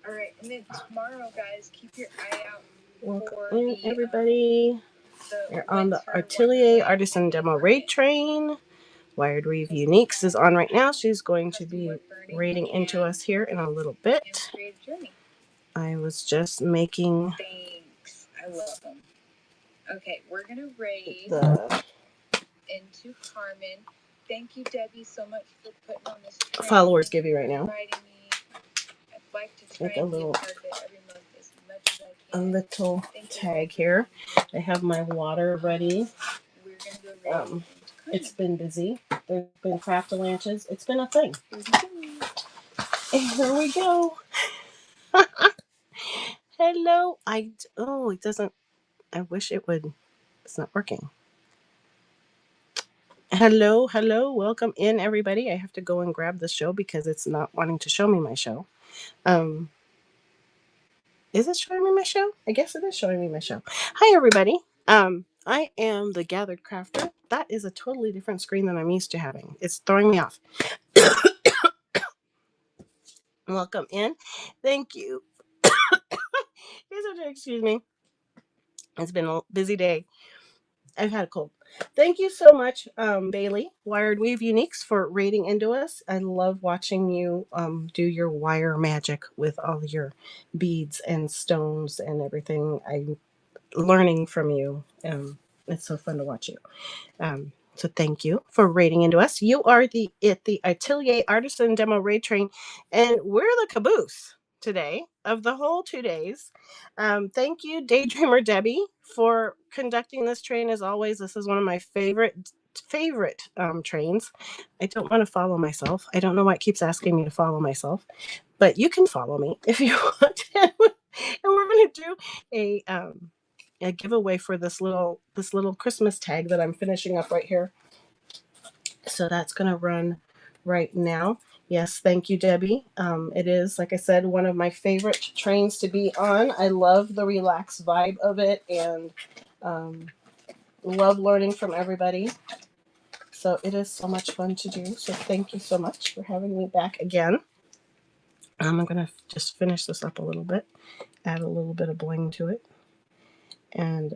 All right, and then tomorrow, guys, keep your eye out. Welcome in, everybody. We're on the Atelier Artisan Demo Raid Train. Wired Weave Uniques is on right now. She's going to be raiding into us here in a little bit. I was just making. Thanks. I love them. Okay, we're going to raid into Carmen. Thank you, Debbie, so much for putting on this train. Followers give you right now. I'd like to try Make a little, every month as much as I can. a little tag here. I have my water ready. We're gonna go it's been busy. There's been craft-a-lanches. It's been a thing. Here we go. Hello. It doesn't. I wish it would. It's not working. Hello. Welcome in, everybody. I have to go and grab the show because it's not wanting to show me my show. Is it showing me my show? I guess it is showing me my show. Hi, everybody. I am the Gathered Crafter. That is a totally different screen than I'm used to having. It's throwing me off. Welcome in. Thank you. Excuse me. It's been a busy day. I've had a cold. Thank you so much, Bailey, Wired Weave Uniques, for raiding into us. I love watching you do your wire magic with all your beads and stones and everything. I'm learning from you. It's so fun to watch you. So thank you for raiding into us. You are the Atelier Artisan Demo Raid Train, and we're the caboose today of the whole 2 days. Thank you, Daydreamer Debbie, for conducting this train. As always, this is one of my favorite trains. I don't want to follow myself. I don't know why it keeps asking me to follow myself, but you can follow me if you want. And we're going to do a giveaway for this little Christmas tag that I'm finishing up right here. So that's going to run right now. Yes, thank you, Debbie. It is, like I said, one of my favorite trains to be on. I love the relaxed vibe of it and love learning from everybody. So it is so much fun to do. So thank you so much for having me back again. I'm going to just finish this up a little bit, add a little bit of bling to it. And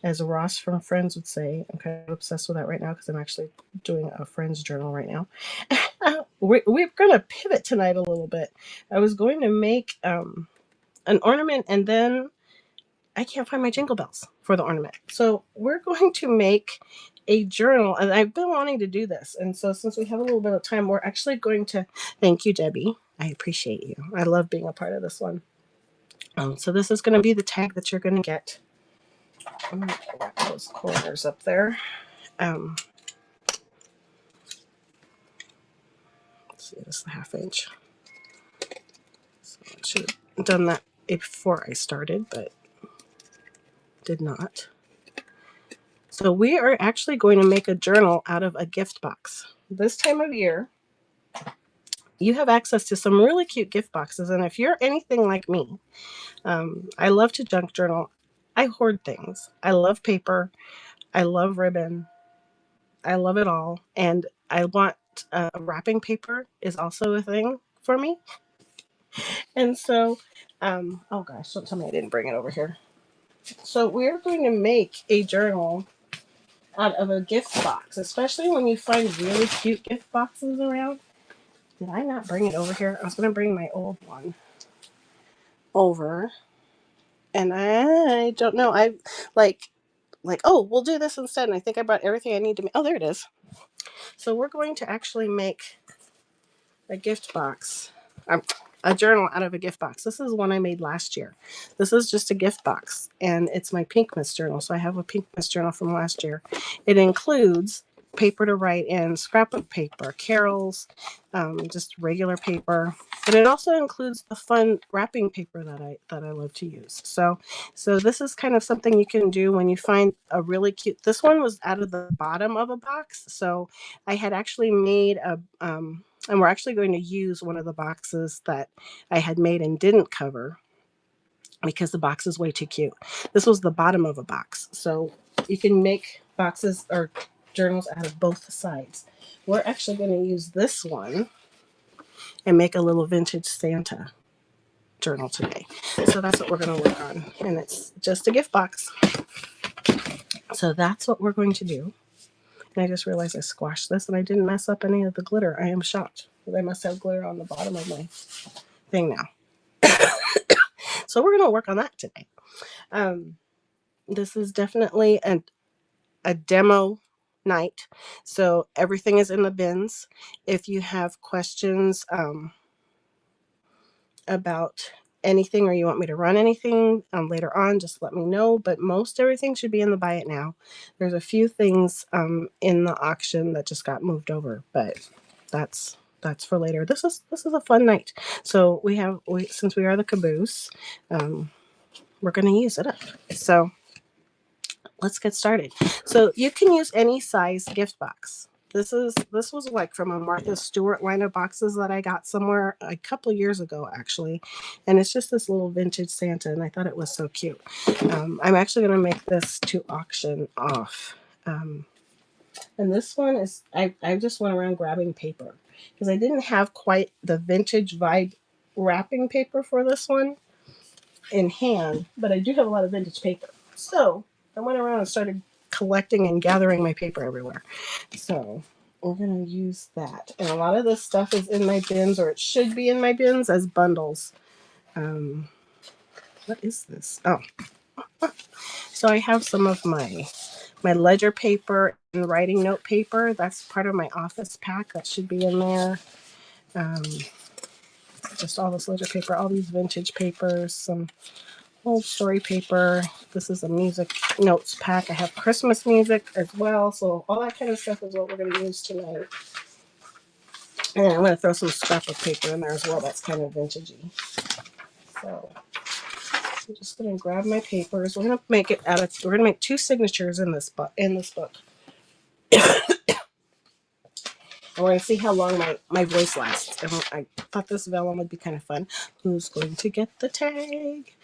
as Ross from Friends would say, I'm kind of obsessed with that right now because I'm actually doing a Friends journal right now. We're going to pivot tonight a little bit. I was going to make an ornament, and then I can't find my jingle bells for the ornament. So we're going to make a journal, and I've been wanting to do this. And so since we have a little bit of time, we're actually going to, thank you, Debbie. I appreciate you. I love being a part of this one. So this is going to be the tag that you're going to get. I'm going to wrap those corners up there. Let's see, this is the 1/2 inch. So I should have done that before I started, but did not. So we are actually going to make a journal out of a gift box. This time of year, you have access to some really cute gift boxes. And if you're anything like me, I love to junk journal. I hoard things. I love paper. I love ribbon. I love it all. And I want wrapping paper is also a thing for me. And so, oh gosh, don't tell me I didn't bring it over here. So we're going to make a journal out of a gift box, especially when you find really cute gift boxes around. Did I not bring it over here? I was going to bring my old one over. And I don't know. I like, oh, we'll do this instead. And I think I brought everything I need to make. Oh, there it is. So we're going to actually make a gift box, a journal out of a gift box. This is one I made last year. This is just a gift box, and it's my Pink Mist journal. So I have a Pink Mist journal from last year. It includes paper to write in, scrapbook paper, carols, just regular paper, but it also includes the fun wrapping paper that I love to use. So this is kind of something you can do when you find a really cute. This one was out of the bottom of a box, so I had actually made a and we're actually going to use one of the boxes that I had made and didn't cover because the box is way too cute. This was the bottom of a box. So you can make boxes or journals out of both sides. We're actually going to use this one and make a little vintage Santa journal today. So that's what we're going to work on. And it's just a gift box. So that's what we're going to do. And I just realized I squashed this and I didn't mess up any of the glitter. I am shocked. I must have glitter on the bottom of my thing now. So we're going to work on that today. This is definitely a demo night. So everything is in the bins. If you have questions about anything or you want me to run anything later on, just let me know. But most everything should be in the buy it now. There's a few things in the auction that just got moved over, but that's for later. This is a fun night. So since we are the caboose, we're going to use it up. So let's get started. So you can use any size gift box. This was like from a Martha Stewart line of boxes that I got somewhere a couple years ago, actually. And it's just this little vintage Santa, and I thought it was so cute. I'm actually going to make this to auction off. And this one is, I just went around grabbing paper because I didn't have quite the vintage vibe wrapping paper for this one in hand, but I do have a lot of vintage paper. So I went around and started collecting and gathering my paper everywhere. So we're going to use that. And a lot of this stuff is in my bins, or it should be in my bins as bundles. What is this? Oh, so I have some of my ledger paper and writing note paper. That's part of my office pack. That should be in there. Just all this ledger paper, all these vintage papers, some old story paper. This is a music notes pack. I have Christmas music as well. So all that kind of stuff is what we're going to use tonight. And I'm going to throw some scrapbook paper in there as well. That's kind of vintagey. So I'm just going to grab my papers. We're going to make we're going to make 2 signatures in this book. And we're going to see how long my voice lasts. And I thought this vellum would be kind of fun. Who's going to get the tag?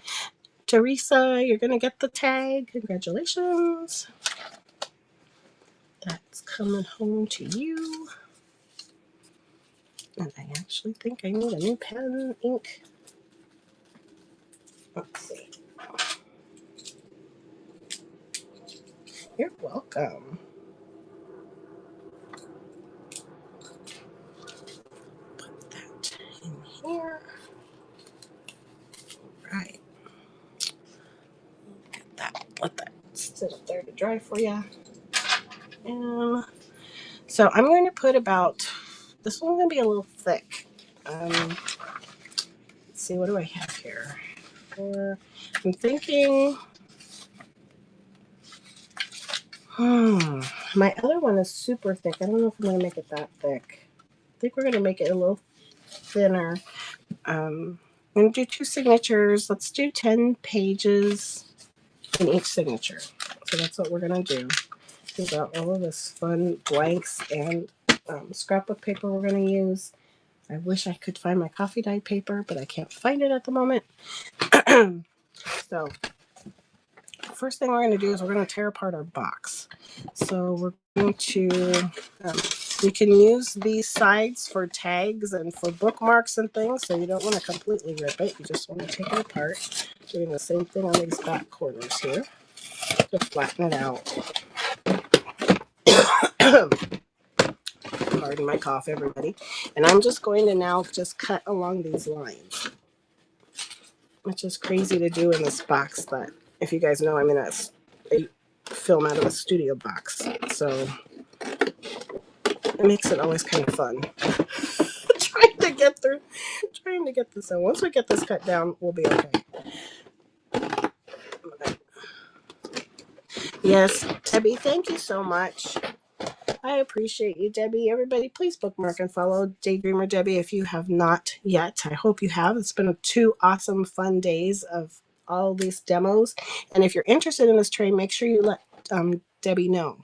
Teresa, you're going to get the tag. Congratulations. That's coming home to you. And I actually think I need a new pen and ink. Let's see. You're welcome. Put that in here. Right. Get that. Let that sit up there to dry for you. So I'm going to put about, this one's going to be a little thick. Let's see, what do I have here? I'm thinking, my other one is super thick. I don't know if I'm going to make it that thick. I think we're going to make it a little thinner. I'm going to do 2 signatures. Let's do 10 pages in each signature. So that's what we're going to do. We've got all of this fun blanks and scrapbook paper we're going to use. I wish I could find my coffee dyed paper, but I can't find it at the moment. So first thing we're going to do is we're going to tear apart our box. So we're going to, you can use these sides for tags and for bookmarks and things, so you don't want to completely rip it. You just want to take it apart. Doing the same thing on these back corners here to flatten it out. Pardon my cough, everybody. And I'm just going to now just cut along these lines, which is crazy to do in this box that, if you guys know, I'm in a film out of a studio box. So it makes it always kind of fun. trying to get this in. Once we get this cut down, we'll be okay. Yes, Debbie, thank you so much. I appreciate you, Debbie. Everybody, please bookmark and follow Daydreamer Debbie if you have not yet. I hope you have. It's been 2 awesome, fun days of all these demos. And if you're interested in this train, make sure you let Debbie know.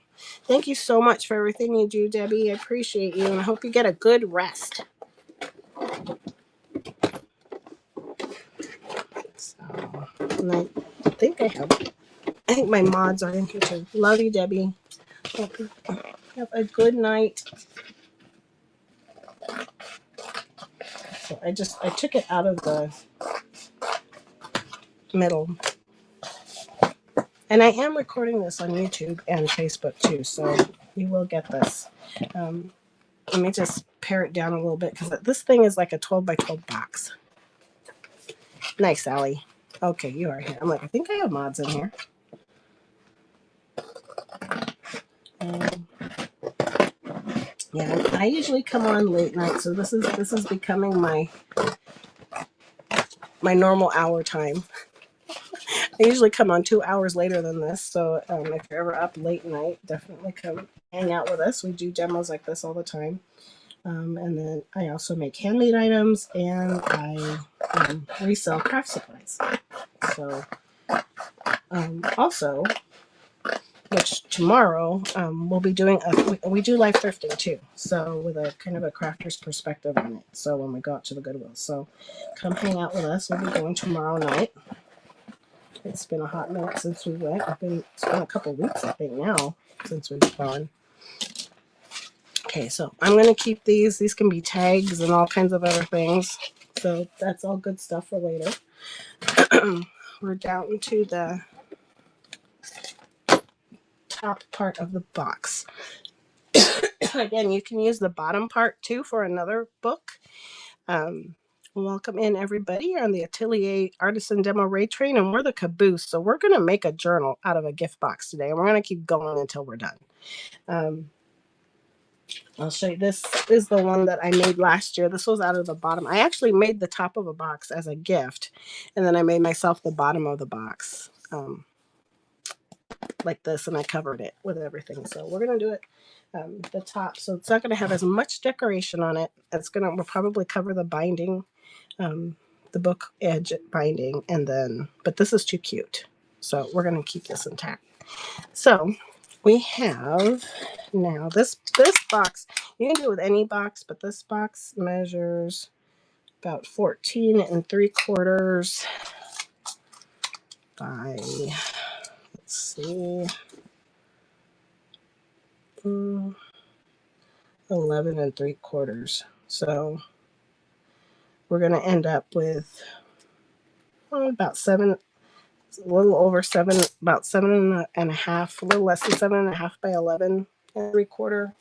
Thank you so much for everything you do, Debbie. I appreciate you, and I hope you get a good rest. So, and I think my mods are in here too. Love you, Debbie. Hope you have a good night. So I took it out of the middle. And I am recording this on YouTube and Facebook too, so you will get this. Let me just pare it down a little bit because this thing is like a 12 by 12 box. Nice, Allie. Okay, you are here. I'm like, I think I have mods in here. Yeah, I usually come on late night, so this is becoming my normal hour time. I usually come on 2 hours later than this, so if you're ever up late night, definitely come hang out with us. We do demos like this all the time. And then I also make handmade items, and I resell craft supplies. So also, which tomorrow we'll be doing we do life thrifting too, so with a kind of a crafter's perspective on it. So when we go out to the Goodwill, so come hang out with us. We'll be going tomorrow night. It's been a hot minute since we went. It's been a couple weeks, I think, now since we've gone. Okay, so I'm going to keep these. These can be tags and all kinds of other things. So that's all good stuff for later. We're down to the top part of the box. Again, you can use the bottom part too for another book. Welcome in, everybody. You're on the Atelier Artisan Demo Ray Train, and we're the caboose. So we're going to make a journal out of a gift box today, and we're going to keep going until we're done. I'll show you. This is the one that I made last year. This was out of the bottom. I actually made the top of a box as a gift, and then I made myself the bottom of the box like this, and I covered it with everything. So we're going to do it the top. So it's not going to have as much decoration on it. We'll probably cover the binding, the book edge binding, and then, but this is too cute. So we're going to keep this intact. So we have now this box. You can do it with any box, but this box measures about 14 3/4 by, let's see, 11 3/4. So we're going to end up with about a little over 7, about 7.5, a little less than 7.5 by 11 3/4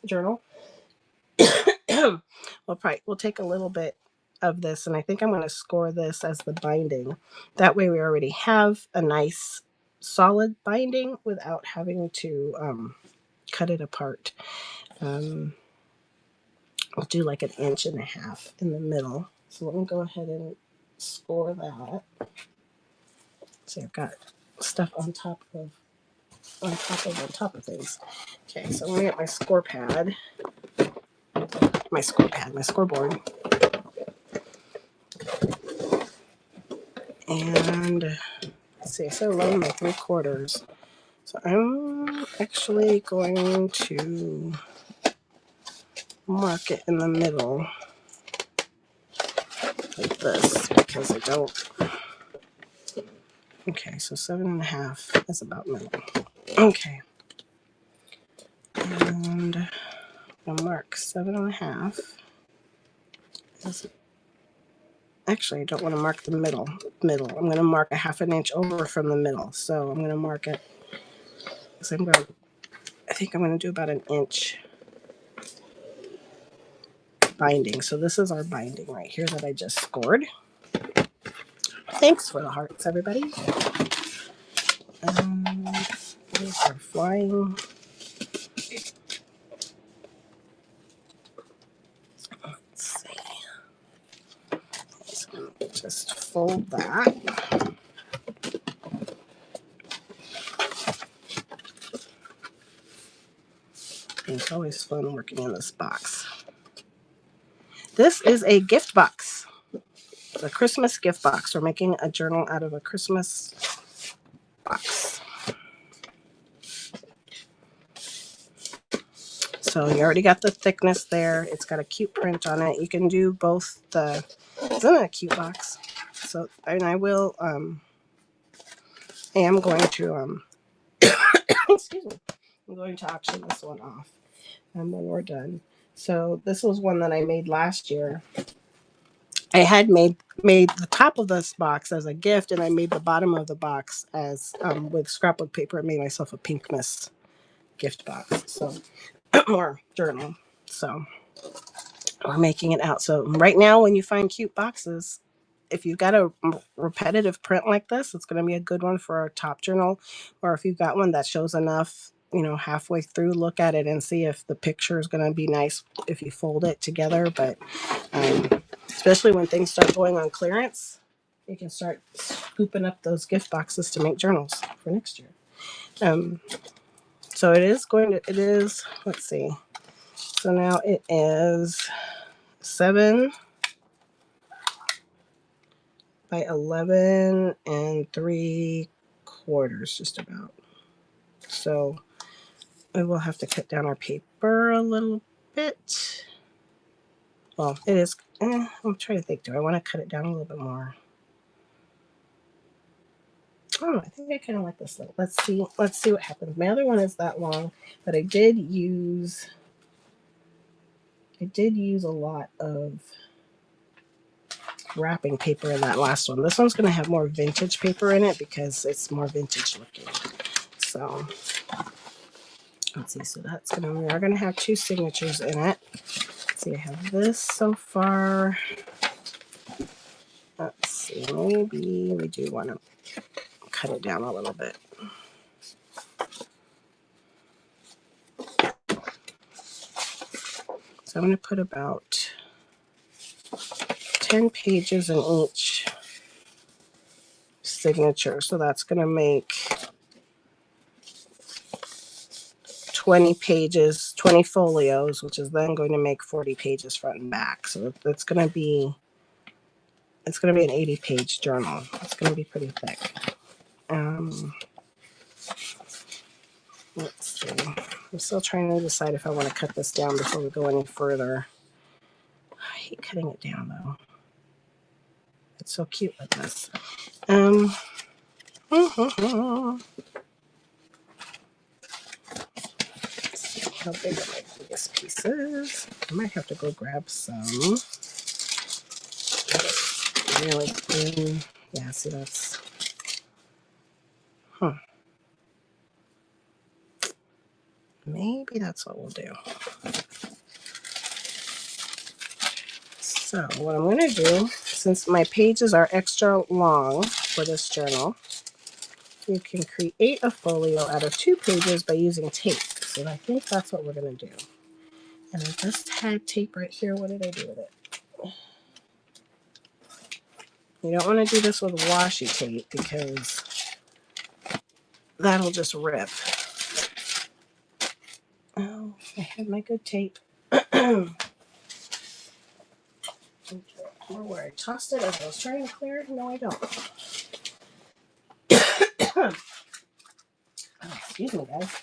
journal. We'll take a little bit of this, and I think I'm going to score this as the binding. That way we already have a nice solid binding without having to cut it apart. I'll do like 1.5 inches in the middle. So let me go ahead and score that. So I've got stuff on top of things. Okay, so let me get my scoreboard. And let's see, so 11 3/4. So I'm actually going to mark it in the middle like this because I don't. Okay, so 7.5 is about middle. Okay, and I'll mark 7.5. Actually, I don't want to mark the middle. I'm going to mark 1/2 inch over from the middle. So I'm going to mark it. So I think I'm going to do about 1 inch binding. So this is our binding right here that I just scored. Thanks for the hearts, everybody. These are flying. Let's see. So just fold that. It's always fun working in this box. This is a gift box. It's a Christmas gift box. We're making a journal out of a Christmas box. So you already got the thickness there. It's got a cute print on it. You can do both isn't it a cute box? So, and I will, I am going to, excuse me, I'm going to auction this one off when we're done. So this was one that I made last year. I had made the top of this box as a gift, and I made the bottom of the box as with scrapbook paper. I made myself a Pinkmas gift box, so or journal. So we're making it out. So right now, when you find cute boxes, if you've got a repetitive print like this, it's going to be a good one for our top journal. Or if you've got one that shows enough, halfway through, look at it and see if the picture is going to be nice if you fold it together. But especially when things start going on clearance, you can start scooping up those gift boxes to make journals for next year. So it is, let's see. So now it is 7 by 11 and 3/4, just about. So we will have to cut down our paper a little bit. Well, it is, I'm trying to think, do I want to cut it down a little bit more? Oh, I think I kind of like this one. Let's see what happens. My other one is that long, but I did use a lot of wrapping paper in that last one. This one's going to have more vintage paper in it because it's more vintage looking. So let's see. So we are going to have 2 signatures in it. Let's see, I have this so far. Let's see, maybe we do want to cut it down a little bit. So I'm going to put about 10 pages in each signature. So that's going to make 20 pages, 20 folios, which is then going to make 40 pages front and back. So it's going to be an 80-page journal. It's going to be pretty thick. Let's see. I'm still trying to decide if I want to cut this down before we go any further. I hate cutting it down though. It's so cute like this. How big are my biggest pieces? I might have to go grab some. Really thin. Yeah, see that's. Maybe that's what we'll do. So what I'm going to do, since my pages are extra long for this journal, you can create a folio out of 2 pages by using tape. So I think that's what we're going to do. And I just had tape right here. What did I do with it? You don't want to do this with washi tape because that'll just rip. Oh, I had my good tape. Where I tossed it as I was trying to clear it. No, I don't. Oh, excuse me, guys.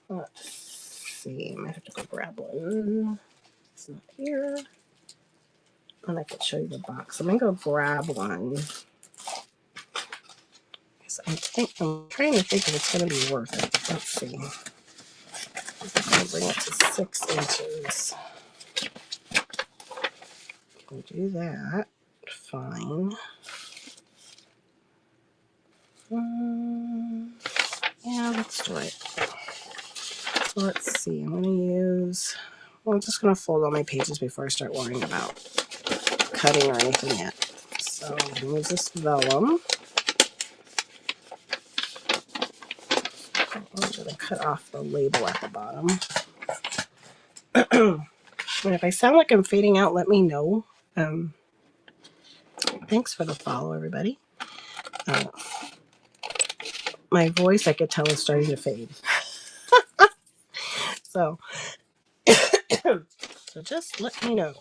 Let's see. I might have to go grab one. It's not here. And I can show you the box. I'm going to go grab one. I'm trying to think if it's going to be worth it. Let's see. I'm going to bring it to 6 inches. Can do that. Fine. Yeah, let's do it. So let's see. I'm just going to fold all my pages before I start worrying about cutting or anything yet. So I'm going to use this vellum. I'm going to cut off the label at the bottom. And if I sound like I'm fading out, let me know. Thanks for the follow, everybody. My voice, I could tell, is starting to fade. So just let me know.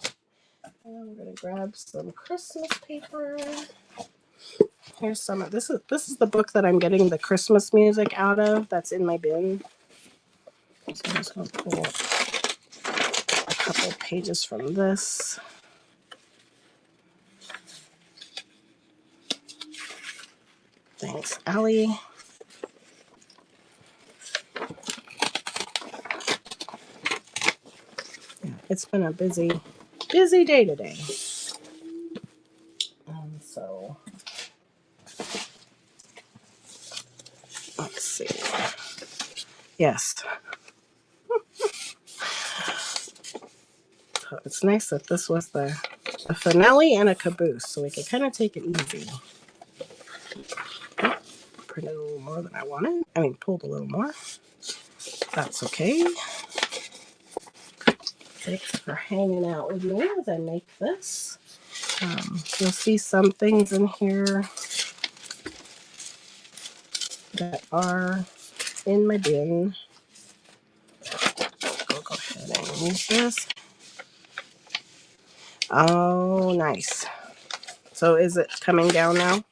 And we're going to grab some Christmas paper. Here's some of this is the book that I'm getting the Christmas music out of. That's in my bin. So I'm just going to pull a couple pages from this. Thanks, Allie. It's been a busy day today. So let's see. Yes. So it's nice that this was the finale and a caboose, so we could kind of take it easy. Printed a little more than I wanted. I mean, pulled a little more. That's okay. Thanks for hanging out with me as I make this. You'll see some things in here that are in my bin. I'll go ahead and use this. Oh, nice. So is it coming down now?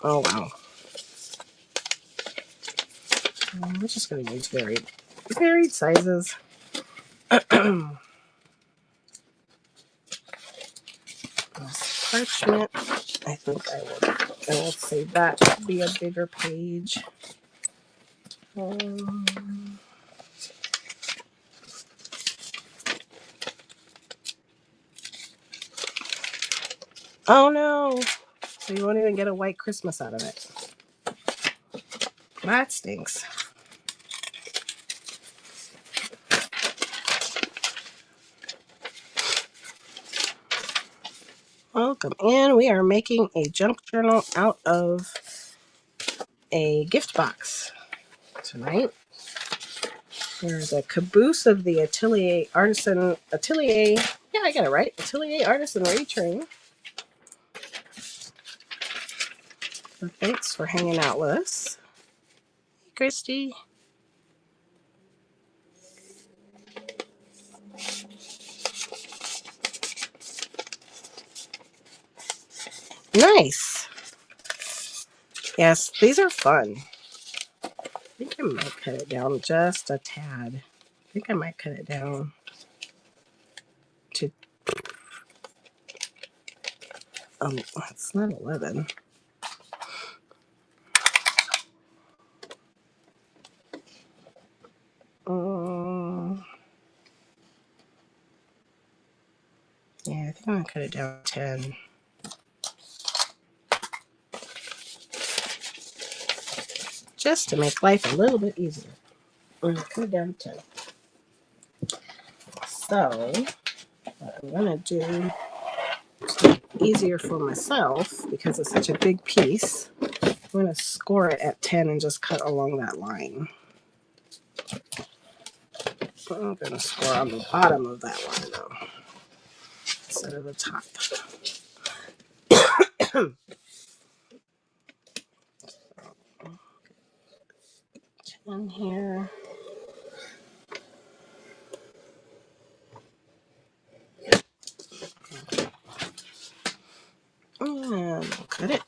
Oh, wow. We're just going to use varied sizes. Parchment. I think I will save that to be a bigger page. Oh no! So you won't even get a white Christmas out of it. That stinks. Welcome in. We are making a junk journal out of a gift box tonight. There's a caboose of the Atelier Artisan Atelier. Yeah, I got it right. Atelier Artisan Retrain. So thanks for hanging out with us. Hey, Christy. Nice. Yes, these are fun. I think I might cut it down just a tad. I think I might cut it down to, it's not 11. Yeah, I think I'm gonna cut it down to 10. Just to make life a little bit easier. I'm gonna cut it down to 10. So, what I'm gonna do to make it easier for myself, because it's such a big piece, I'm gonna score it at 10 and just cut along that line. I'm gonna score on the bottom of that line though, instead of the top. 10 here. And we'll cut it.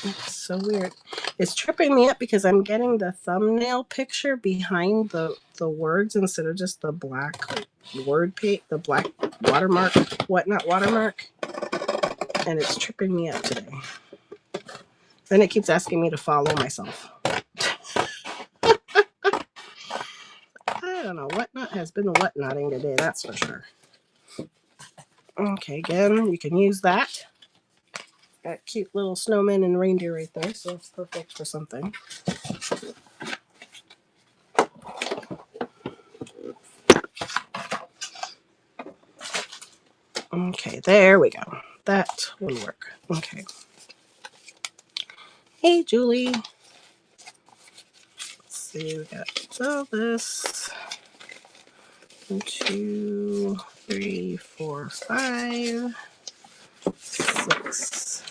It's so weird. It's tripping me up because I'm getting the thumbnail picture behind the words instead of just the black word page, the black watermark, whatnot watermark. And it's tripping me up today. Then it keeps asking me to follow myself. I don't know. Whatnot has been whatnotting today, that's for sure. Okay, again, you can use that. Got cute little snowman and reindeer right there, so it's perfect for something. Okay, there we go. That will work. Okay. Hey, Julie. Let's see, we got all this. 1, 2, 3, 4, 5, 6,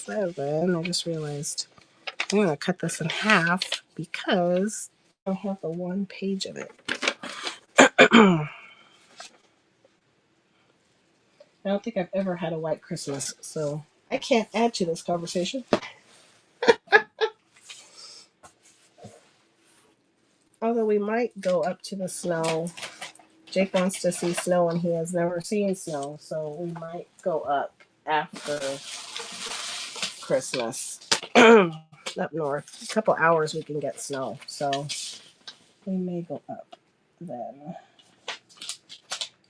7. I just realized I'm going to cut this in half because I have the one page of it. I don't think I've ever had a white Christmas, so I can't add to this conversation. Although we might go up to the snow Jake wants to see snow and he has never seen snow, so we might go up after Christmas. Up north. A couple hours we can get snow, so we may go up then.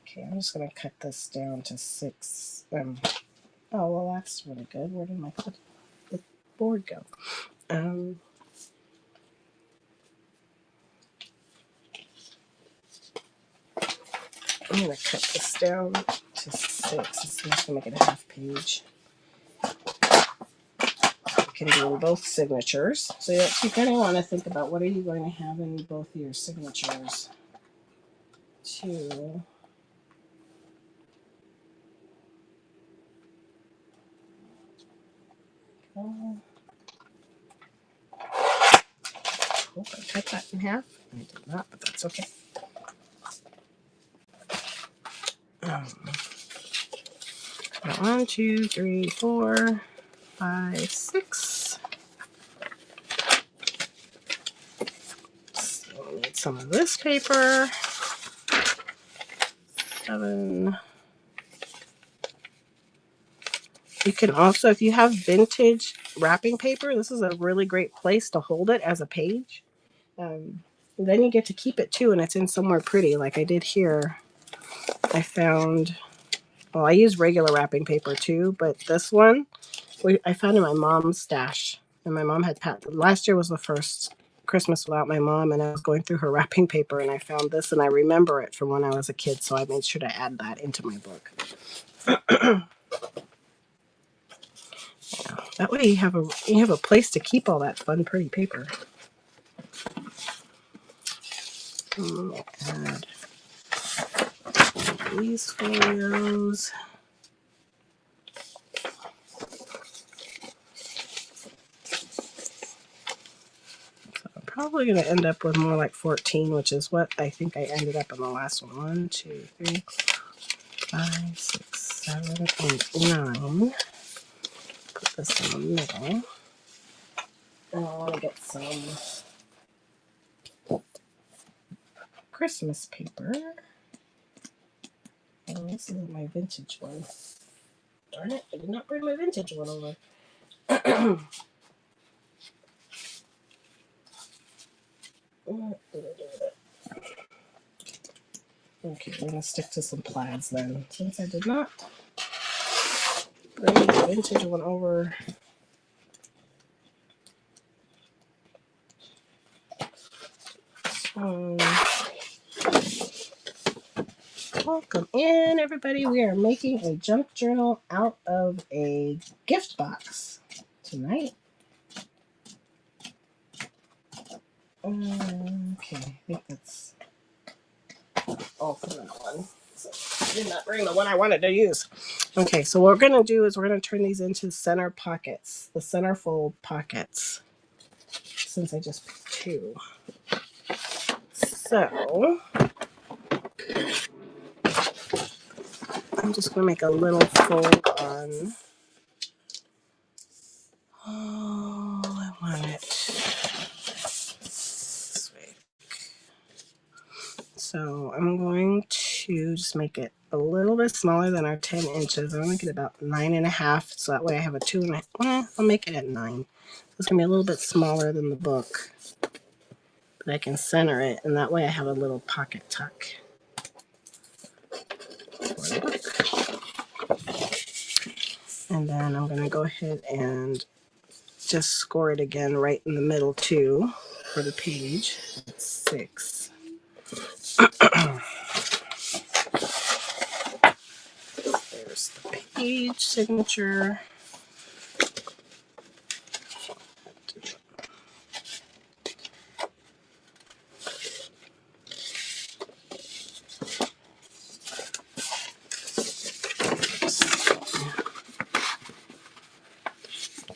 Okay, I'm just going to cut this down to 6. Oh, well, that's really good. Where did the board go? I'm going to cut this down to 6. It's just going to make it a half page. You can do in both signatures. So you kind of want to think about what are you going to have in both of your signatures. Two. Oh, I cut that in half. I did not, but that's okay. 1, 2, 3, 4, 5, 6. So we'll need some of this paper. 7. You can also, if you have vintage wrapping paper, this is a really great place to hold it as a page. Then you get to keep it too, and it's in somewhere pretty, like I did here. I found, well, I use regular wrapping paper too, but this one I found in my mom's stash. And my mom had last year was the first Christmas without my mom, and I was going through her wrapping paper, and I found this, and I remember it from when I was a kid, so I made sure to add that into my book. That way you have a place to keep all that fun, pretty paper. Add these folios. I'm probably going to end up with more like 14, which is what I think I ended up in the last one. 1, 2, 3, 5, 6, 7, 8, 9. Put this in the middle. And I want to get some Christmas paper. Oh, this isn't my vintage one. Darn it, I did not bring my vintage one over. What did I do with it? Okay, we're going to stick to some plaids then. Since I did not bring the vintage one over. Welcome in, everybody. We are making a junk journal out of a gift box tonight. Okay, I think that's all from that one. So I did not bring the one I wanted to use. Okay, so what we're going to do is we're going to turn these into center pockets, the centerfold pockets, since I just picked 2. So I'm just going to make a little fold on. Oh, I want it this way. So I'm going to just make it a little bit smaller than our 10 inches. I'm going to make it about 9.5, so that way I have a 2.5. Well, I'll make it at 9. It's going to be a little bit smaller than the book, but I can center it, and that way I have a little pocket tuck for the book. And then I'm going to go ahead and just score it again right in the middle too for the page. That's 6. There's the page signature.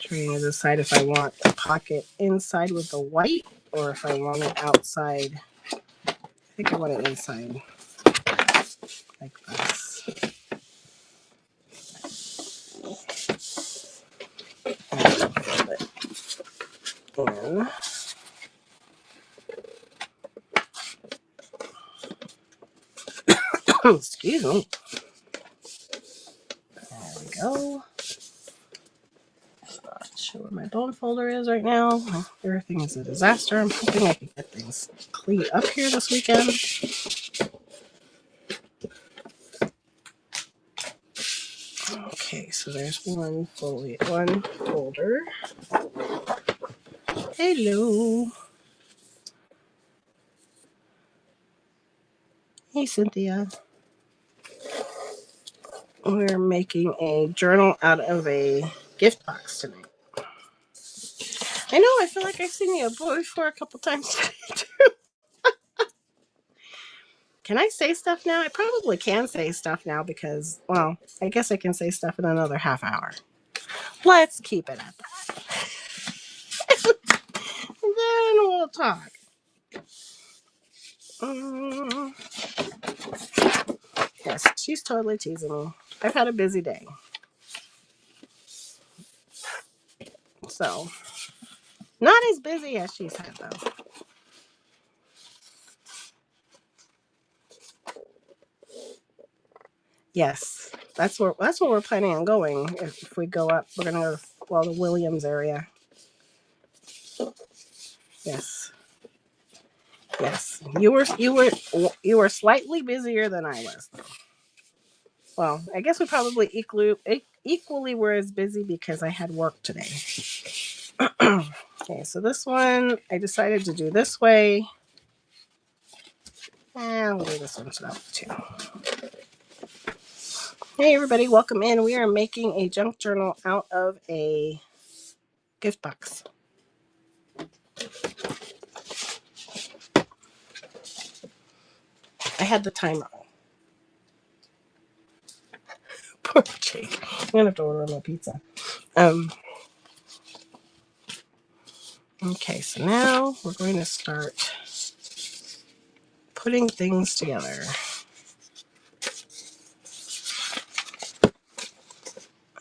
Trying to decide if I want the pocket inside with the white or if I want it outside. I think I want it inside like this. And fold it in. Excuse me. There we go. Not sure where my bone folder is right now. Everything is a disaster. I'm hoping I can get things cleaned up here this weekend. Okay, so there's one folder. Hello. Hey, Cynthia. We're making a journal out of a gift box tonight. I know, I feel like I've seen you before a couple times today, too. Can I say stuff now? I probably can say stuff now because, well, I guess I can say stuff in another half hour. Let's keep it at that. And then we'll talk. Yes, she's totally teasing me. I've had a busy day. So, not as busy as she's had, though. Yes, that's where we're planning on going. If we go up, we're gonna go the Williams area. Yes, yes. You were slightly busier than I was. Well, I guess we probably equally were as busy because I had work today. Okay, so this one I decided to do this way. And we'll do this one too. Hey everybody, welcome in. We are making a junk journal out of a gift box. I had the timer on. Poor Jake. I'm gonna have to order my pizza. Okay, so now we're going to start putting things together.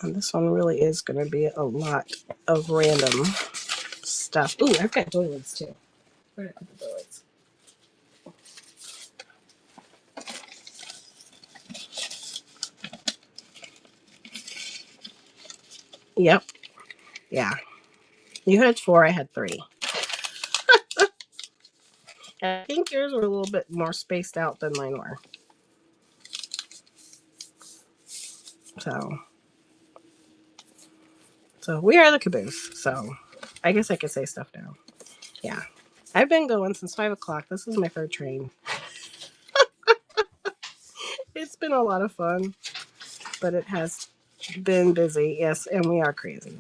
And this one really is going to be a lot of random stuff. Ooh, I've got doilies too. Where did I put the doilies? Yep. Yeah. You had 4, I had 3. I think yours were a little bit more spaced out than mine were. So we are the caboose. So I guess I could say stuff now. Yeah. I've been going since 5 o'clock. This is my 3rd train. It's been a lot of fun, but it has been busy. Yes, and we are crazy.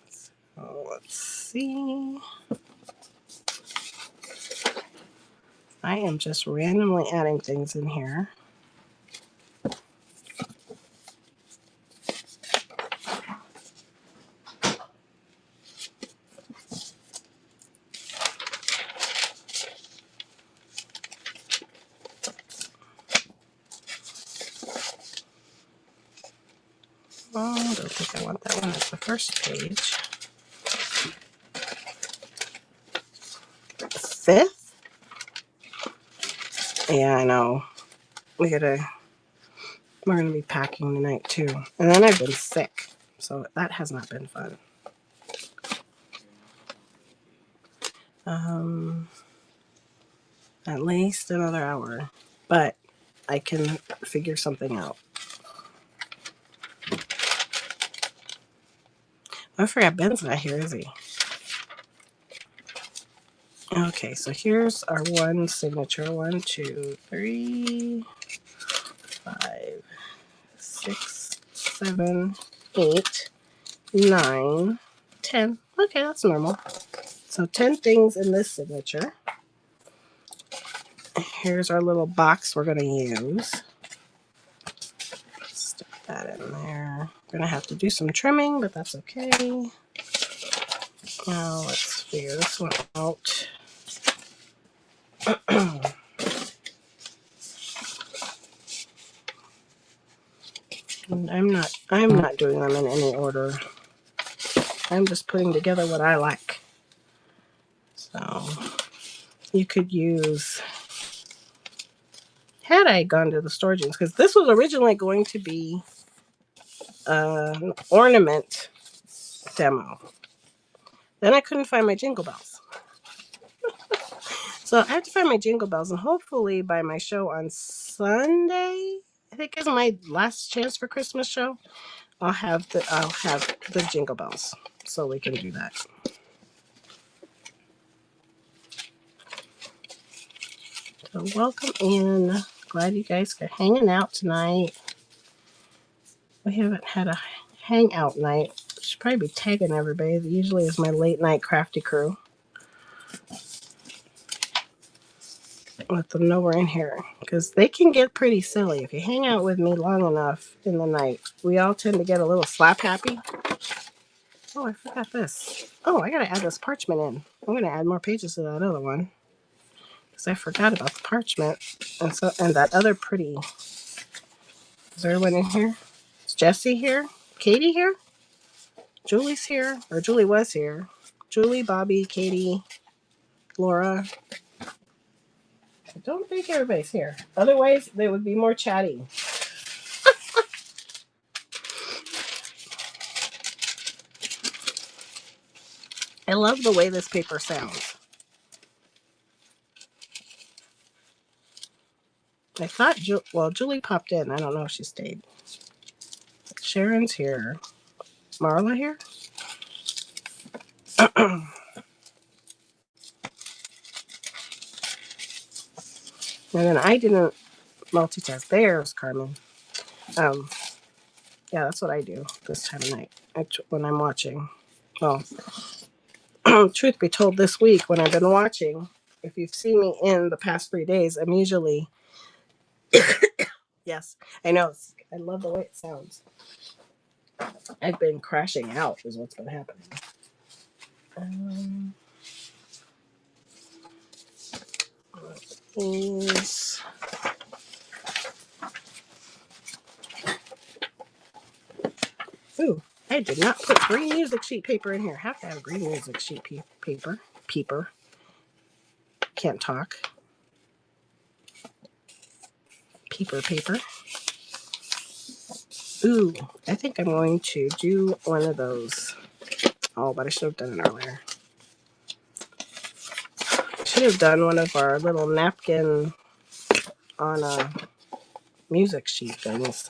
So let's see. I am just randomly adding things in here. Oh, I don't think I want that one as the first page. 5th? Yeah, I know. We're gonna be packing tonight too. And then I've been sick, so that has not been fun. At least another hour. But I can figure something out. I forgot Ben's not here, is he? Okay, so here's our one signature. 1, 2, 3, 5, 6, 7, 8, 9, 10. Okay, that's normal. So 10 things in this signature. Here's our little box we're going to use. Stick that in there. We're going to have to do some trimming, but that's okay. Now let's figure this one out. I'm not doing them in any order. I'm just putting together what I like. So you could use had I gone to the store jeans, because this was originally going to be an ornament demo. Then I couldn't find my jingle bells. So I have to find my jingle bells, and hopefully by my show on Sunday, I think is my last chance for Christmas show, I'll have the jingle bells, so we can do that. So welcome in. Glad you guys are hanging out tonight. We haven't had a hangout night. Should probably be tagging everybody. It usually is my late night crafty crew. Let them know we're in here, because they can get pretty silly if you hang out with me long enough in the night. We all tend to get a little slap happy. Oh, I forgot this. Oh, I gotta add this parchment in. I'm gonna add more pages to that other one, because I forgot about the parchment. And that other pretty. Is there anyone in here? Is Jessie here? Katie here? Julie's here, or Julie was here. Julie, Bobby, Katie, Laura. I don't think everybody's here. Otherwise, they would be more chatty. I love the way this paper sounds. I thought, Julie popped in. I don't know if she stayed. Sharon's here. Marla here? And then I didn't multitask. There's Carmen. Um, yeah, that's what I do this time of night when I'm watching. Well, truth be told, this week when I've been watching, if you've seen me in the past 3 days, I'm usually, yes, I know. I love the way it sounds. I've been crashing out is what's been happening. Is ooh, I did not put green music sheet paper in here. Have to have green music sheet paper. Peeper. Can't talk. Peeper paper. Ooh, I think I'm going to do one of those. Oh, but I should have done it earlier. Should have done one of our little napkin on a music sheet things,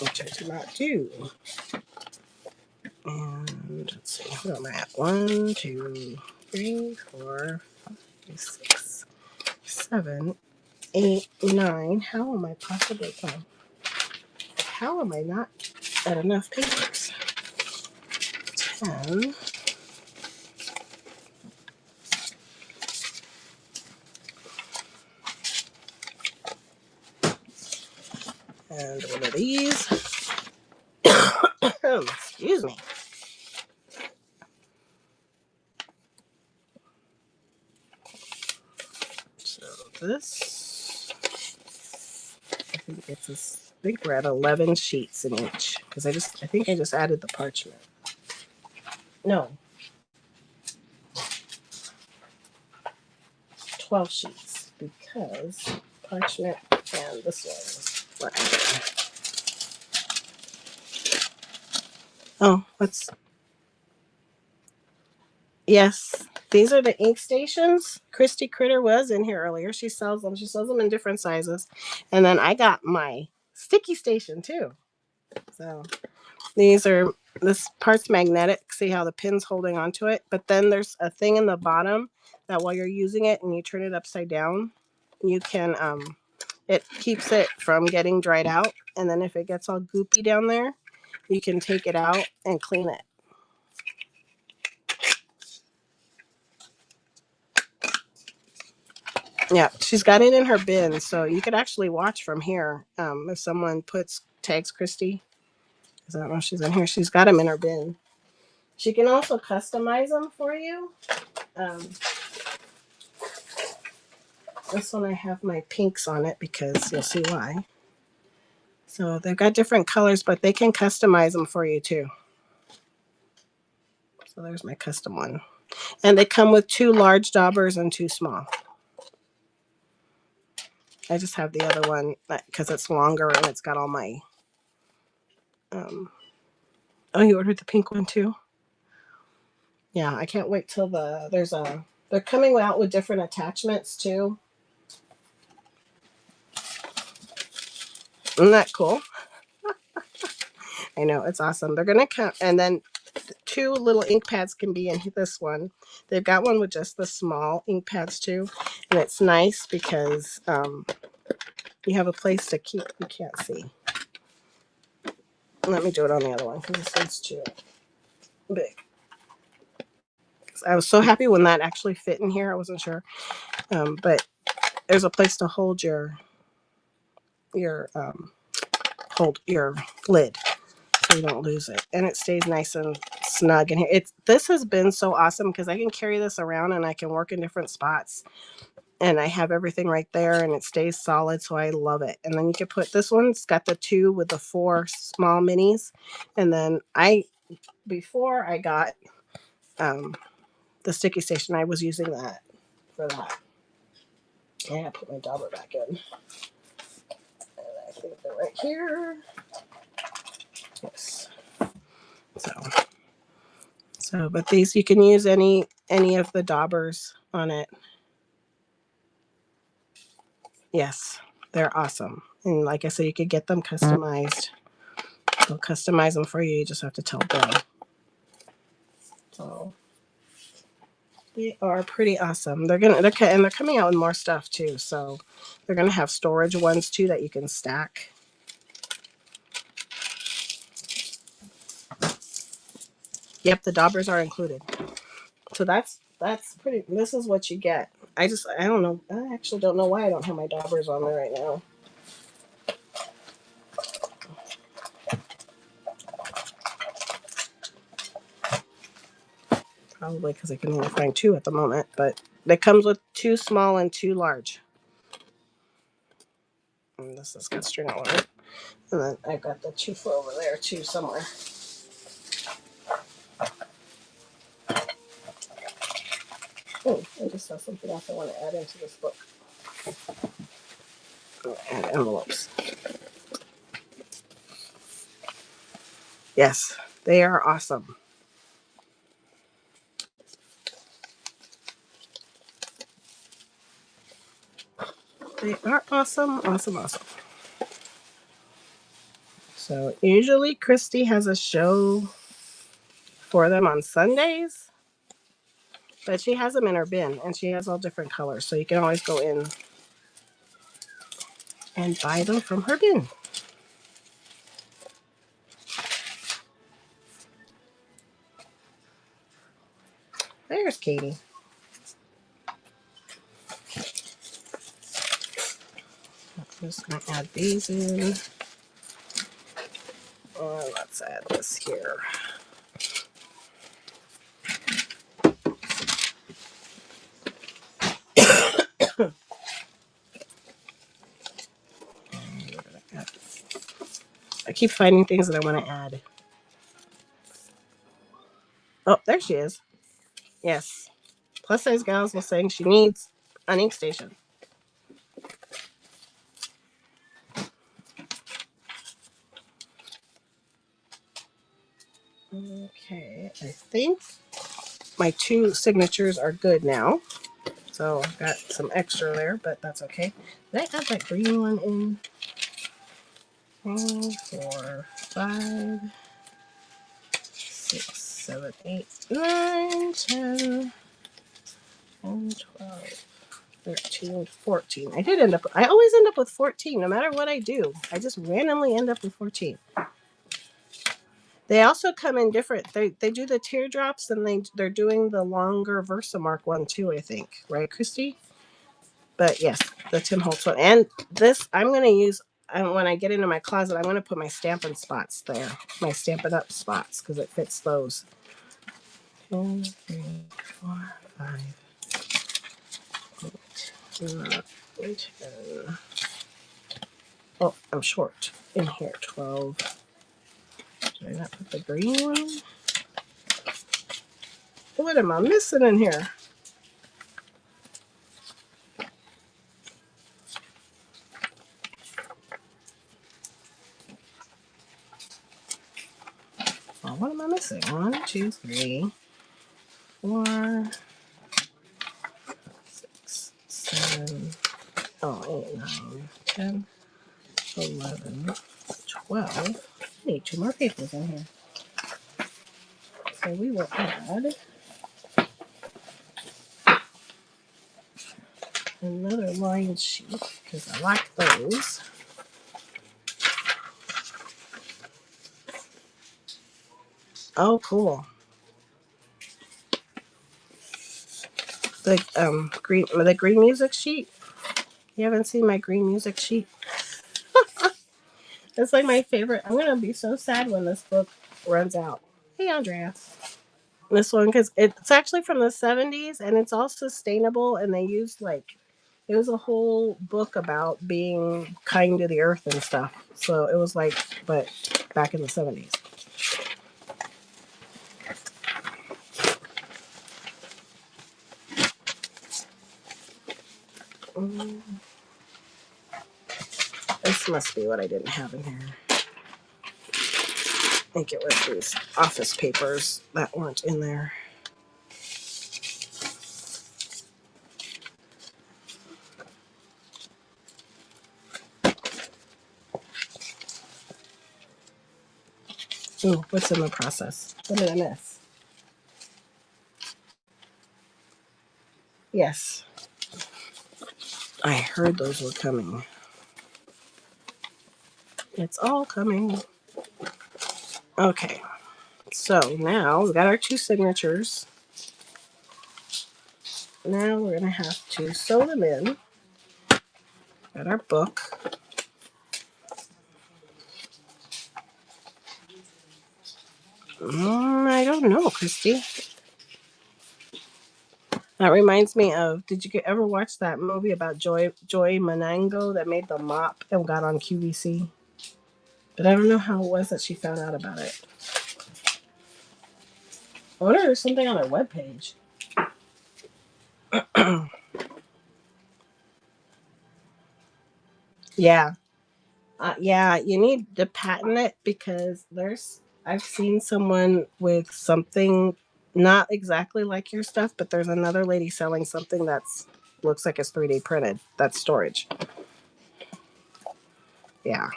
which I did not do. And let's see, what am I at? 1, 2, 3, 4, 5, 6, 7, 8, 9. How am I possibly going? How am I not at enough papers? 10. And one of these. Excuse me. So this, I think it's this. I think we're at 11 sheets in each, because I think I just added the parchment. No, 12 sheets, because parchment and this one were added. Oh, yes, these are the ink stations. Christy Critter was in here earlier. She sells them. She sells them in different sizes. And then I got my sticky station too. So this part's magnetic. See how the pin's holding onto it? But then there's a thing in the bottom that while you're using it and you turn it upside down, you can, it keeps it from getting dried out. And then if it gets all goopy down there, you can take it out and clean it. Yeah, she's got it in her bin, so you could actually watch from here. If someone tags Christy, because I don't know if she's in here, she's got them in her bin. She can also customize them for you. This one I have my pinks on it because you'll see why. So they've got different colors, but they can customize them for you too. So there's my custom one. And they come with 2 large daubers and 2 small. I just have the other one because it's longer and it's got all my. Oh, you ordered the pink one too? Yeah, I can't wait till they're coming out with different attachments too. Isn't that cool? I know, it's awesome. They're gonna come, and then two little ink pads can be in this one. They've got one with just the small ink pads too, and it's nice because you have a place to keep. You can't see. Let me do it on the other one because this one's too big. I was so happy when that actually fit in here. I wasn't sure, but there's a place to hold your hold your lid so you don't lose it, and it stays nice and snug in here. This has been so awesome because I can carry this around and I can work in different spots, and I have everything right there, and it stays solid, so I love it. And then you can put this one's got the 2 with the 4 small minis, and then before I got the sticky station, I was using that for that. And I put my dauber back in, and I think they're right here. Yes. So, but these, you can use any of the daubers on it. Yes, they're awesome. And like I said, you could get them customized. They'll customize them for you. You just have to tell Bill. So they are pretty awesome. They're coming out with more stuff too. So they're gonna have storage ones too that you can stack. Yep, the daubers are included. So that's pretty. This is what you get. I don't know. I actually don't know why I don't have my daubers on there right now. Probably because I can only find 2 at the moment. But it comes with 2 small and 2 large. And this has got string all over it. And then I've got the 2 for over there too somewhere. Oh, I just saw something else I want to add into this book. Add envelopes. Yes, they are awesome. They are awesome, awesome, awesome. So usually Christy has a show for them on Sundays, but she has them in her bin, and she has all different colors, so you can always go in and buy them from her bin. There's Katie. I'm just going to add these in. Let's add this here. I keep finding things that I want to add. Oh, there she is. Yes. Plus size gals was saying she needs an ink station. Okay, I think my 2 signatures are good now. So I've got some extra there, but that's okay. Did I add that green one in? 3, 4, 5, 6, 7, 8, 9, 10, 11, 12, 13, 14. I always end up with 14, no matter what I do. I just randomly end up with 14. They also come in different. They do the teardrops, and they're doing the longer Versamark one too, I think. Right, Christy? But yes, the Tim Holtz one. And this I'm going to use when I get into my closet. I'm going to put my Stampin' Spots there. My Stampin' Up spots because it fits those. 2, 3, 4, 5, 8, 9, 10. Oh, I'm short in here. 12. Did I not put the green one? What am I missing in here? 2, 3, 4, 6, 7, 8, 9, 10, 11, 12. I need 2 more papers in here. So we will add another line sheet because I like those. Oh, cool. The green music sheet. You haven't seen my green music sheet? It's like my favorite. I'm gonna be so sad when this book runs out. Hey, Andrea. This one, because it's actually from the 70s and it's all sustainable, and they used like it was a whole book about being kind to the earth and stuff. So it was like, but back in the 70s. This must be what I didn't have in here. I think it was these office papers that weren't in there. Ooh, what's in the process? What did I miss? Yes, I heard those were coming. It's all coming. Okay, so now we got our 2 signatures. Now we're going to have to sew them in. Got our book. I don't know, Christy. That reminds me of, did you ever watch that movie about Joy Manango that made the mop and got on QVC? But I don't know how it was that she found out about it. I wonder if there's something on her webpage. Yeah. Yeah, you need to patent it because I've seen someone with something not exactly like your stuff, but there's another lady selling something that's looks like it's 3D printed. That's storage. Yeah.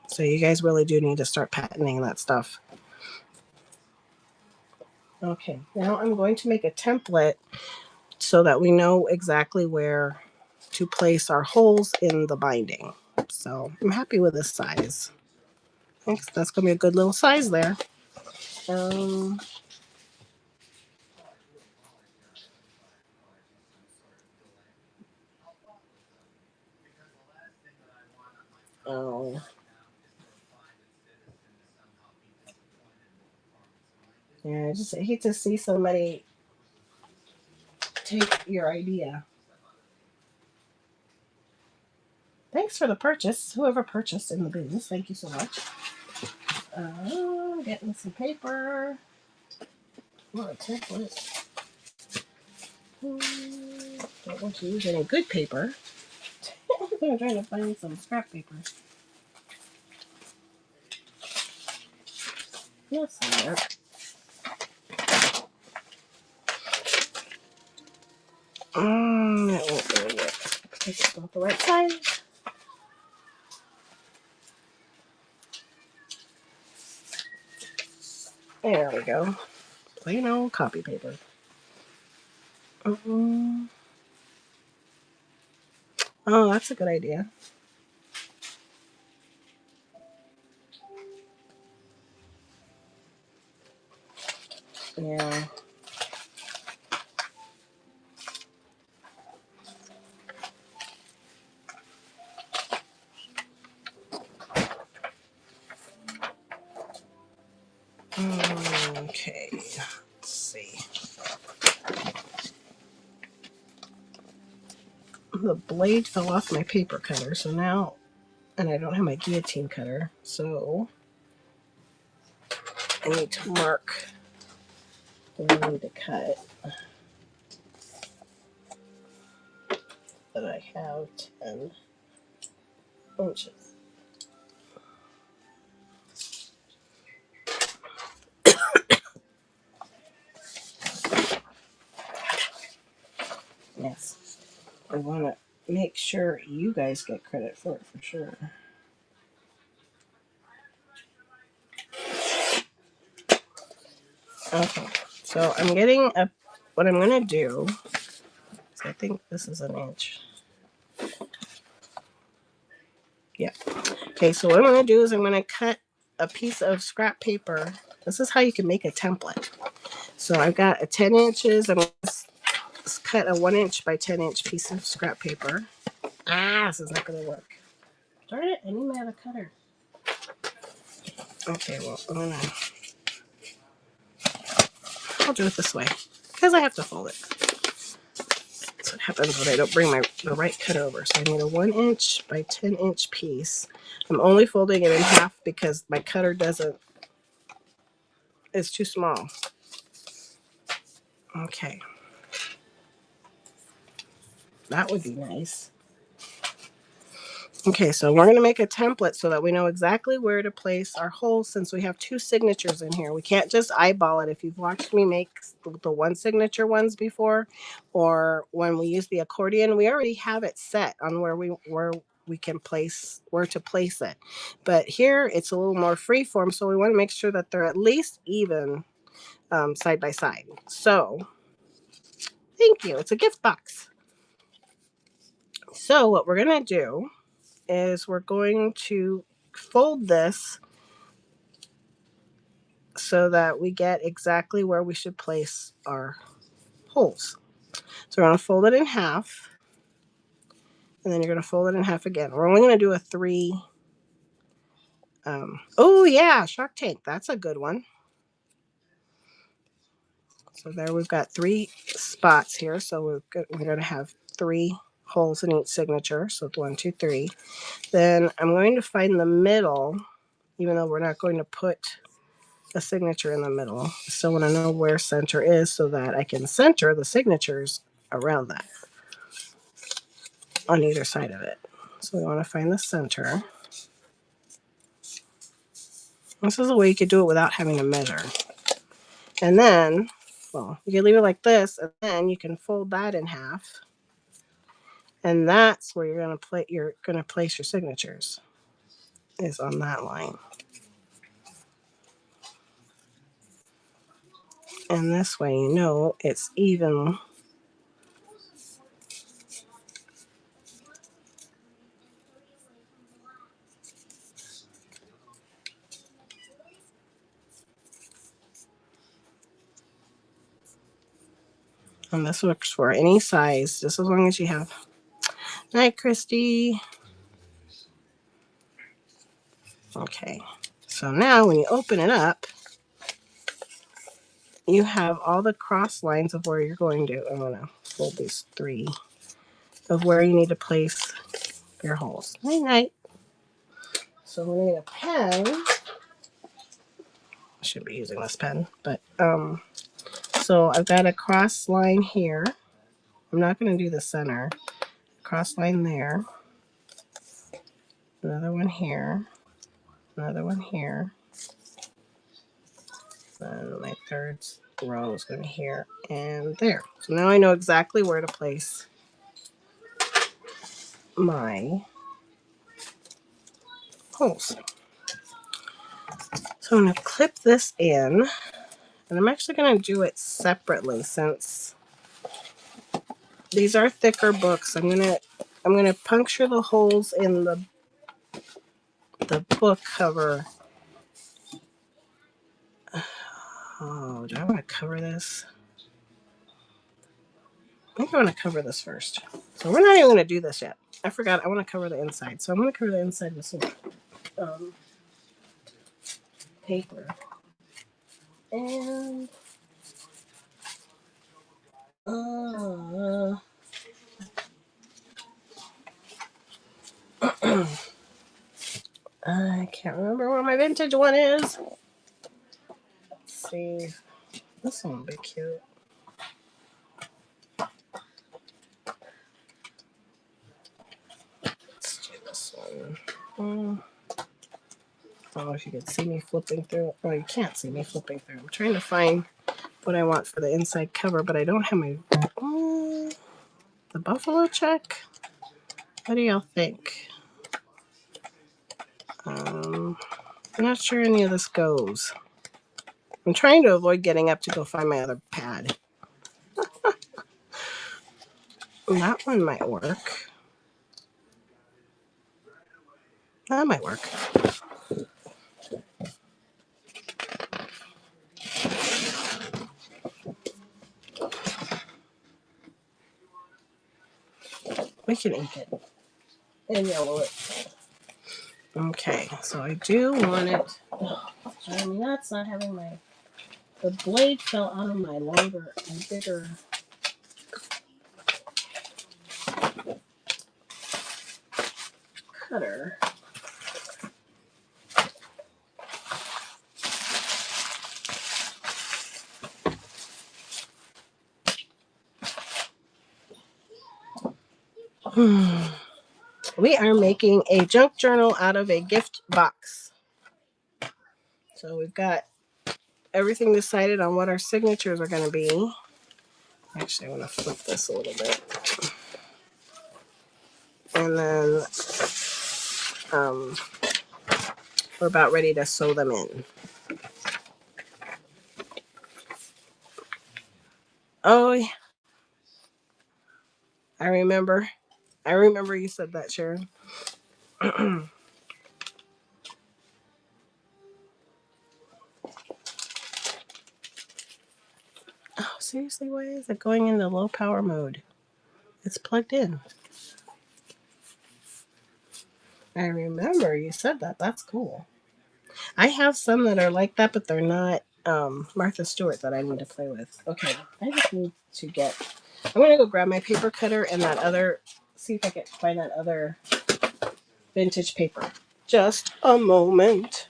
So you guys really do need to start patenting that stuff. Okay, now I'm going to make a template so that we know exactly where to place our holes in the binding. So I'm happy with this size. Thanks. That's going to be a good little size there. Um, oh. Yeah, I hate to see somebody take your idea. Thanks for the purchase. Whoever purchased in the business, thank you so much. Getting some paper. Or a template. Don't want to use any good paper. I'm trying to find some scrap paper. Yes, there. That won't go yet. It's not the right size. There we go. Plain old copy paper. Oh, that's a good idea. Yeah. Okay. Let's see. The blade fell off my paper cutter, so now, and I don't have my guillotine cutter, so I need to mark where I need to cut. That I have 10 inches. Yes. I want to make sure you guys get credit for it for sure. Okay. So I'm getting a, what I'm going to do, I think this is an inch. Yeah. Okay, so what I'm going to do is I'm going to cut a piece of scrap paper. This is how you can make a template. So I've got a 10 inches. I'm going to cut a 1 inch by 10 inch piece of scrap paper. This is not going to work. Darn it, I need my other cutter. Okay, well, I'll do it this way because I have to fold it. That's what happens when I don't bring the right cutter over. So I need a 1 inch by 10 inch piece. I'm only folding it in half because my cutter it's too small. Okay. That would be nice. Okay, so we're going to make a template so that we know exactly where to place our holes since we have 2 signatures in here. We can't just eyeball it. If you've watched me make the one signature ones before, or when we use the accordion, we already have it set on where we can place, where to place it. But here it's a little more free form, so we want to make sure that they're at least even side by side. So, thank you. It's a gift box. So what we're going to do is we're going to fold this so that we get exactly where we should place our holes. So we're going to fold it in half, and then you're going to fold it in half again. We're only going to do a 3. Oh yeah, Shark Tank. That's a good one. So there we've got 3 spots here. So we're going to have 3 holes in each signature. So 1, 2, 3. Then I'm going to find the middle, even though we're not going to put a signature in the middle. So I want to know where center is so that I can center the signatures around that on either side of it. So we want to find the center. This is a way you could do it without having to measure. And then, well, you can leave it like this, and then you can fold that in half. And that's where you're going to place your signatures, is on that line. And this way you know it's even. And this works for any size, just as long as you have. Night, Christy. Okay. So now when you open it up, you have all the cross lines of where you're going to. I'm going to fold these 3 of where you need to place your holes. Night, night. So we need a pen. I should be using this pen, but so I've got a cross line here. I'm not going to do the center. Cross line there. Another one here. Another one here. And my third row is going to be here and there. So now I know exactly where to place my holes. So I'm going to clip this in, and I'm actually going to do it separately since these are thicker books. I'm going to puncture the holes in the book cover. Oh, do I want to cover this? I think I want to cover this first. So we're not even going to do this yet. I forgot. I want to cover the inside. So I'm going to cover the inside with some paper. And I can't remember where my vintage one is. Let's see. This one would be cute. Let's do this one. I don't know if you can see me flipping through. Oh, you can't see me flipping through. I'm trying to find what I want for the inside cover, but I don't have my. The buffalo check? What do y'all think? I'm not sure any of this goes. I'm trying to avoid getting up to go find my other pad. That one might work. That might work. We can ink it and yellow it. Okay, so I do want it. I mean, that's not having my. The blade fell out of my longer and bigger cutter. We are making a junk journal out of a gift box. So we've got everything decided on what our signatures are going to be. Actually, I want to flip this a little bit. And then we're about ready to sew them in. Oh, yeah. I remember. I remember you said that, Sharon. Oh, seriously, why is it going into low power mode? It's plugged in. I remember you said that. That's cool. I have some that are like that, but they're not Martha Stewart that I need to play with. Okay, I just need to get. I'm gonna go grab my paper cutter and that other. See if I can find that other vintage paper. Just a moment.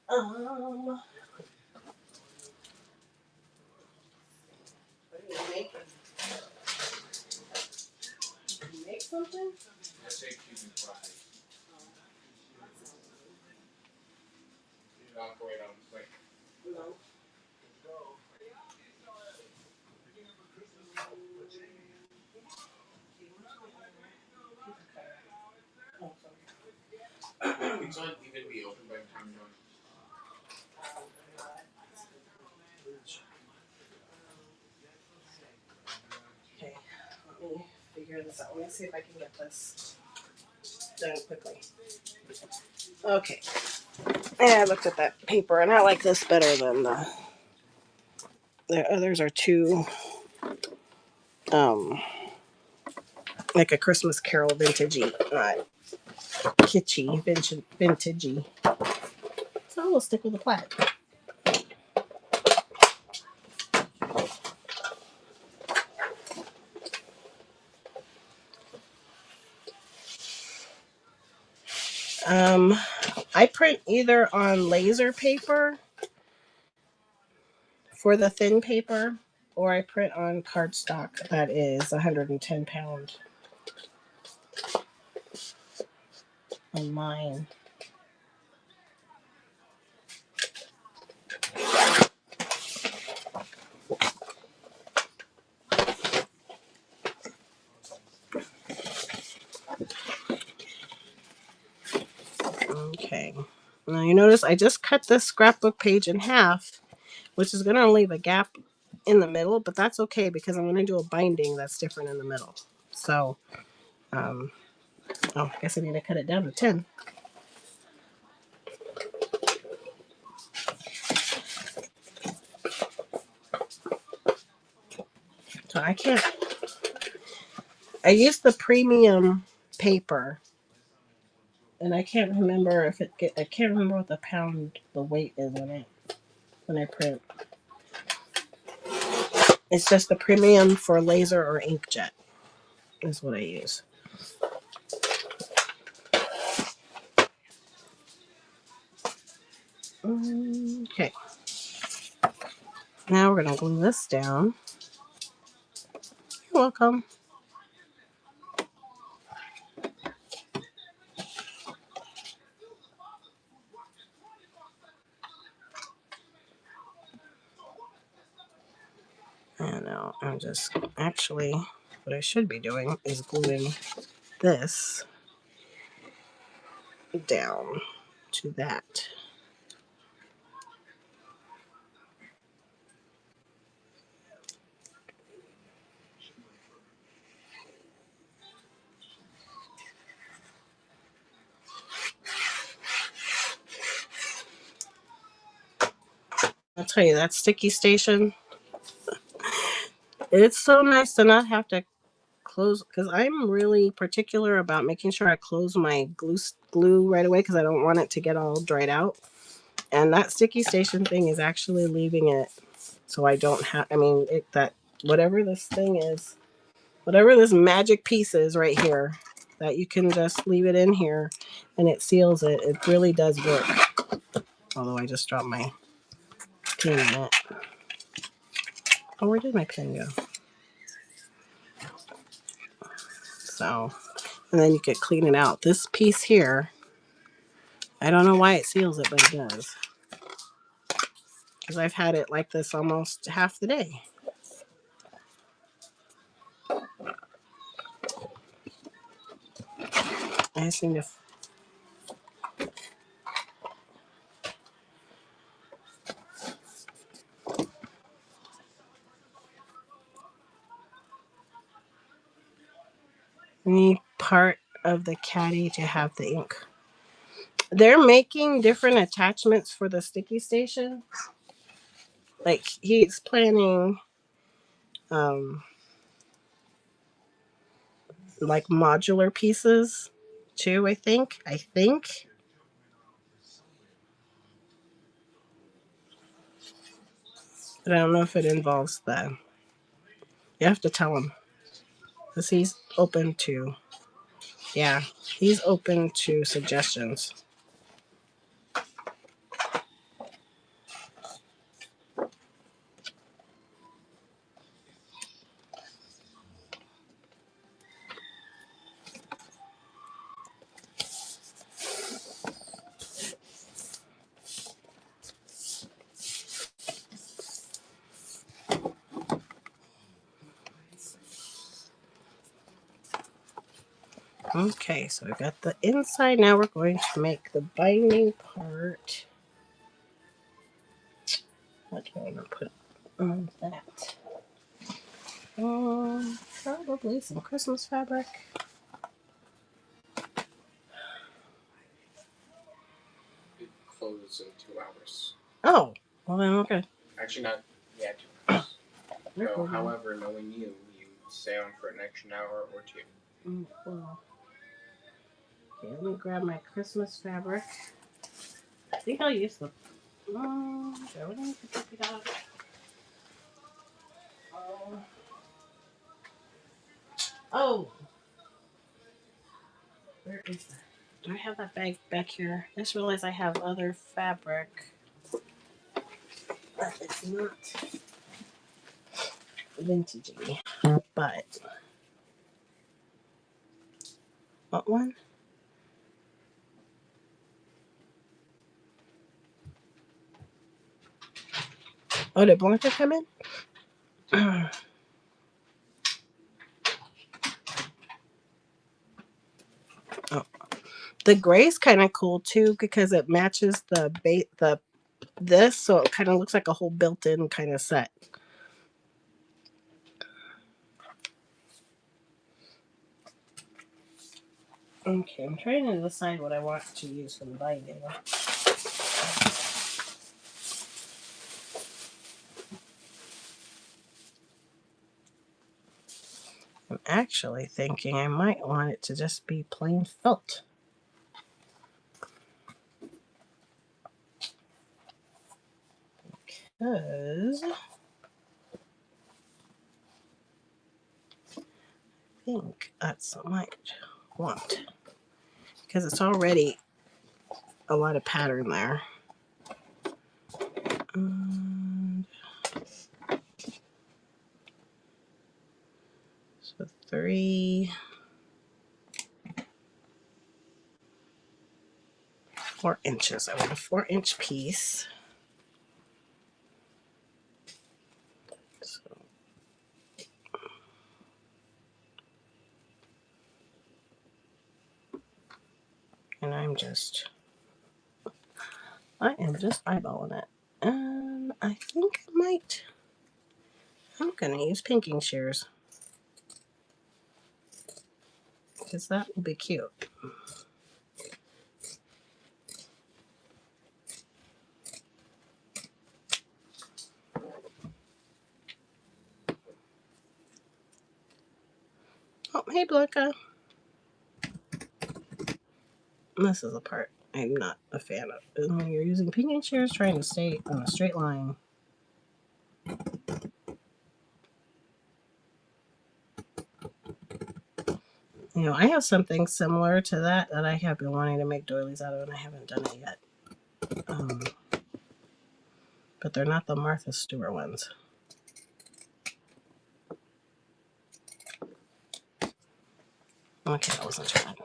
What are you making? Did you make something? No. Okay, let me figure this out. Let me see if I can get this done quickly. Okay. Yeah, I looked at that paper and I like this better than the others are too um like a Christmas Carol vintagey, not kitschy, vintagey. So we'll stick with the plaid. I print either on laser paper for the thin paper, or I print on cardstock that is 110 pound on mine. Okay. Now you notice I just cut this scrapbook page in half, which is going to leave a gap in the middle, but that's okay because I'm going to do a binding that's different in the middle. So, oh, I guess I need to cut it down to 10. So I used the premium paper and I can't remember I can't remember what the weight is when I print. It's just the premium for laser or inkjet is what I use. Okay. Now we're going to glue this down. You're welcome. Now I'm just actually, what I should be doing is gluing this down to that. I'll tell you, that sticky station, it's so nice to not have to close, because I'm really particular about making sure I close my glue right away because I don't want it to get all dried out. And that sticky station thing is actually leaving it so I don't have, I mean, that whatever this thing is, whatever this magic piece is right here, that you can just leave it in here and it seals it. It really does work. Although I just dropped my pin in it. Oh, where did my pin go? So, and then you could clean it out. This piece here, I don't know why it seals it, but it does. Because I've had it like this almost half the day. I just need to need part of the caddy to have the ink. They're making different attachments for the sticky station. Like he's planning like modular pieces too, I think. But I don't know if it involves that. You have to tell him. Because he's open to, yeah, he's open to suggestions. Okay, so we got the inside. Now we're going to make the binding part. What do I want to put on that? Probably some Christmas fabric. It closes in 2 hours. Oh, well then, okay. Actually, not yet 2 hours. So, however, knowing you, you stay on for an extra hour or 2. Well, okay, let me grab my Christmas fabric. I think I'll use the. Do I really need to take it out? Oh, where is that? Do I have that bag back here? I just realized I have other fabric. But it's not vintagey. But what one? Oh, did Blanca come in? Oh, the gray's kind of cool too because it matches the this, so it kind of looks like a whole built-in kind of set. Okay, I'm trying to decide what I want to use for the binding. I'm actually thinking I might want it to just be plain felt. Because I think that's what I might want. Because it's already a lot of pattern there. So 3, 4 inches. I want a 4-inch piece. So And I am just eyeballing it. And I think I'm going to use pinking shears. Because that will be cute. Oh, hey, Blanca. This is a part I'm not a fan of. When you're using pinking shears trying to stay on a straight line. You know, I have something similar to that I have been wanting to make doilies out of, and I haven't done it yet. But they're not the Martha Stewart ones. Okay, that wasn't too bad.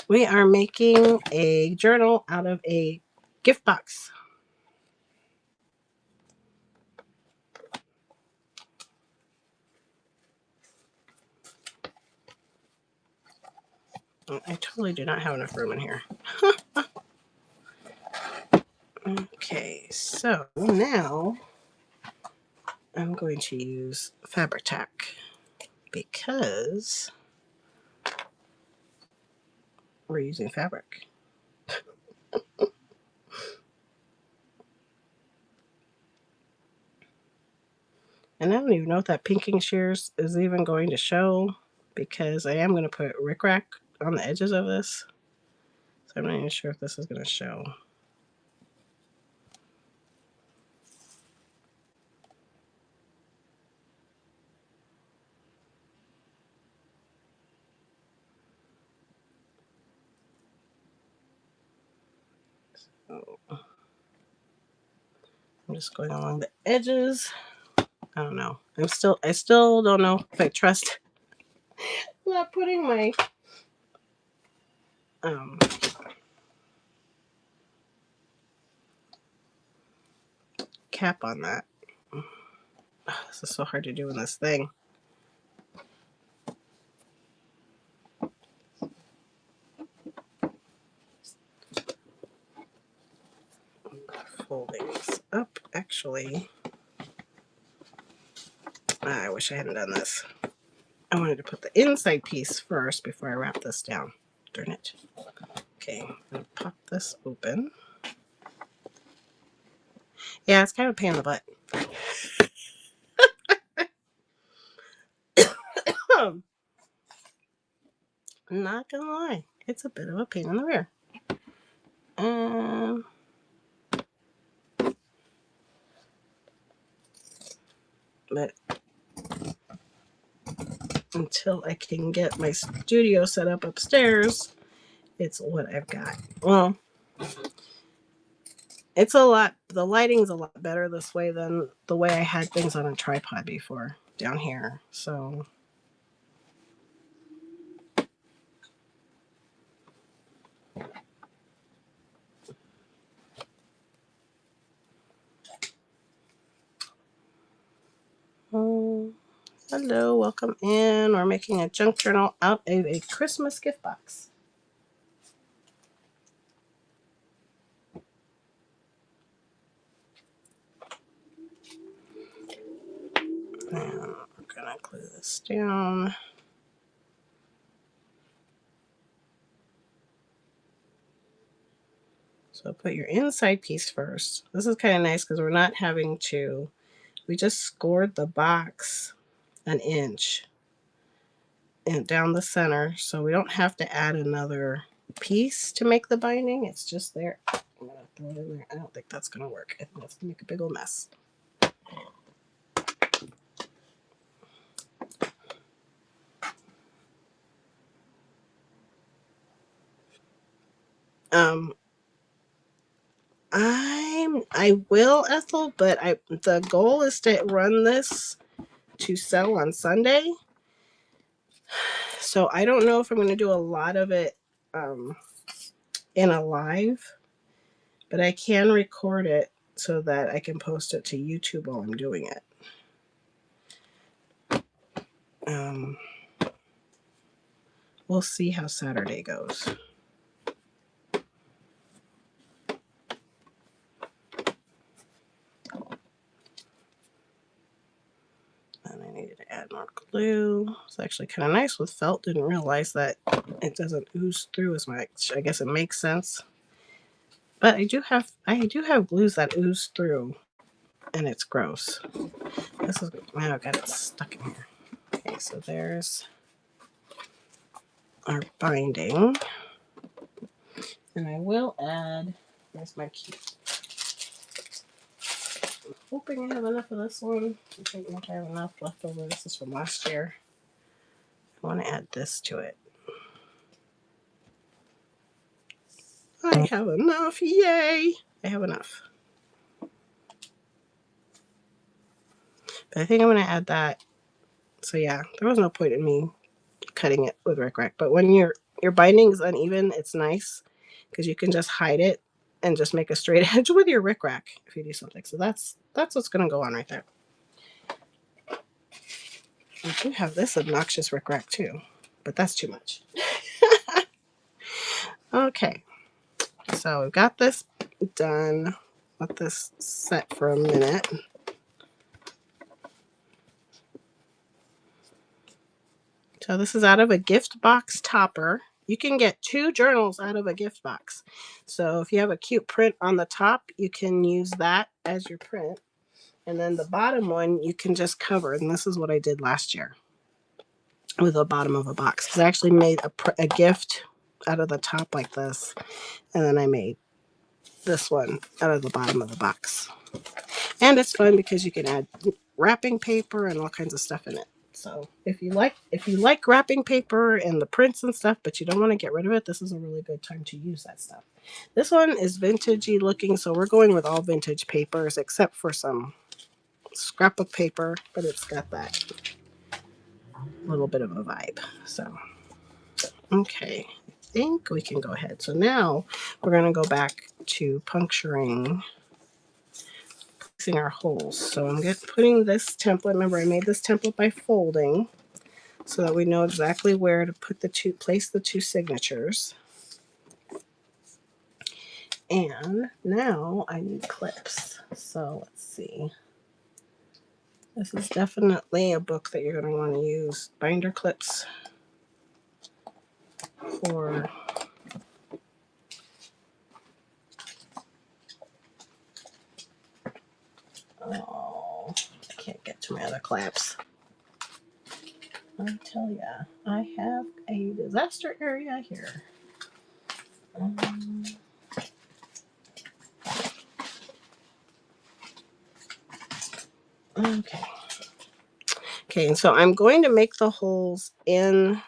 We are making a journal out of a gift box. I totally do not have enough room in here. Okay, so now I'm going to use fabric tack because we're using fabric. And I don't even know if that pinking shears is even going to show because I am going to put rickrack on the edges of this. So I'm not even sure if this is going to show. So I'm just going along the edges. I don't know. I still don't know if I trust not putting my cap on that. Oh, this is so hard to do in this thing. Folding this up, actually. I wish I hadn't done this. I wanted to put the inside piece first before I wrap this down. Darn it. Okay, I'm going to pop this open. Yeah, it's kind of a pain in the butt. I'm not going to lie. It's a bit of a pain in the rear. But until I can get my studio set up upstairs, it's what I've got. Well, it's a lot, the lighting's a lot better this way than the way I had things on a tripod before down here. So hello, welcome in. We're making a junk journal out of a Christmas gift box. And we're gonna glue this down. So put your inside piece first. This is kind of nice because we're not having to, we just scored the box an inch and down the center, so we don't have to add another piece to make the binding. It's just there. I'm gonna throw it in there. I don't think that's gonna work. I think that's gonna make a big old mess. I will, Ethel, but the goal is to run this to sell on Sunday. So I don't know if I'm going to do a lot of it in a live, but I can record it so that I can post it to YouTube while I'm doing it. We'll see how Saturday goes. add more glue. It's actually kind of nice with felt. Didn't realize that it doesn't ooze through as much. I guess it makes sense. But I do have glues that ooze through, and it's gross. This is now I've got it stuck in here. Okay, so there's our binding, and I will add. There's my cute. I'm hoping I have enough of this one. I think I have enough left over. This is from last year. I want to add this to it. I have enough. Yay! I have enough. But I think I'm going to add that. So yeah, there was no point in me cutting it with Rick Rack. But when your binding is uneven, it's nice because you can just hide it and just make a straight edge with your Rick Rack if you do something. So that's what's going to go on right there. I do have this obnoxious Rick Rack too, but that's too much. Okay, so we've got this done. Let this set for a minute. So this is out of a gift box topper. You can get 2 journals out of a gift box. So if you have a cute print on the top, you can use that as your print. And then the bottom one, you can just cover. And this is what I did last year with the bottom of a box. Because I actually made a gift out of the top like this. And then I made this one out of the bottom of the box. And it's fun because you can add wrapping paper and all kinds of stuff in it. So if you like wrapping paper and the prints and stuff, but you don't want to get rid of it, this is a really good time to use that stuff. This one is vintagey looking, so we're going with all vintage papers except for some scrapbook paper, but it's got that little bit of a vibe. So okay, I think we can go ahead. So now we're going to go back to puncturing our holes. So I'm putting this template. Remember, I made this template by folding so that we know exactly where to place the 2 signatures. And now I need clips. So let's see. This is definitely a book that you're going to want to use. Binder clips for I can't get to my other claps. I tell ya, I have a disaster area here. Okay. Okay, and so I'm going to make the holes in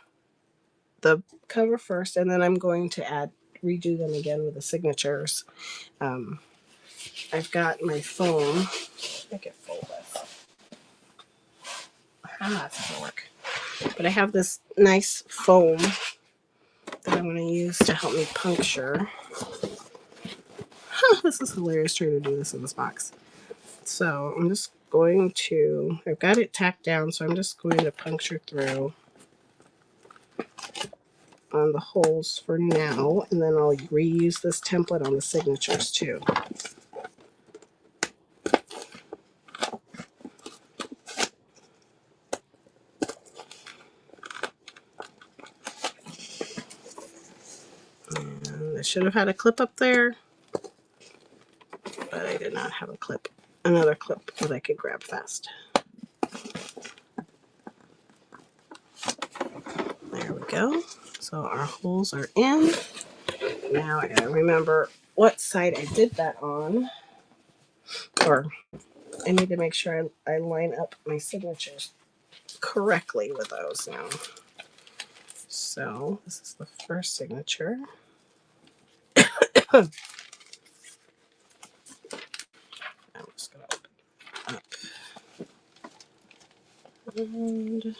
the cover first, and then I'm going to redo them again with the signatures. I've got my foam. I can fold this. That doesn't work. But I have this nice foam that I'm going to use to help me puncture. This is hilarious trying to do this in this box. So I'm just going to, I've got it tacked down, so I'm just going to puncture through on the holes for now, and then I'll reuse this template on the signatures too. And I should have had a clip up there, but I did not have another clip that I could grab fast. There we go. So our holes are in. Now I gotta remember what side I did that on, or I need to make sure I line up my signatures correctly with those now. So this is the first signature. I'm just gonna open it up. And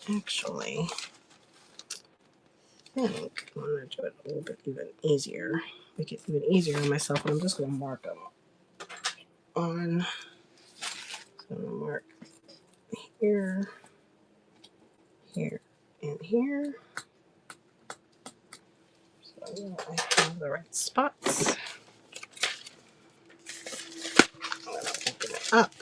actually, I think I'm going to do it a little bit even easier. Make it even easier on myself. And I'm just going to mark them on. So I'm going to mark here, here, and here. sure I have the right spots. I'm going to open it up.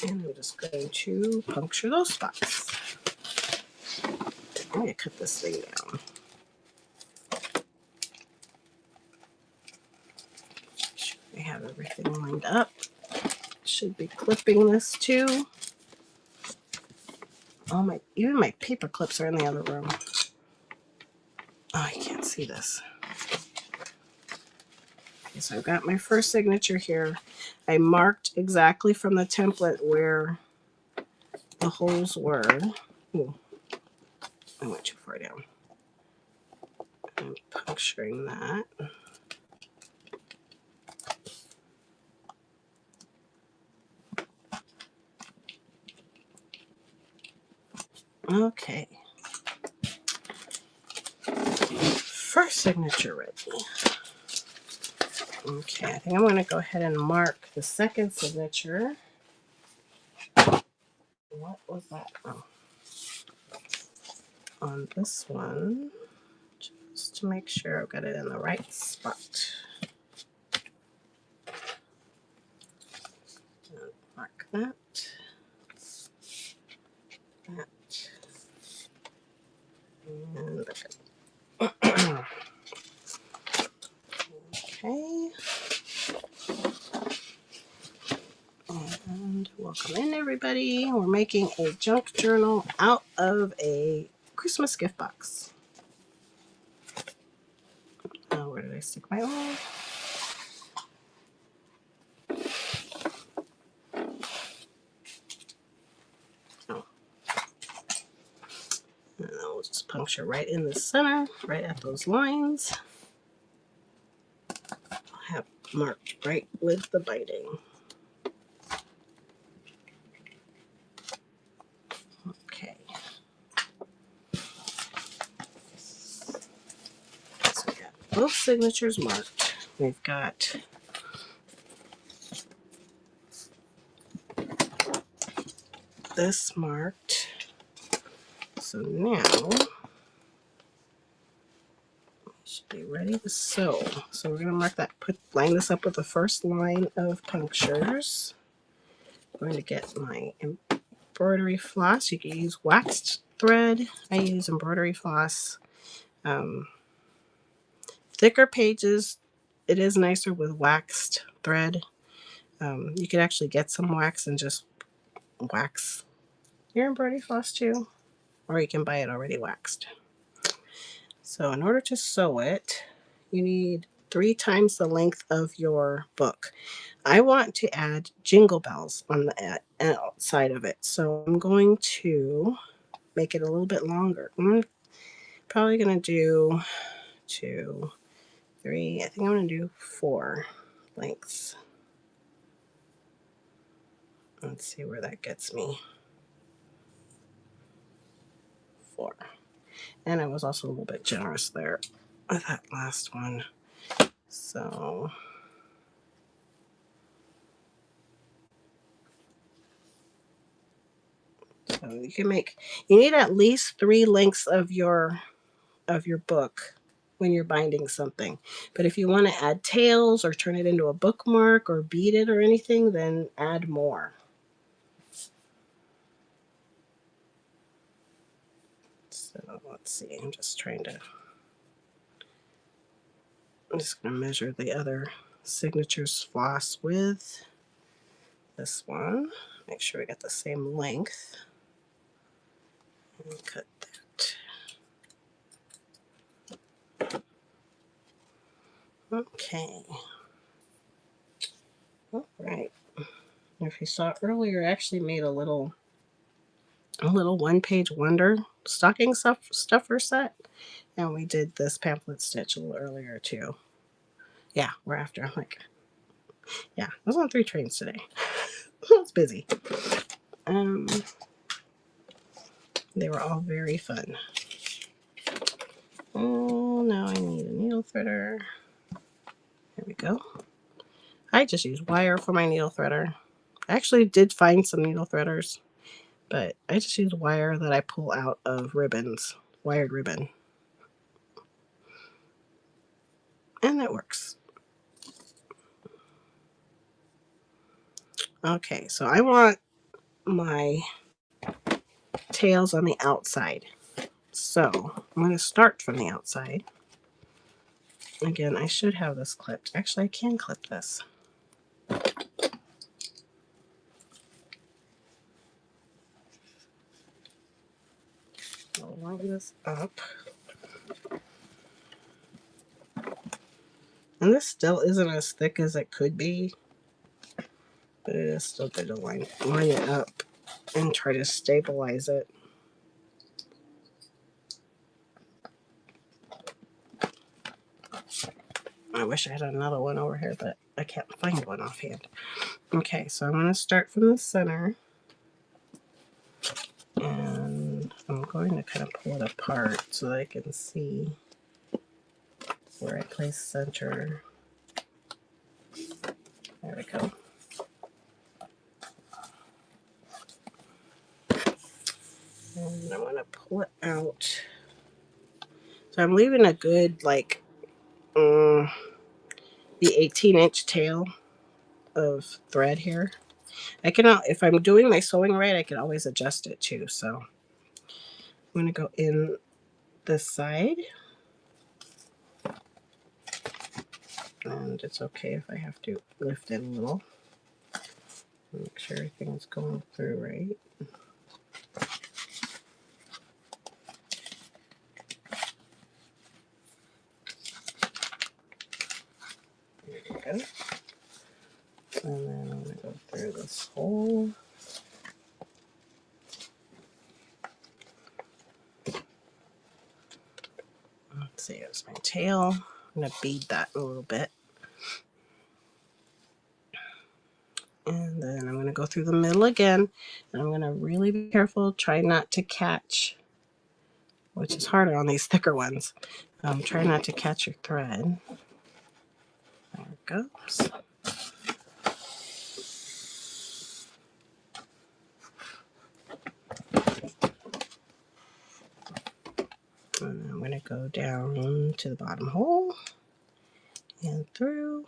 And I'm just going to puncture those spots. I'm going to cut this thing down. Make sure I have everything lined up. Should be clipping this too. Even my paper clips are in the other room. Oh, I can't see this. Okay, so I've got my first signature here. I marked exactly from the template where the holes were. Ooh, I went too far down. I'm puncturing that. Okay. First signature ready. Okay, I think I'm going to go ahead and mark the second signature. What was that? Oh. On this one, just to make sure I've got it in the right spot. Mark that. That. And that. Okay. And welcome in, everybody. We're making a junk journal out of a Christmas gift box. Where did I stick my oil? Oh. And then we'll just puncture right in the center, right at those lines. I'll have marked right with the biting. Okay. So we got both signatures marked. We've got this marked. So now should be ready to sew. So we're going to mark that, line this up with the first line of punctures. I'm going to get my embroidery floss. You can use waxed thread. I use embroidery floss. Thicker pages, it is nicer with waxed thread. You could actually get some wax and just wax your embroidery floss too, or you can buy it already waxed. So in order to sew it, you need 3 times the length of your book. I want to add jingle bells on the outside of it, so I'm going to make it a little bit longer. I'm probably going to do 2, 3, I think I'm going to do 4 lengths. Let's see where that gets me. 4. And I was also a little bit generous there with that last one. So you need at least 3 lengths of your book when you're binding something. But if you want to add tails or turn it into a bookmark or bead it or anything, then add more. So let's see, I'm just going to measure the other signatures floss with this one. Make sure we get the same length. And cut that. Okay. All right. If you saw earlier, I actually made a little 1-page wonder stocking stuffer set, and we did this pamphlet stitch a little earlier too. Yeah, we're after. I'm like, yeah, I was on 3 trains today. I was busy. They were all very fun. Oh, now I need a needle threader. There we go. I just use wire for my needle threader. I actually did find some needle threaders, but I just use wire that I pull out of ribbons, wired ribbon. And that works. Okay, so I want my tails on the outside. So I'm going to start from the outside. Again, I should have this clipped. Actually, I can clip this. I'll line this up. And this still isn't as thick as it could be, but it is still good to line it up and try to stabilize it. I wish I had another one over here, but I can't find one offhand. Okay, so I'm going to start from the center. And I'm going to kind of pull it apart so that I can see where I place center. There we go. And I'm going to pull it out. So I'm leaving a good, like, the 18-inch tail of thread here. I can, if I'm doing my sewing right, I can always adjust it too. So I'm going to go in this side. And it's okay if I have to lift it a little. Make sure everything's going through right. There we go. And then I'm going to go through this hole. Let's see, here's my tail. I'm going to bead that a little bit. And then I'm going to go through the middle again. And I'm going to really be careful, try not to catch, which is harder on these thicker ones. Try not to catch your thread. There it goes. And I'm going to go down to the bottom hole and through.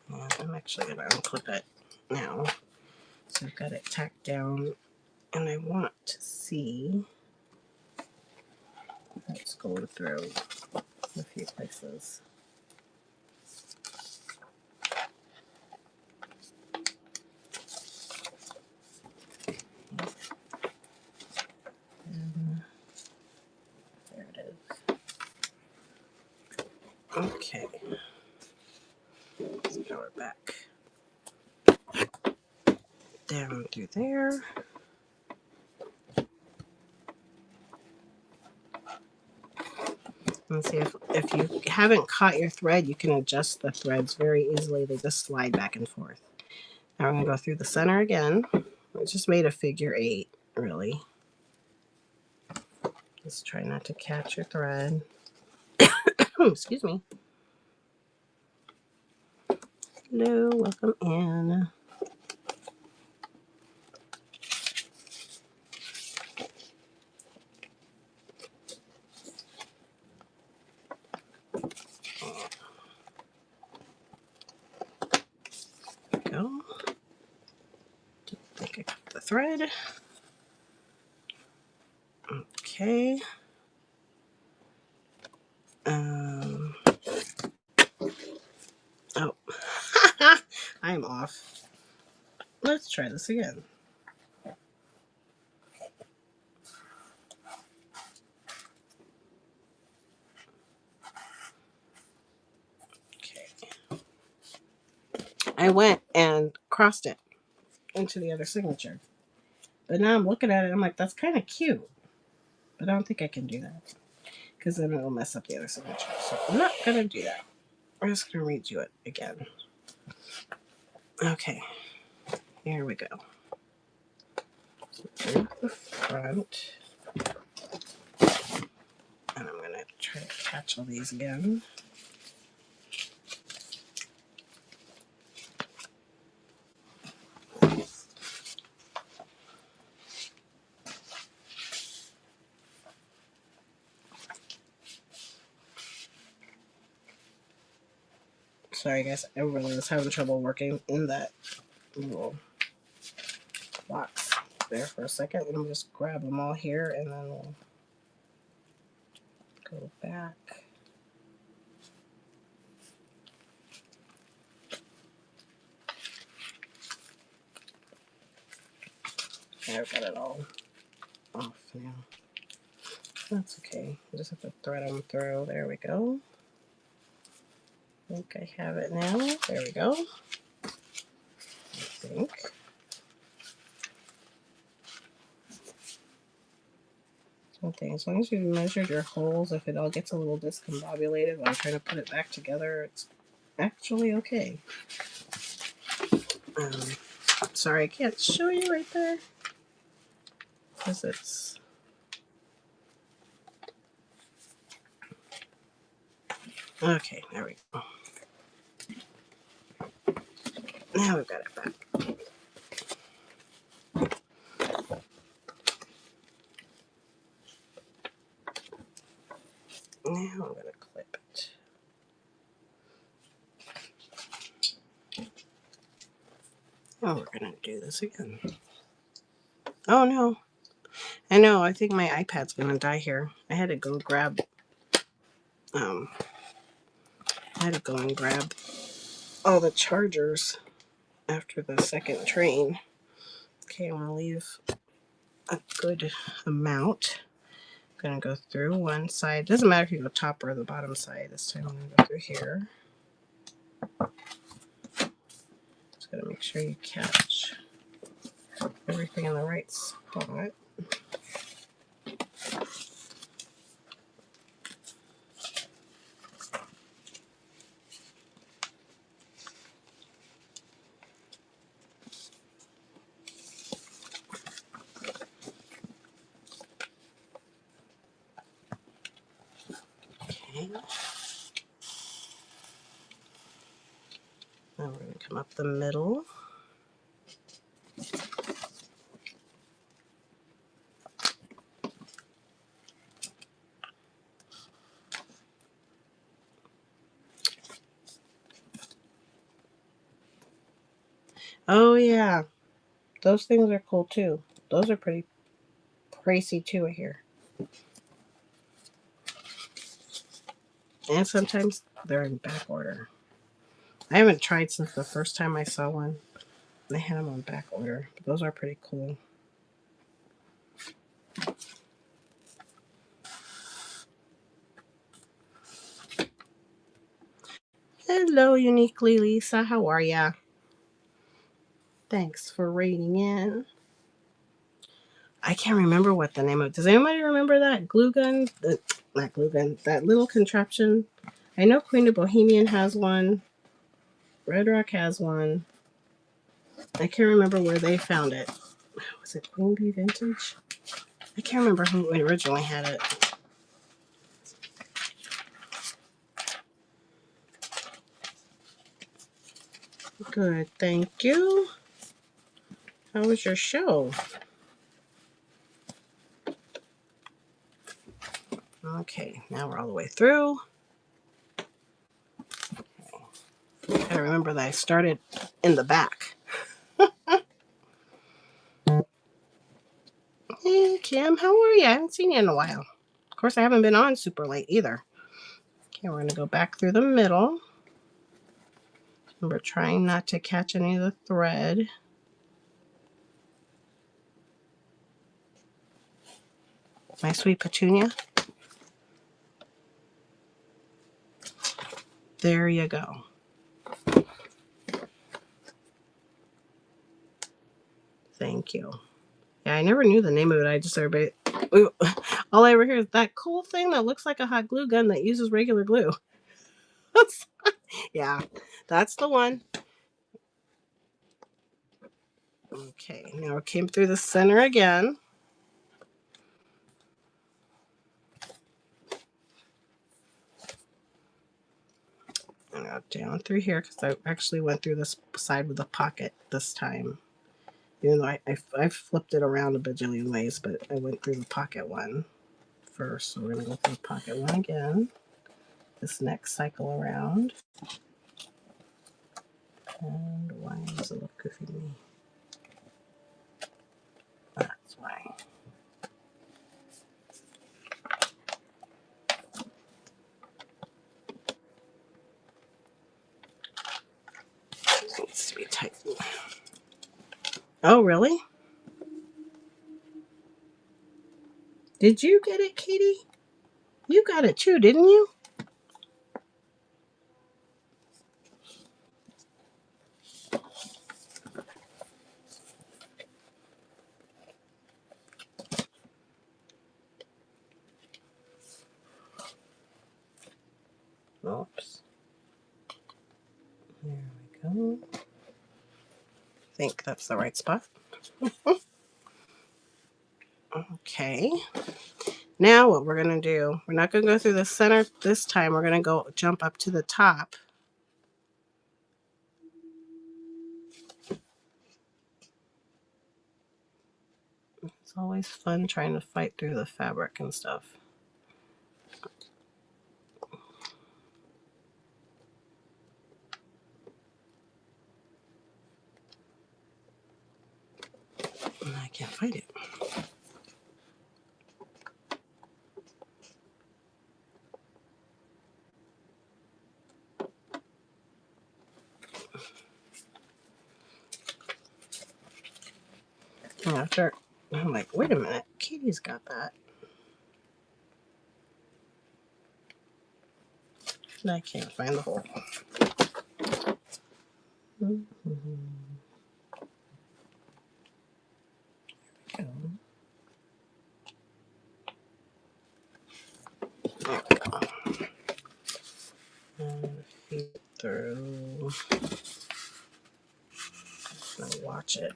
And I'm actually going to unclip it now. So I've got it tacked down, and I want to see it's going through a few places. And there it is. Okay. So now we're back down through there. And see if you haven't caught your thread, you can adjust the threads very easily. They just slide back and forth. Now we're going to go through the center again. I just made a figure 8, really. Just try not to catch your thread. Excuse me. Hello, welcome in. There we go. Didn't think I cut the thread. Okay. Oh, I'm off. Let's try this again. Okay. I went and crossed it into the other signature. But now I'm looking at it, I'm like, that's kind of cute. But I don't think I can do that, because then it'll mess up the other signature. So I'm not going to do that. I'm just going to redo it again. Okay. Here we go. So through the front. And I'm going to try to catch all these again. Sorry guys, I really was having trouble working in that little box there for a second. Let me just grab them all here and then we'll go back. I've got it all off now. That's okay. I just have to thread them through. There we go. I think I have it now. There we go. I think. Okay, as long as you've measured your holes, if it all gets a little discombobulated while I'm trying to put it back together, it's actually okay. Sorry, I can't show you right there because it's. Okay, there we go. Now we've got it back. Now I'm going to clip it. Oh, we're going to do this again. Oh no. I know, I think my iPad's going to die here. I had to go grab, I had to go and grab all the chargers after the second train. Okay, I'm going to leave a good amount. I'm going to go through one side. Doesn't matter if you go top or the bottom side. This time I'm going to go through here. Just got to make sure you catch everything in the right spot. Okay. Now we're going to come up the middle. Oh yeah, those things are cool too. Those are pretty pricey too, I hear. And sometimes they're in back order. I haven't tried since the first time I saw one. They had them on back order, but those are pretty cool. Hello, Uniquely Lisa. How are ya? Thanks for raiding in. I can't remember what the name of it. Does anybody remember that glue gun? Not glue gun. That little contraption. I know Queen of Bohemian has one. Red Rock has one. I can't remember where they found it. Was it Queen Bee Vintage? I can't remember who originally had it. Good, thank you. How was your show? Okay, now we're all the way through. I remember that I started in the back. Hey, Kim, how are you? I haven't seen you in a while. Of course, I haven't been on super late either. Okay, we're going to go back through the middle. And we're trying not to catch any of the thread. My sweet petunia. There you go. Thank you. Yeah, I never knew the name of it. I just everybody. All I ever hear is that cool thing that looks like a hot glue gun that uses regular glue. Yeah, that's the one. Okay, now it came through the center again. And now down through here because I actually went through this side with a pocket this time. Even though I flipped it around a bajillion ways, but I went through the pocket one first. So we're going to go through pocket one again this next cycle around. And why does it look goofy to me? That's why. It needs to be tightened. Oh, really? Did you get it, Katie? You got it too, didn't you? Oops. There we go. I think that's the right spot. Okay. Now what we're going to do, we're not going to go through the center this time. We're going to go jump up to the top. It's always fun trying to fight through the fabric and stuff. And I can't fight it. And after, I'm like, wait a minute, Katie's got that. And I can't find the hole. There we go. And feed it through. Now watch it.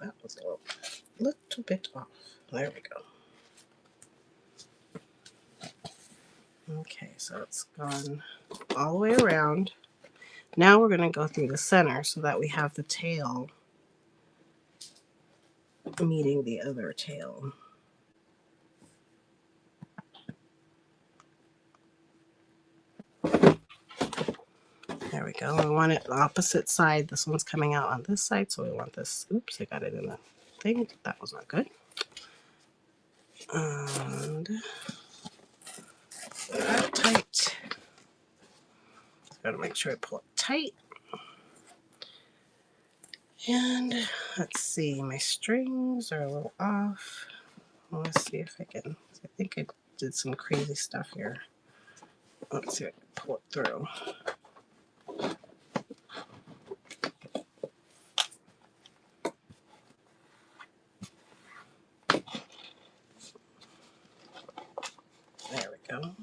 That was a little bit off. There we go. Okay, so it's gone all the way around. Now we're going to go through the center so that we have the tail meeting the other tail. There we go. We want it the opposite side. This one's coming out on this side, so we want this. Oops, I got it in the thing. That was not good. And that tight. Got to make sure I pull it tight. And let's see, my strings are a little off. Let's see if I can. I think I did some crazy stuff here. Let's see if I can pull it through. There we go.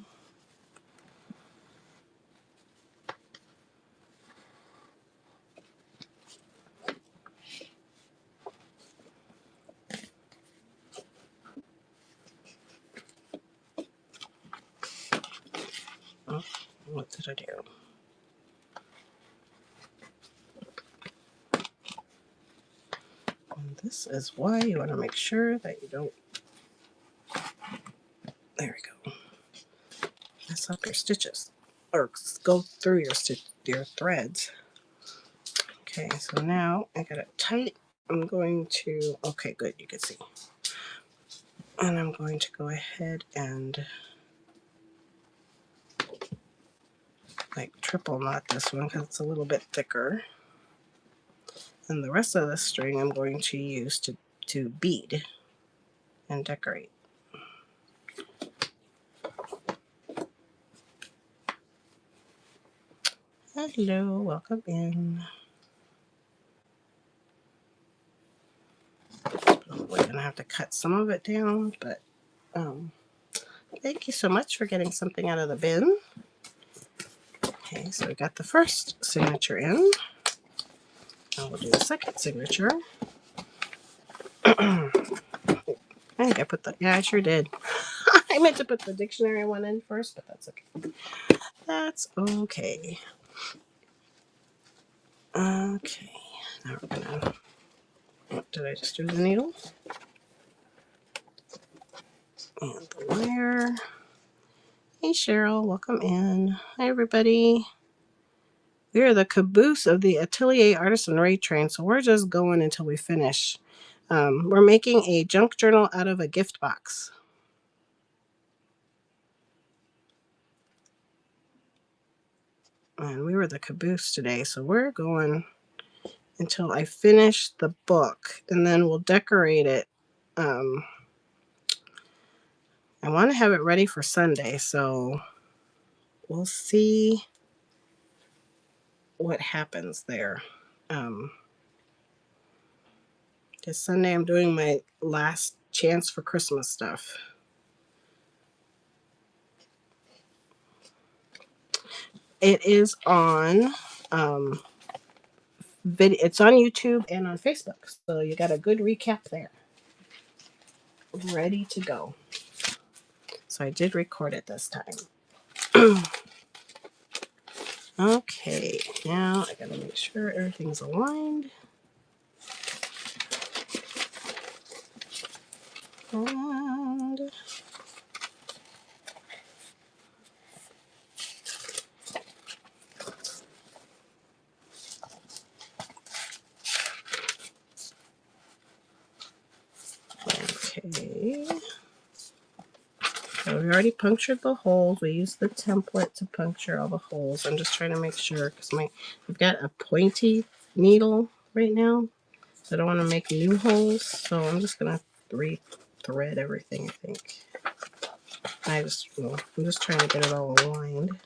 Oh, what did I do? And this is why you want to make sure that you don't. There we go. Mess up your stitches or go through your threads. Okay, so now I got it tight. I'm going to, okay, good, you can see. And I'm going to go ahead and like triple knot this one because it's a little bit thicker. And the rest of the string I'm going to use to bead and decorate. Hello, welcome in. Probably gonna have to cut some of it down, but thank you so much for getting something out of the bin. Okay, so we got the first signature in. Now we'll do the second signature. I think I put the, yeah, I sure did. I meant to put the dictionary one in first, but that's okay. That's okay. Okay, now we're gonna, did I just do the needle? there. Hey, Cheryl, welcome in. Hi, everybody. We are the caboose of the Atelier Artisan Raid Train, so we're just going until we finish. We're making a junk journal out of a gift box. And we were the caboose today, so we're going until I finish the book, and then we'll decorate it. I want to have it ready for Sunday, so we'll see what happens there. This Sunday I'm doing my last chance for Christmas stuff. It is on it's on YouTube and on Facebook, so you got a good recap there. Ready to go. So I did record it this time. Okay, now I gotta make sure everything's aligned. And okay. So we already punctured the holes. We used the template to puncture all the holes. I'm just trying to make sure because I've got a pointy needle right now. So I don't want to make new holes. So I'm just gonna re-thread everything, I think. I'm just trying to get it all aligned.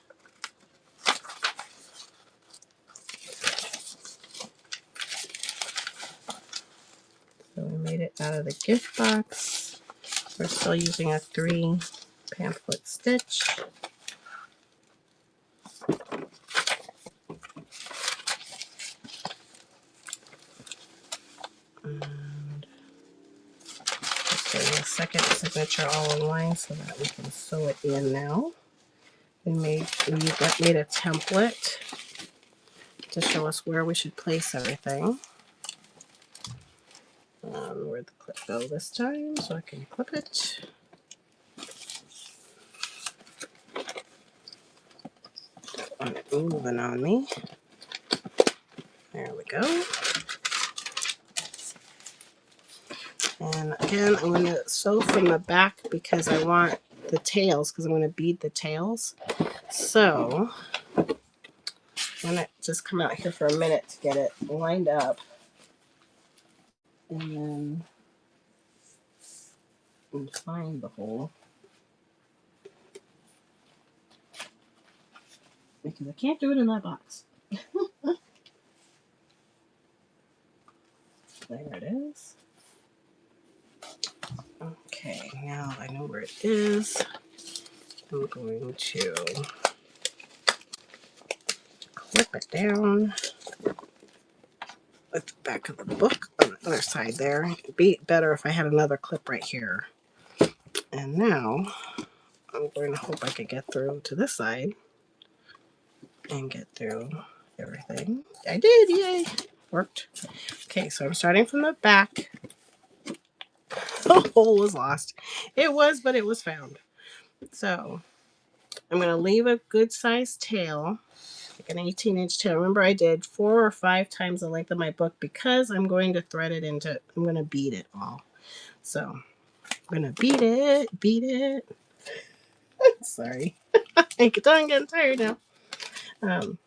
So we made it out of the gift box. We're still using a 3 pamphlet stitch. And just getting a second signature all aligned so that we can sew it in now. We made a template to show us where we should place everything. Where'd the clip go this time? So I can clip it. Moving on me. There we go. And again, I'm going to sew from the back because I want the tails, because I'm going to bead the tails. So I'm going to just come out here for a minute to get it lined up. And then find the hole. Because I can't do it in that box. There it is. Okay, now I know where it is. I'm going to clip it down at the back of the book on the other side there. It'd be better if I had another clip right here. And now I'm going to hope I could get through to this side and get through everything. I did, yay! Worked. Okay, so I'm starting from the back. The hole was lost. It was, but it was found. So I'm going to leave a good sized tail, like an 18-inch tail. Remember, I did 4 or 5 times the length of my book because I'm going to thread it into, I'm going to bead it all. So I'm going to bead it. Sorry. I'm getting tired now. And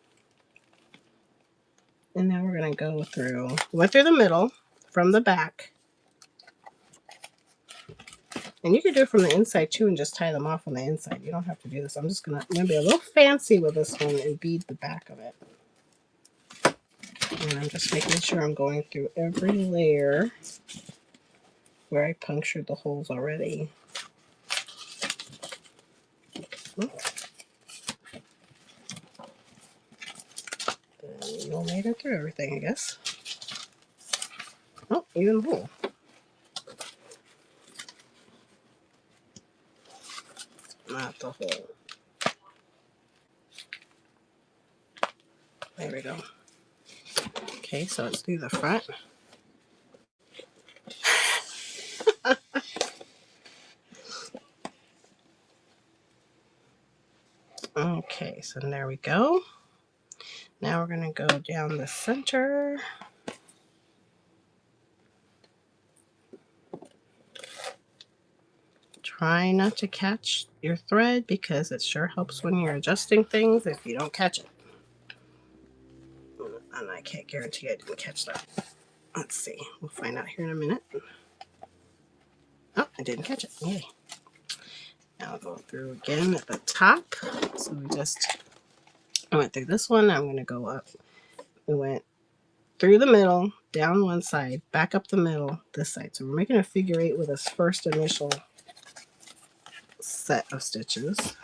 now we're going to go through, went through the middle from the back. And you can do it from the inside too and just tie them off on the inside. You don't have to do this. I'm going to be a little fancy with this one and bead the back of it. And I'm just making sure I'm going through every layer where I punctured the holes already. And you'll made it through everything, I guess. Oh, even the hole. Not the hole. There we go. Okay, so it's through the front. so there we go. Now we're going to go down the center. Try not to catch your thread because it sure helps when you're adjusting things if you don't catch it. And I can't guarantee I didn't catch that. Let's see. We'll find out here in a minute. Oh, I didn't catch it. Yay. Now I'll go through again at the top. So I went through this one. I'm going to go up. We went through the middle, down one side, back up the middle, this side. So we're making a figure 8 with this first initial set of stitches.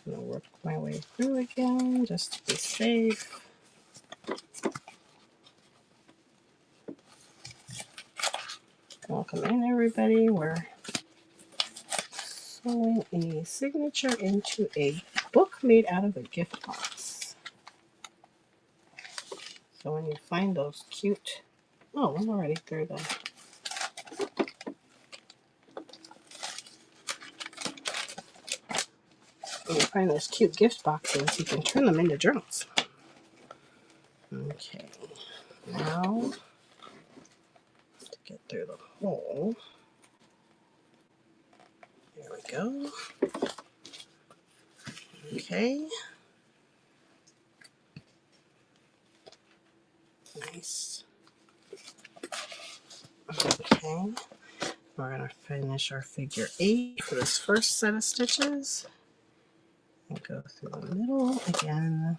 I'm going to work my way through again just to be safe. Welcome in, everybody. We're sewing a signature into a book made out of a gift box. So when you find those cute, oh, I'm already through them. When you find those cute gift boxes, you can turn them into journals. Okay, now to get through the hole. There we go. Okay. Nice. Okay. We're going to finish our figure 8 for this first set of stitches. And go through the middle again.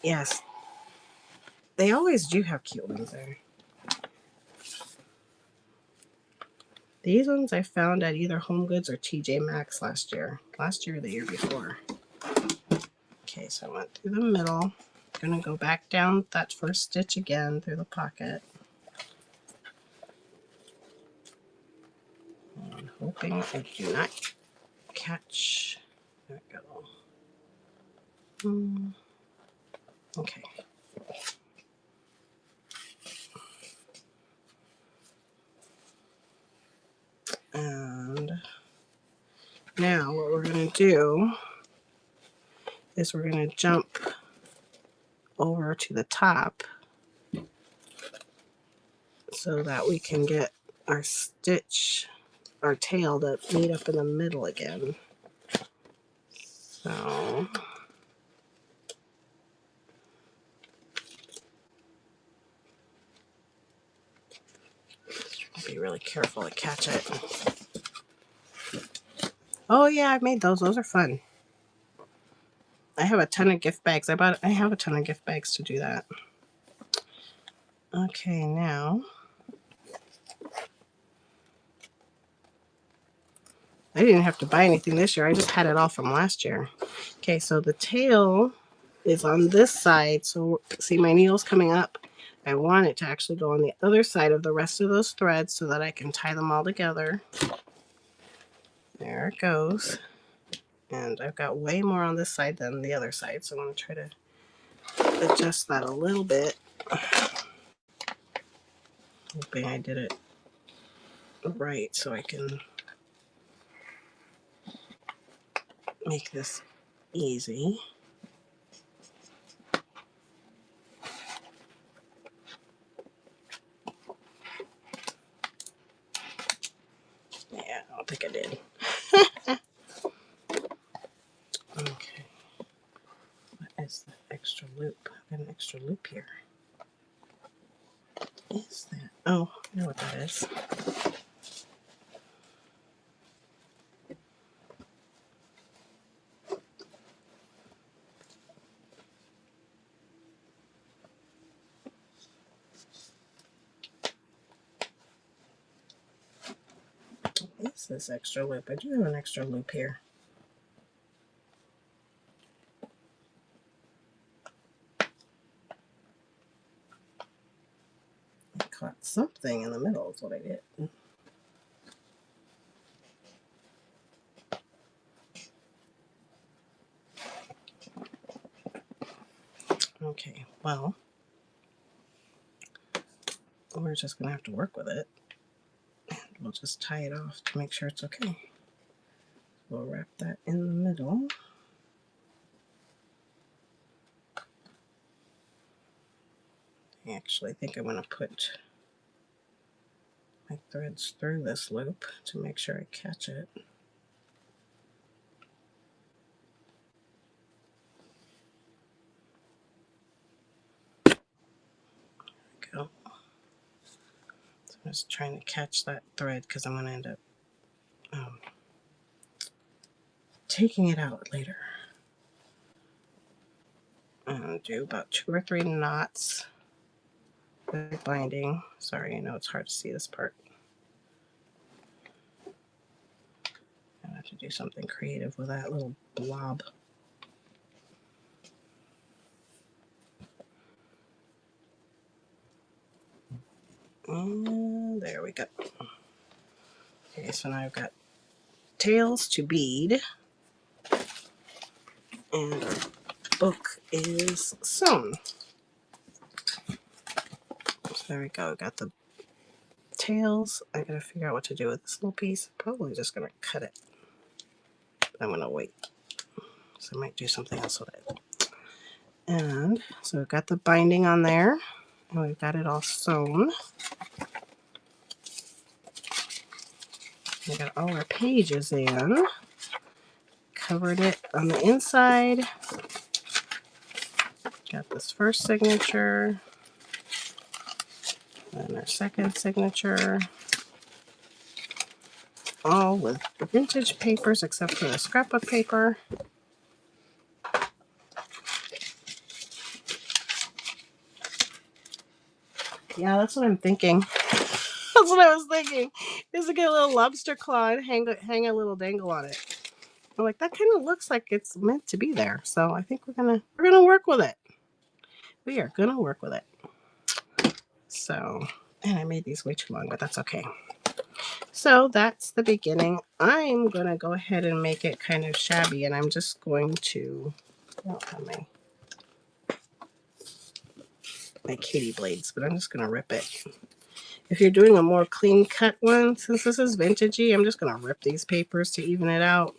Yes. They always do have cute ones there. These ones I found at either Home Goods or TJ Maxx last year. Last year or the year before. Okay, so I went through the middle. I'm going to go back down that first stitch again through the pocket. And hoping I do not catch. There we go. Okay. And now what we're going to do is we're going to jump over to the top so that we can get our stitch, our tail to meet up in the middle again. So I'll be really careful to catch it. Oh yeah, I've made those. Those are fun. I have a ton of gift bags. I have a ton of gift bags to do that. Okay, now I didn't have to buy anything this year. I just had it all from last year. Okay, so the tail is on this side. So see my needles coming up. I want it to actually go on the other side of the rest of those threads so that I can tie them all together. There it goes. And I've got way more on this side than the other side, so I'm going to try to adjust that a little bit. Hoping I did it right so I can make this easy. Yeah, I don't think I did. Okay. What is the extra loop? I've got an extra loop here. What is that? Oh, I know what that is. What is this extra loop? I do have an extra loop here. I caught something in the middle is what I did. Okay, well, we're just going to have to work with it. And we'll just tie it off to make sure it's okay. We'll wrap that in the middle. I actually think I'm going to put my threads through this loop to make sure I catch it. There we go. So I'm just trying to catch that thread because I'm going to end up taking it out later. And do about 2 or 3 knots with binding. Sorry, I know it's hard to see this part. I have to do something creative with that little blob. And there we go. Okay, so now I've got tails to bead, and our book is sewn. So there we go. Got the tails. I gotta figure out what to do with this little piece. Probably just gonna cut it. I'm gonna wait. So I might do something else with it. And so we've got the binding on there, and we've got it all sewn. We got all our pages in. Covered it on the inside. Got this first signature. And our second signature. All with the vintage papers except for the scrapbook paper. Yeah, that's what I'm thinking. That's what I was thinking. Is to get a little lobster claw and hang a little dangle on it. I'm like, that kind of looks like it's meant to be there. So I think we're gonna work with it. We are gonna work with it. So, and I made these way too long, but that's okay. So that's the beginning. I'm gonna go ahead and make it kind of shabby, and I'm just going to, I don't have my Katie blades, but I'm just gonna rip it. If you're doing a more clean cut one, since this is vintagey, I'm just gonna rip these papers to even it out.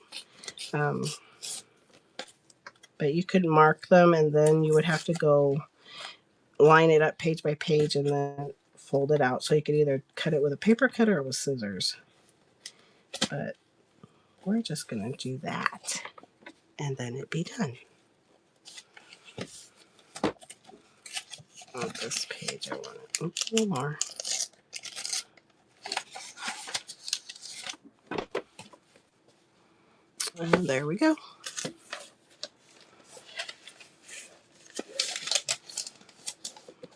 But you could mark them, and then you would have to go line it up page by page and then fold it out. So you could either cut it with a paper cutter or with scissors. But we're just gonna do that, and then it'd be done. On this page, I want it. Oops, a little more. And there we go.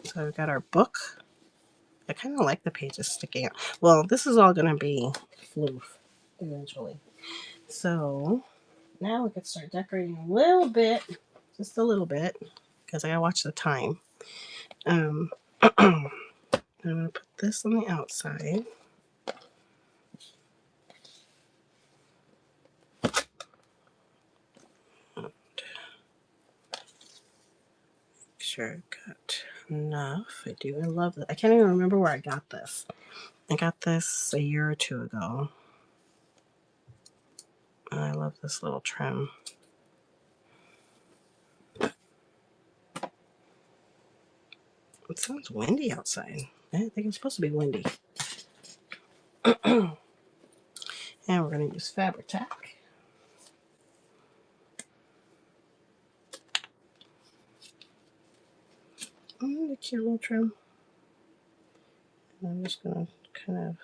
So we've got our book. I kind of like the pages sticking out. Well, this is all going to be floof eventually. So now we can start decorating a little bit, just a little bit, because I got to watch the time. I'm going to put this on the outside. Make sure I've got enough. I do. I love it. I can't even remember where I got this. I got this a year or 2 ago. I love this little trim. It sounds windy outside. I think it's supposed to be windy. And we're going to use fabric tack. The cute little trim. And I'm just going to kind of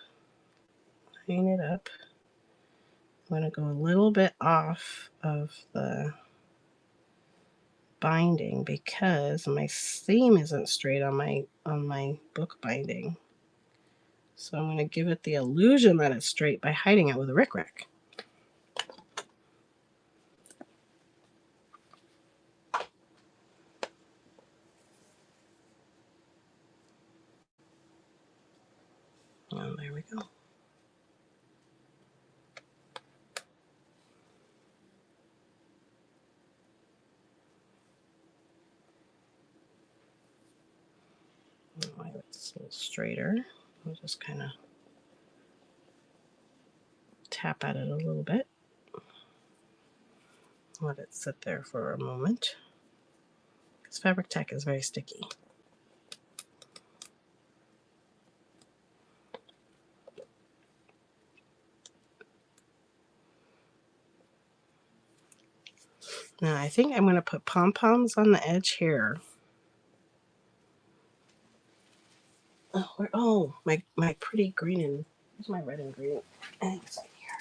line it up. I'm going to go a little bit off of the binding because my seam isn't straight on my book binding. So I'm going to give it the illusion that it's straight by hiding it with a rickrack. And there we go. It's a little straighter. I'll just kind of tap at it a little bit. Let it sit there for a moment. This fabric tack is very sticky. Now I think I'm going to put pom-poms on the edge here. Oh, my pretty green and where's my red and green? It's here.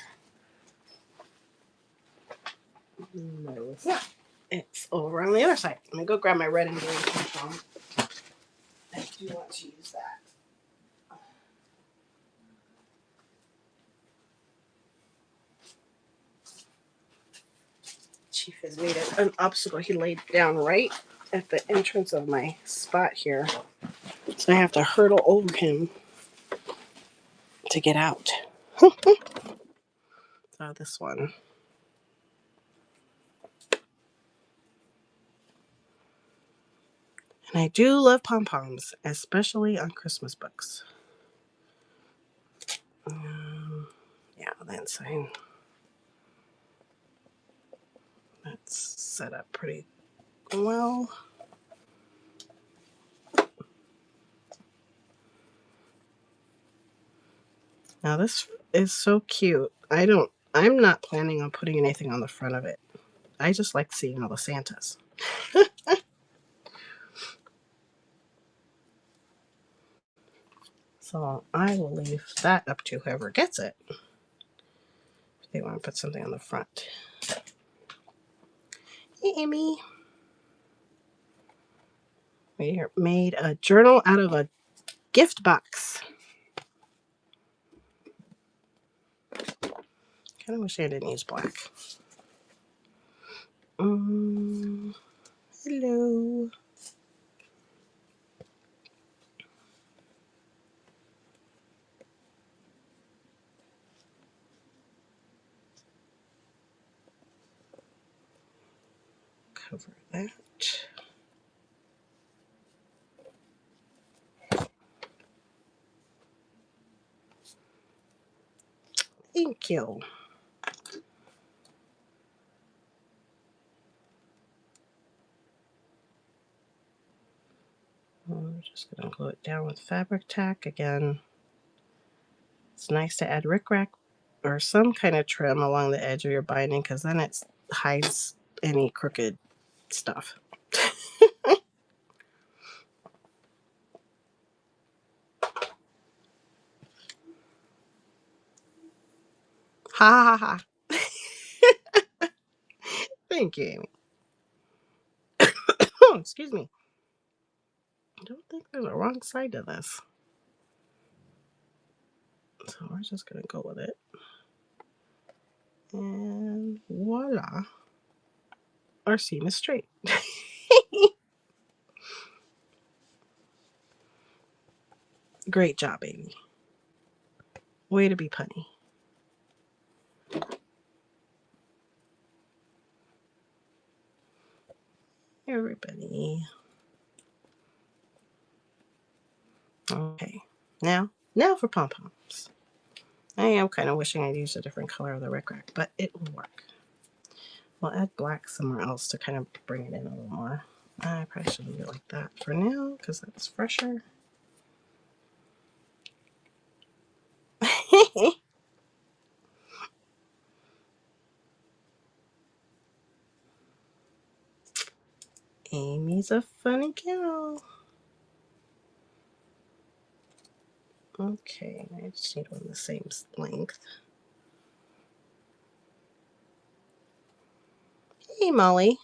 No, it's not. It's over on the other side. Let me go grab my red and green pom-pom. I do want to use that. Chief has made it an obstacle. He laid down right at the entrance of my spot here. So I have to hurdle over him to get out. This one. And I do love pom-poms, especially on Christmas books. Yeah, that's fine. That's set up pretty well. Now this is so cute. I'm not planning on putting anything on the front of it. I just like seeing all the Santas. So I will leave that up to whoever gets it. If they want to put something on the front. Hey, Amy. We made a journal out of a gift box. Kind of wish I didn't use black. Hello. Cover that. Thank you. We're just going to glue it down with fabric tack again. It's nice to add rickrack or some kind of trim along the edge of your binding because then it hides any crooked stuff. Ha ha ha. Thank you, Amy. Oh, excuse me. I don't think there's a wrong side to this. So we're just going to go with it. And voila. Our seam is straight. Great job, Amy. Way to be punny. Everybody. Okay. Now for pom-poms. I am kind of wishing I'd used a different color of the rickrack, but it will work. We'll add black somewhere else to kind of bring it in a little more. I probably should leave it like that for now because that's fresher. Amy's a funny gal. Okay, I just need one the same length. Hey, Molly.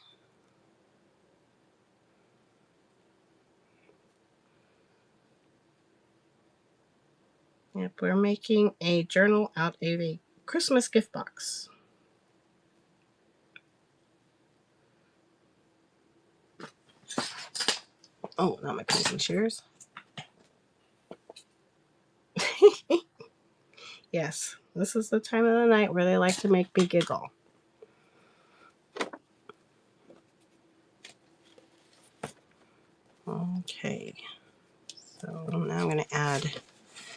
Yep, we're making a journal out of a Christmas gift box. Oh, not my pins and shears. Yes, this is the time of the night where they like to make me giggle. Okay, So now I'm going to add.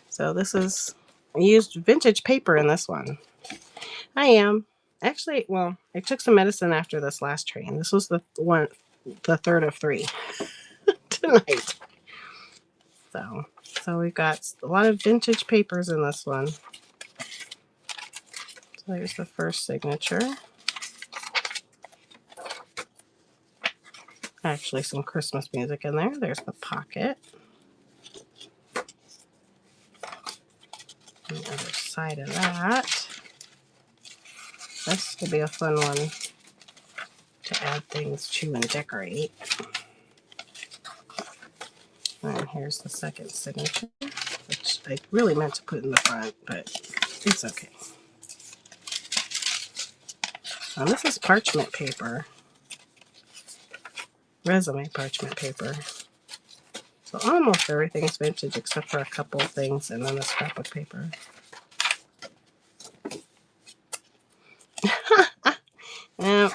So this is, I used vintage paper in this one. I am. Actually, well, I took some medicine after this last train. This was the third of 3 tonight. So we've got a lot of vintage papers in this one. So there's the first signature. Actually, some Christmas music in there. There's the pocket. On the other side of that. This will be a fun one to add things to and decorate. And here's the second signature, which I really meant to put in the front, but it's okay. Now this is parchment paper, resume parchment paper. So almost everything's vintage except for a couple of things, and then the scrapbook paper.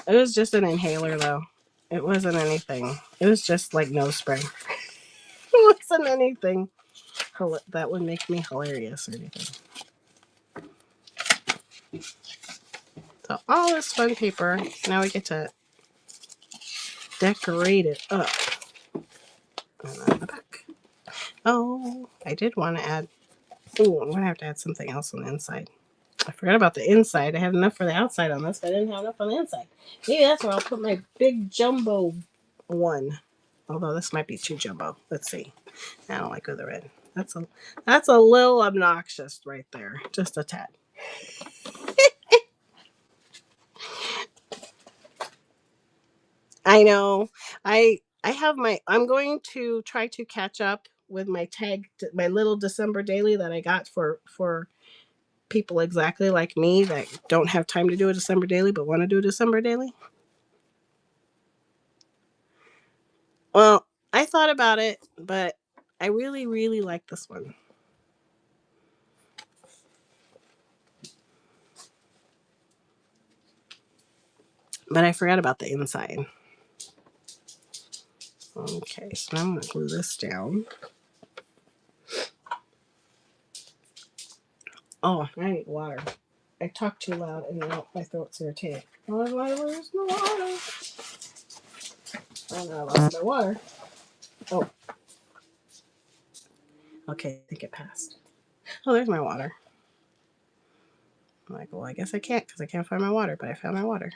It was just an inhaler though. It wasn't anything. It was just like nose spray. It wasn't anything that would make me hilarious or anything. So all this fun paper, now we get to decorate it up. And on the back. Oh, I did want to add, oh, I'm going to have to add something else on the inside. I forgot about the inside. I have enough for the outside on this, but I didn't have enough on the inside. Maybe that's where I'll put my big jumbo one. Although this might be too jumbo. Let's see. I don't like the red. That's a little obnoxious right there. Just a tad. I know. I'm going to try to catch up with my my little December daily that I got for people exactly like me that don't have time to do a December daily but want to do a December daily. Well, I thought about it, but I really, really like this one. But I forgot about the inside. Okay, so now I'm going to glue this down. Oh, I need water. I talk too loud and now my throat's irritated. Oh, where's my water? Oh, no, I lost my water. Oh. Okay, I think it passed. Oh, there's my water. I'm like, well, I guess I can't because I can't find my water, but I found my water.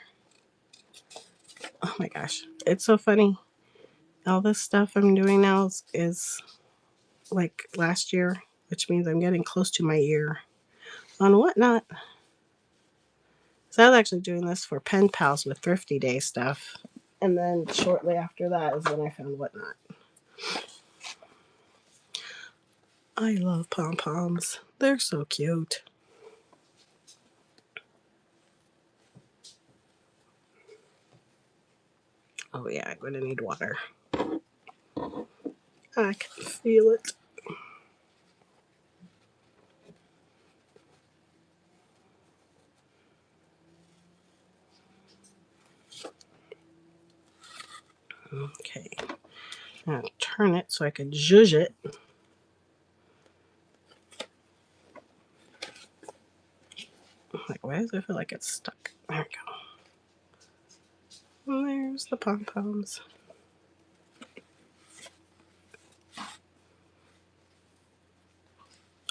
Oh my gosh. It's so funny. All this stuff I'm doing now is like last year, which means I'm getting close to my year on Whatnot. So I was actually doing this for Pen Pals with Thrifty Day stuff. And then shortly after that is when I found Whatnot. I love pom-poms. They're so cute. Oh yeah, I'm going to need water. I can feel it. Okay. Now turn it so I can zhuzh it. Like, why does it feel like it's stuck? There we go. And there's the pom-poms.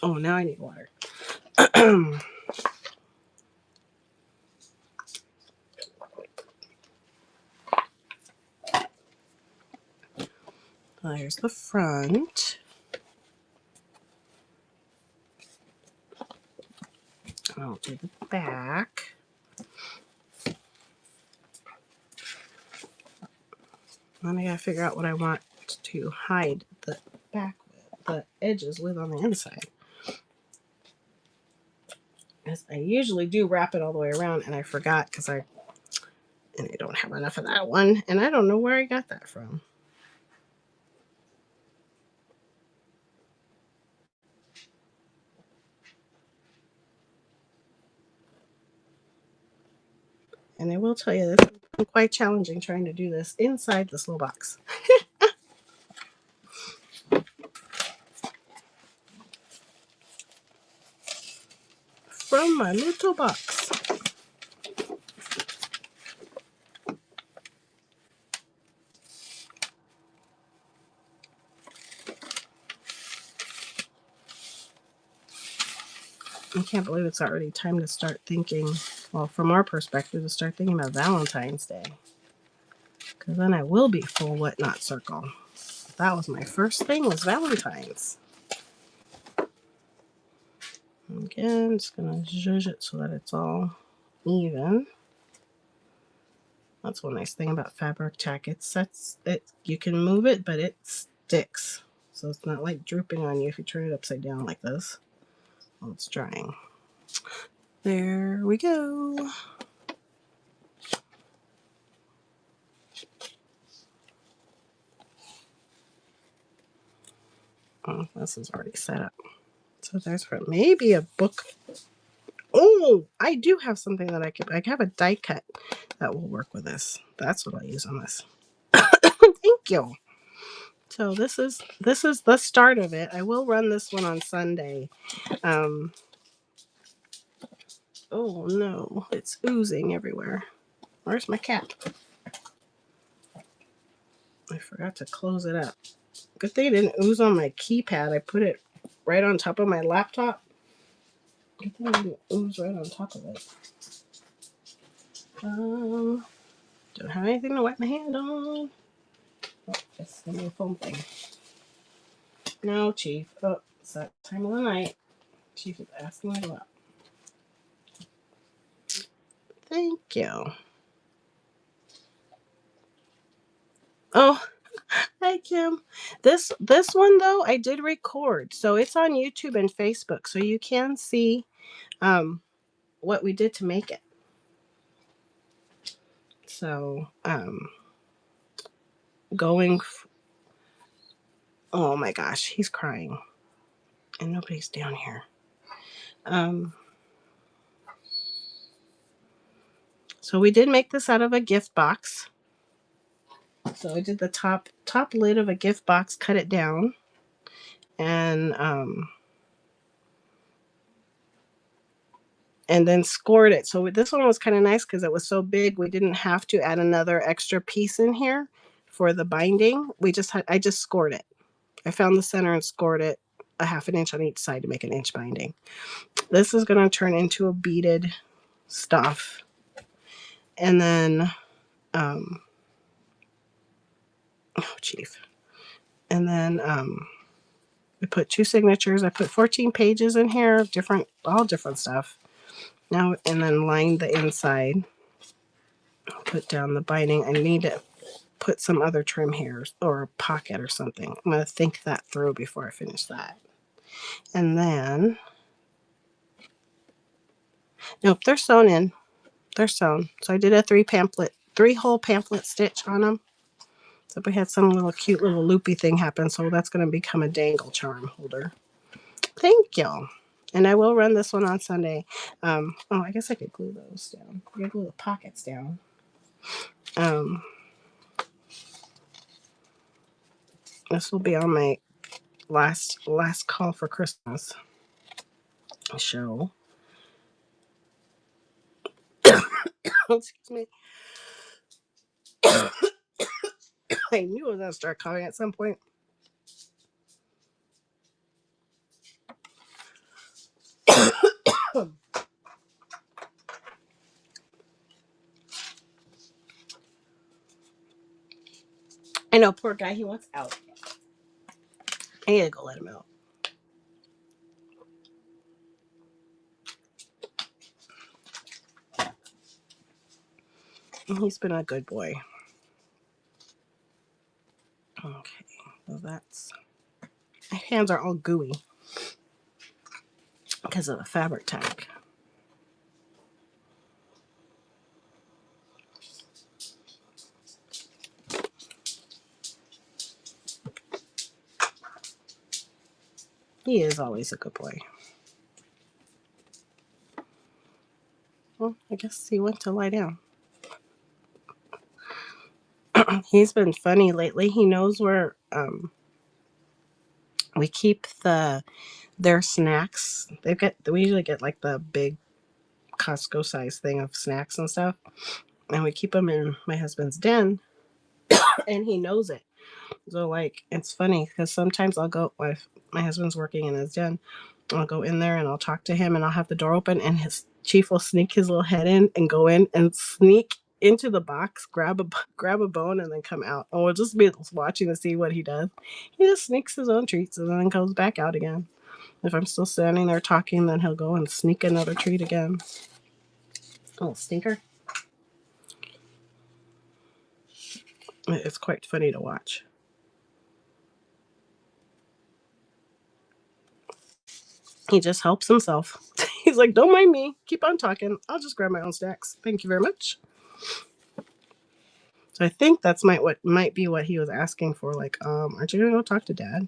Oh, now I need water. There's the front. I'll do the back. Then I gotta figure out what I want to hide the back with, the edges with on the inside. As I usually do wrap it all the way around, and I forgot because I don't have enough of that one, and I don't know where I got that from. And I will tell you, this is quite challenging trying to do this inside this little box. from my little box. I can't believe it's already time to start thinking, well, from our perspective, to start thinking about Valentine's Day. Because then I will be full whatnot circle. That was my first thing, was Valentine's. Again, just going to zhuzh it so that it's all even. That's one nice thing about fabric tack. You can move it, but it sticks. So it's not like drooping on you if you turn it upside down like this while it's drying. There we go. Oh, this is already set up. So there's for maybe a book. Oh, I do have something that I have a die cut that will work with this. That's what I'll use on this. Thank you. So this is the start of it. I will run this one on Sunday. Oh no, it's oozing everywhere. Where's my cap? I forgot to close it up. Good thing it didn't ooze on my keypad. I put it right on top of my laptop. Good thing it didn't ooze right on top of it. Don't have anything to wipe my hand on. Oh, just give me a foam thing. No, Chief. Oh, it's that time of the night. Chief is asking me up. Thank you. Oh, hi Kim. This one though, I did record, so it's on YouTube and Facebook, so you can see what we did to make it. So oh my gosh, he's crying, and nobody's down here. So we did make this out of a gift box. So I did the top lid of a gift box, cut it down, and then scored it. So this one was kind of nice because it was so big, we didn't have to add another extra piece in here for the binding. I just scored it. I found the center and scored it a 1/2 inch on each side to make an inch binding. This is going to turn into a beaded stuff. And then, oh, Chief. And then we put 2 signatures. I put 14 pages in here, all different stuff. Now, and then lined the inside. Put down the binding. I need to put some other trim here or a pocket or something. I'm going to think that through before I finish that. And then, nope, they're sewn in. They're sewn. So I did a 3-hole pamphlet stitch on them. So we had some little cute little loopy thing happen. So that's going to become a dangle charm holder. Thank you. And I will run this one on Sunday. Oh, I guess I could glue those down. I could glue the pockets down. This will be on my last call for Christmas show. Excuse me. I knew I was going to start coughing at some point. I know, poor guy, he wants out. I need to go let him out. He's been a good boy. Okay, so that's... My hands are all gooey because of the fabric tack. He is always a good boy. Well, I guess he went to lie down. He's been funny lately. He knows where we keep their snacks. We usually get like the big Costco size thing of snacks and stuff. And we keep them in my husband's den, and he knows it. So, like, it's funny because sometimes I'll go, if my husband's working in his den, I'll go in there and I'll talk to him and I'll have the door open, and his chief will sneak his little head in and go in and sneak into the box, grab a bone, and then come out. And we'll just be watching to see what he does. He just sneaks his own treats and then goes back out again. If I'm still standing there talking, then he'll go and sneak another treat again. Oh, stinker. It's quite funny to watch. He just helps himself. He's like, don't mind me. Keep on talking. I'll just grab my own snacks. Thank you very much. So I think that's what might be what he was asking for. Like, aren't you gonna go talk to Dad?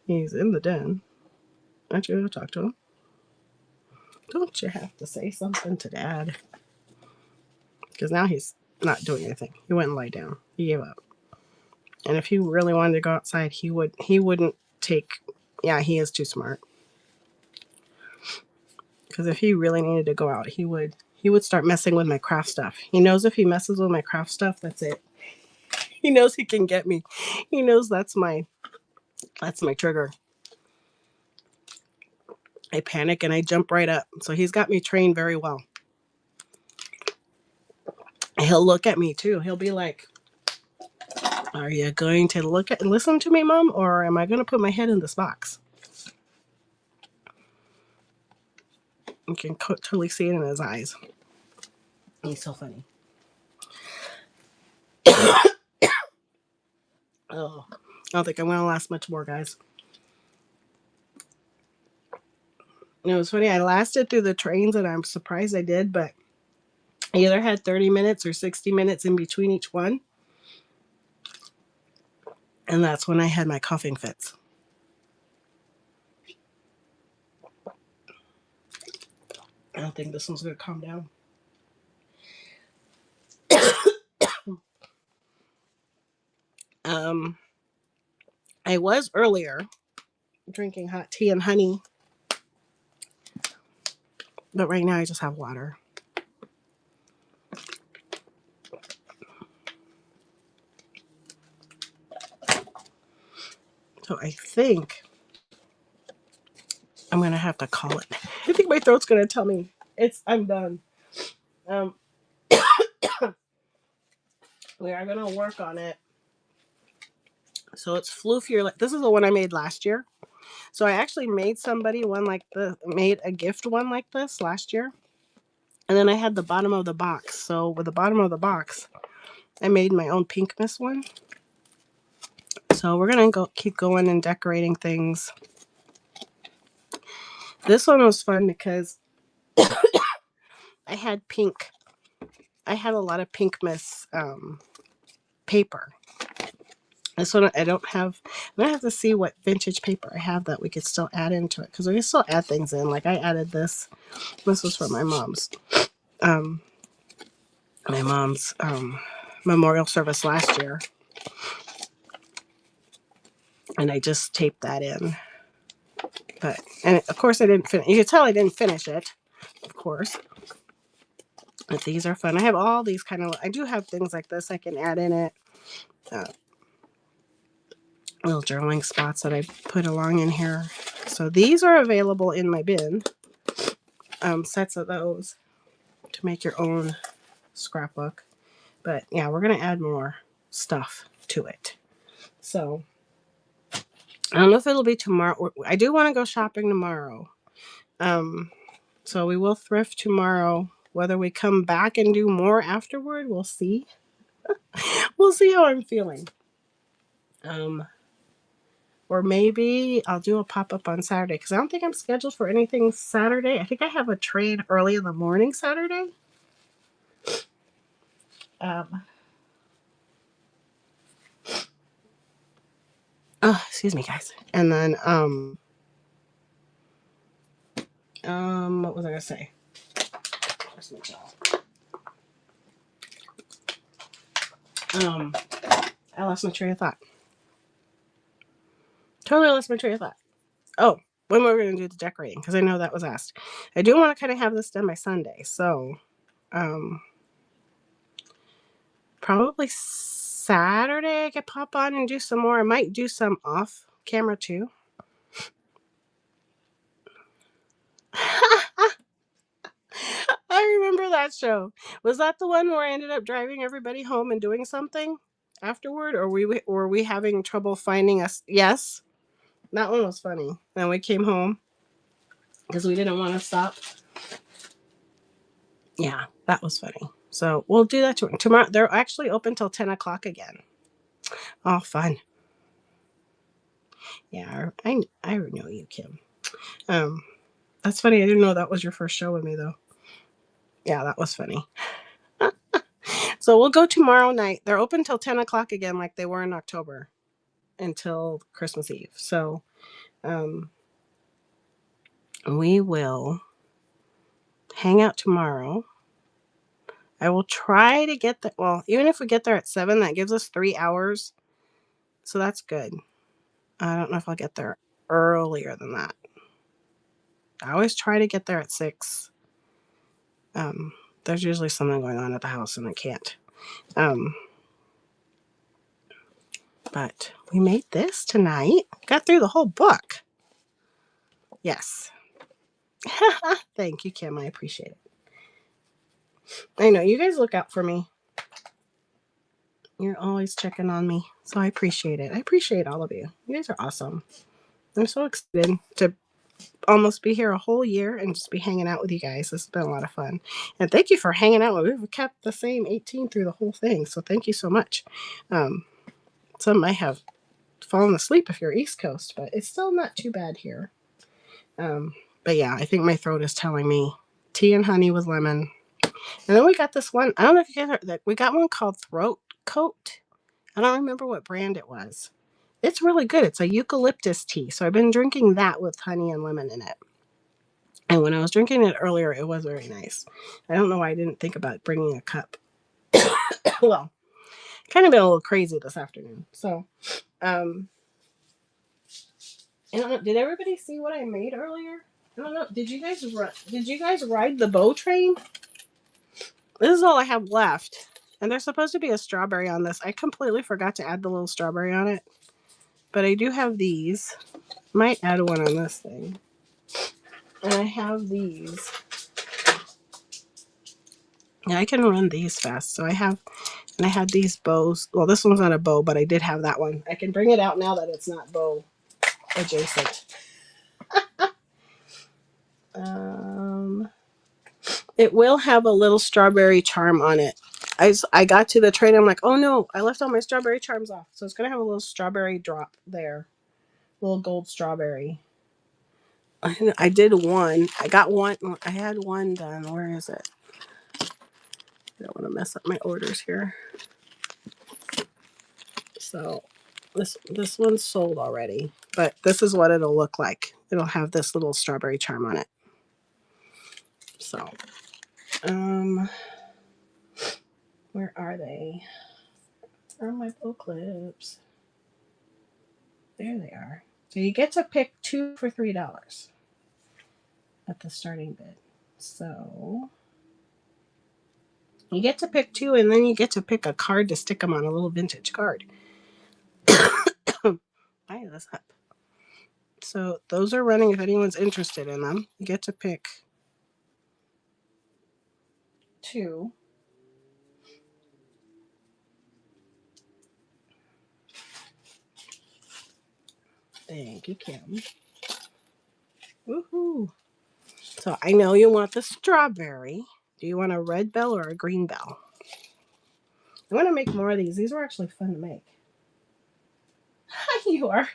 He's in the den. Aren't you gonna talk to him? Don't you have to say something to Dad? Because now he's not doing anything. He went and lay down. He gave up. And if he really wanted to go outside, he wouldn't take. Yeah, he is too smart. Because if he really needed to go out, he would start messing with my craft stuff. He knows if he messes with my craft stuff, that's it. He knows he can get me. He knows that's my trigger. I panic and I jump right up. So he's got me trained very well. He'll look at me too. He'll be like, "Are you going to listen to me, Mom, or am I going to put my head in this box?" You can totally see it in his eyes. He's so funny. Oh, I don't think I'm going to last much more, guys. It was funny. I lasted through the trains, and I'm surprised I did, but I either had 30 minutes or 60 minutes in between each one. And that's when I had my coughing fits. I don't think this one's going to calm down. I was earlier drinking hot tea and honey, but right now I just have water. So I think I'm going to have to call it. I think my throat's going to tell me I'm done. We are going to work on it. So it's floofier. This is the one I made last year. So I actually made made a gift one like this last year. And then I had the bottom of the box. So with the bottom of the box, I made my own pink mist one. So we're going to keep going and decorating things. This one was fun because I had pink. I had a lot of pink mist paper. This one I don't have. I'm going to have to see what vintage paper I have that we could still add into it. Because we can still add things in. Like I added this. This was for my mom's. Memorial service last year. And I just taped that in. And of course I didn't finish. You can tell I didn't finish it, of course. But these are fun. I have all these I do have things like this I can add in it. Little journaling spots that I put along in here. So these are available in my bin. Sets of those to make your own scrapbook. But yeah, we're going to add more stuff to it. So I don't know if it'll be tomorrow. I do want to go shopping tomorrow. So we will thrift tomorrow. Whether we come back and do more afterward, we'll see. We'll see how I'm feeling. Or maybe I'll do a pop-up on Saturday because I don't think I'm scheduled for anything Saturday. I think I have a trade early in the morning Saturday. Excuse me, guys. And then what was I gonna say? I lost my train of thought. Totally lost my train of thought. Oh, when we're going to do the decorating, because I know that was asked. I do want to kind of have this done by Sunday, so probably Saturday I could pop on and do some more. I might do some off camera too. I remember that show. Was that the one where I ended up driving everybody home and doing something afterward, or were we having trouble finding us? Yes, that one was funny. Then we came home because we didn't want to stop. Yeah, that was funny. So we'll do that tomorrow. They're actually open till 10 o'clock again. Oh, fun. Yeah, I know you, Kim. That's funny. I didn't know that was your first show with me, though. Yeah, that was funny. So we'll go tomorrow night. They're open till 10 o'clock again, like they were in October, until Christmas Eve. So we will hang out tomorrow. I will try to get there. Well, even if we get there at 7, that gives us 3 hours. So that's good. I don't know if I'll get there earlier than that. I always try to get there at 6. There's usually something going on at the house and I can't. But we made this tonight. Got through the whole book. Yes. Thank you, Kim. I appreciate it. I know you guys look out for me. You're always checking on me. So I appreciate it. I appreciate all of you. You guys are awesome. I'm so excited to almost be here a whole year and just be hanging out with you guys. This has been a lot of fun. And thank you for hanging out. We've kept the same 18 through the whole thing. So thank you so much. Some might have fallen asleep if you're East Coast, but it's still not too bad here. But yeah, I think my throat is telling me tea and honey with lemon. And then we got this one. I don't know if you guys heard, we got one called Throat Coat. I don't remember what brand it was. It's really good. It's a eucalyptus tea. So I've been drinking that with honey and lemon in it. And when I was drinking it earlier, it was very nice. I don't know why I didn't think about bringing a cup. Well, kind of been a little crazy this afternoon. So, I don't know. Did everybody see what I made earlier? I don't know. Did you guys ride the bow train? This is all I have left. And there's supposed to be a strawberry on this. I completely forgot to add the little strawberry on it. But I do have these. Might add one on this thing. And I have these. Yeah, I can run these fast. So I had these bows. Well, this one's not a bow, but I did have that one. I can bring it out now that it's not bow adjacent. It will have a little strawberry charm on it. I got to the train. I'm like, oh no, I left all my strawberry charms off. So it's going to have a little strawberry drop there. A little gold strawberry. I did one. I got one. I had one done. Where is it? I don't want to mess up my orders here. So this one's sold already. But this is what it'll look like. It'll have this little strawberry charm on it. So, where are they? Where are my bow clips? There they are. So you get to pick 2 for $3 at the starting bid. So you get to pick 2, and then you get to pick a card to stick them on, a little vintage card. Buy this up. So those are running if anyone's interested in them. You get to pick 2. Thank you, Kim. Woohoo! So I know you want the strawberry. Do you want a red bell or a green bell? I want to make more of these. These were actually fun to make. You are.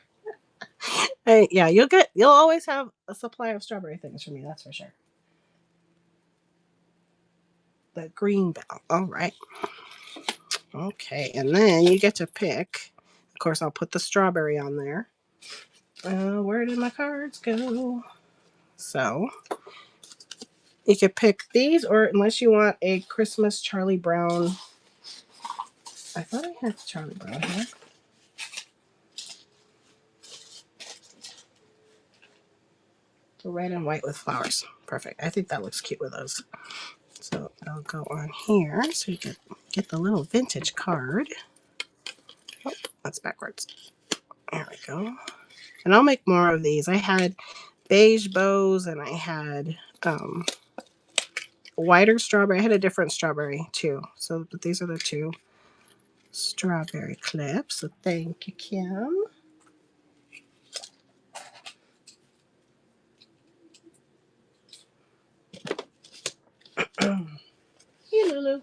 Hey, yeah, you'll always have a supply of strawberry things for me, that's for sure. The green bell. All right. Okay, and then you get to pick. Of course, I'll put the strawberry on there. Where did my cards go? So you could pick these, or unless you want a Christmas Charlie Brown. I thought I had Charlie Brown here. red and white with flowers. Perfect. I think that looks cute with those. So I'll go on here so you can get the little vintage card. Oh, that's backwards. There we go. And I'll make more of these. I had beige bows and I had whiter strawberry. I had a different strawberry too. So but these are the two strawberry clips. So thank you, Kim. Hey, Lulu.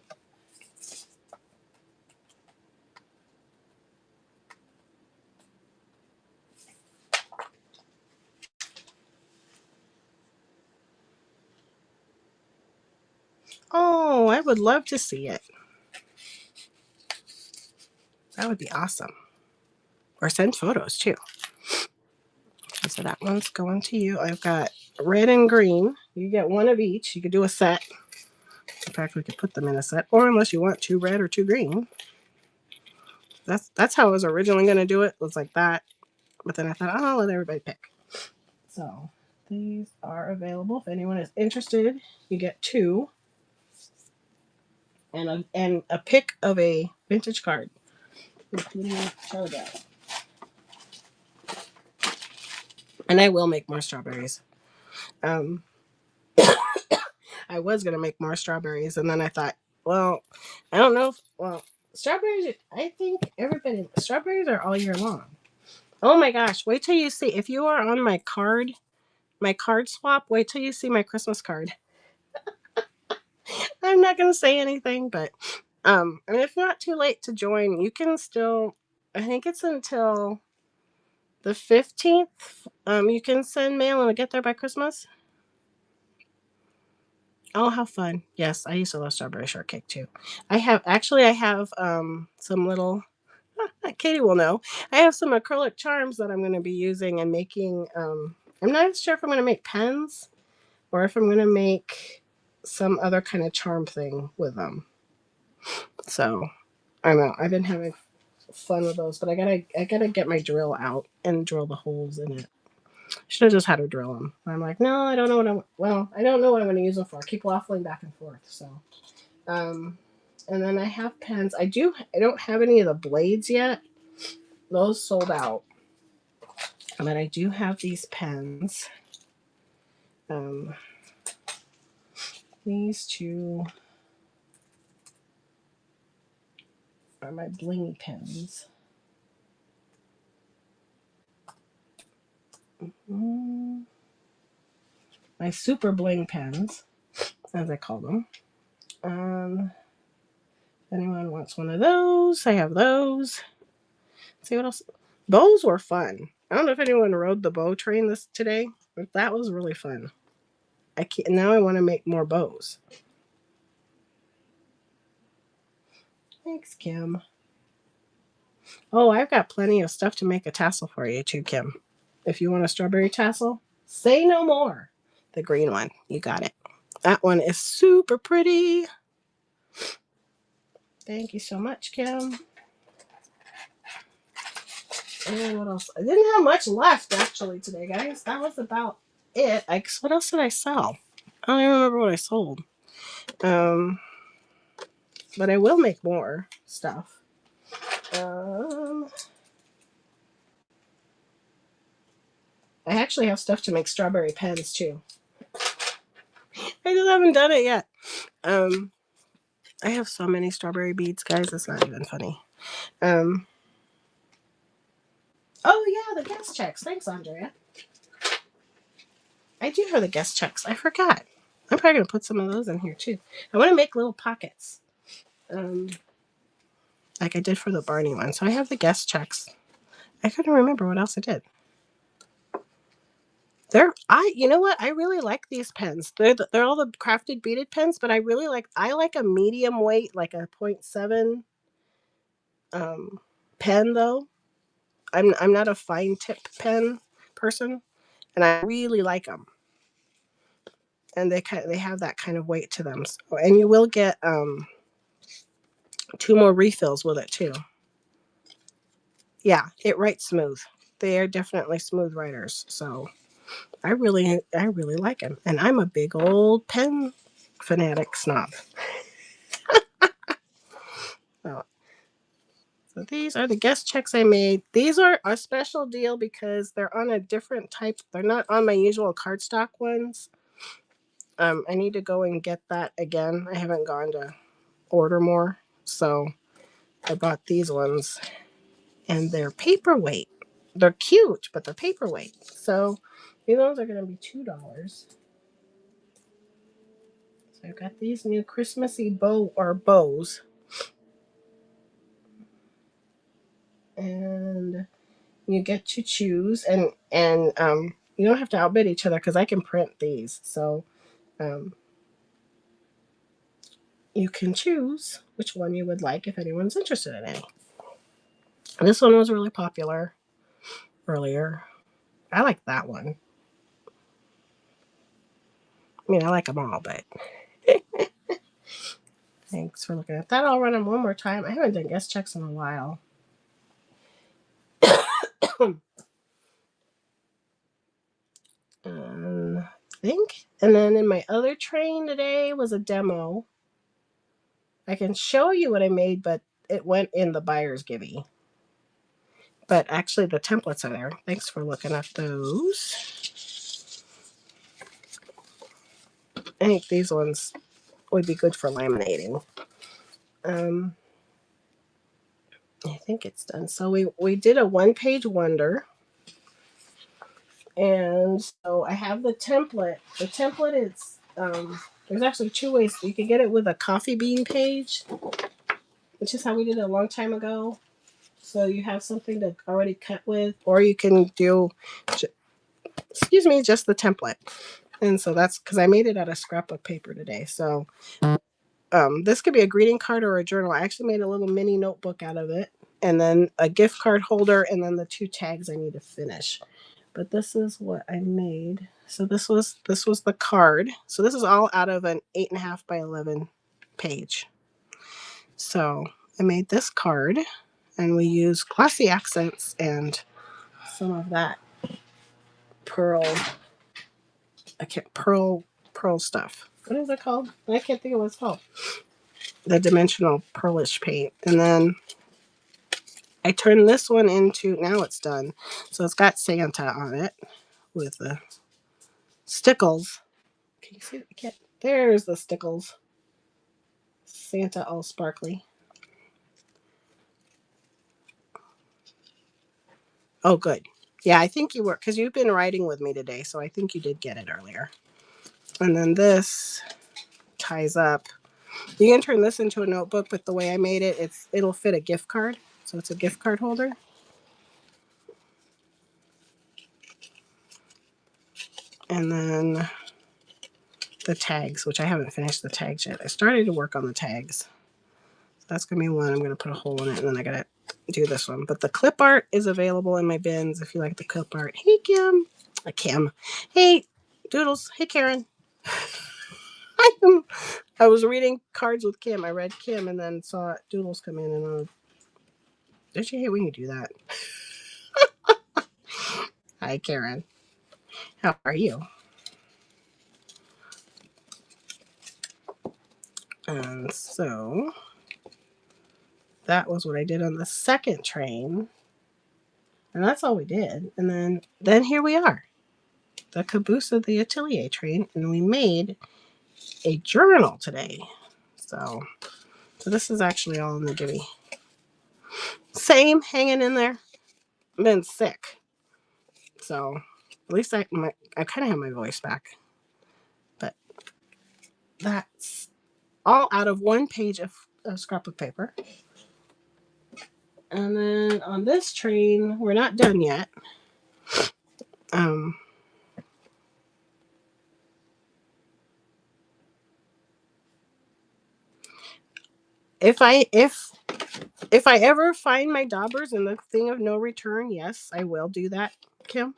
Oh, I would love to see it. That would be awesome. Or send photos too. So that one's going to you. I've got red and green. You get one of each. You could do a set. In fact, we could put them in a set. Or unless you want 2 red or 2 green. That's how I was originally going to do it. It was like that. But then I thought, oh, I'll let everybody pick. So these are available. If anyone is interested, you get 2. And a pick of a vintage card. Including a showdown. And I will make more strawberries. I was going to make more strawberries. And then I thought, well, I don't know. Strawberries, I think strawberries are all year long. Oh my gosh. Wait till you see. If you are on my card swap, wait till you see my Christmas card. I'm not going to say anything, but I mean, it's not too late to join. You can still, I think it's until the 15th. You can send mail and it'll get there by Christmas. Oh, how fun. Yes, I used to love strawberry shortcake too. I have some little Katie will know. I have some acrylic charms that I'm going to be using and making. I'm not sure if I'm going to make pens or if I'm going to make some other kind of charm thing with them. So I don't know. I've been having fun with those, but I gotta get my drill out and drill the holes in it. Should have just had her drill them. I'm like, no, I don't know I don't know what I'm going to use them for. I keep waffling back and forth. So, and then I have pens. I don't have any of the blades yet. Those sold out. But I do have these pens. These 2 are my blingy pens. My super bling pens, as I call them. If anyone wants one of those, I have those. Let's see what else. Bows were fun. I don't know if anyone rode the bow train today, but that was really fun. Now I want to make more bows. Thanks, Kim. Oh, I've got plenty of stuff to make a tassel for you too, Kim. If you want a strawberry tassel, say no more. The green one, you got it. That one is super pretty. Thank you so much, Kim. And what else? I didn't have much left actually today, guys. That was about it. What else did I sell? I don't even remember what I sold. But I will make more stuff. I actually have stuff to make strawberry pens too. I just haven't done it yet. I have so many strawberry beads, guys. It's not even funny. Oh yeah, the guest checks. Thanks, Andrea. I do have the guest checks. I forgot. I'm probably gonna put some of those in here too. I want to make little pockets, like I did for the Barney one. So I have the guest checks. I couldn't remember what else I did. You know what? I really like these pens. They're all the crafted beaded pens, but I like a medium weight, like a 0.7 pen though. I'm not a fine tip pen person, and I really like them. And they have that kind of weight to them. So, and you will get 2 more refills with it too. Yeah, it writes smooth. They are definitely smooth writers. So I really like them. And I'm a big old pen fanatic snob. So, so these are the guest checks I made. These are a special deal because they're on a different type. They're not on my usual cardstock ones. I need to go and get that again. I haven't gone to order more. So I bought these ones and they're paperweight. They're cute, but they're paperweight. So these ones are going to be $2. So I've got these new Christmassy bows. And you get to choose and you don't have to outbid each other because I can print these. So you can choose which one you would like if anyone's interested in any. This one was really popular earlier. I like that one. I mean, I like them all, but thanks for looking at that. I'll run them one more time. I haven't done guest checks in a while. I think. And then in my other train today was a demo. I can show you what I made, but it went in the buyer's givey. But actually, the templates are there. Thanks for looking at those. I think these ones would be good for laminating. I think it's done. So we did a one-page wonder. And so I have the template. The template is, there's actually two ways. You can get it with a coffee bean page, which is how we did it a long time ago. So you have something to already cut with, or you can do, just the template. And so that's because I made it out of scrapbook paper today. So this could be a greeting card or a journal. I actually made a little mini notebook out of it, and then a gift card holder, and then the two tags I need to finish. But this is what I made. So this was the card. So this is all out of an 8.5 by 11 page. So I made this card, and we use glossy accents and some of that pearl stuff. What is it called? I can't think of what it's called. The dimensional pearlish paint. And then I turned this one into, now it's done. So it's got Santa on it with the stickles. Can you see it? There's the stickles. Santa all sparkly. Oh, good. Yeah, I think you were, because you've been writing with me today, so I think you did get it earlier. And then this ties up. You can turn this into a notebook, but the way I made it, it'll fit a gift card. So it's a gift card holder. And then the tags, which I haven't finished the tags yet. I started to work on the tags. So that's going to be one. I'm going to put a hole in it, and then I got to do this one. But the clip art is available in my bins if you like the clip art. Hey, Kim. Kim. Hey, Doodles. Hey, Karen. I was reading cards with Kim. I read Kim and then saw Doodles come in, and don't you hate when you do that? Hi, Karen. How are you? And so that was what I did on the second train. And that's all we did. And then here we are, the caboose of the Atelier train, and we made a journal today. So this is actually all in the givey. Same, hanging in there. Been sick. So at least I kind of have my voice back. But that's all out of one page of scrapbook paper. And then on this train, we're not done yet. If I ever find my daubers in the thing of no return, yes, I will do that, Kim.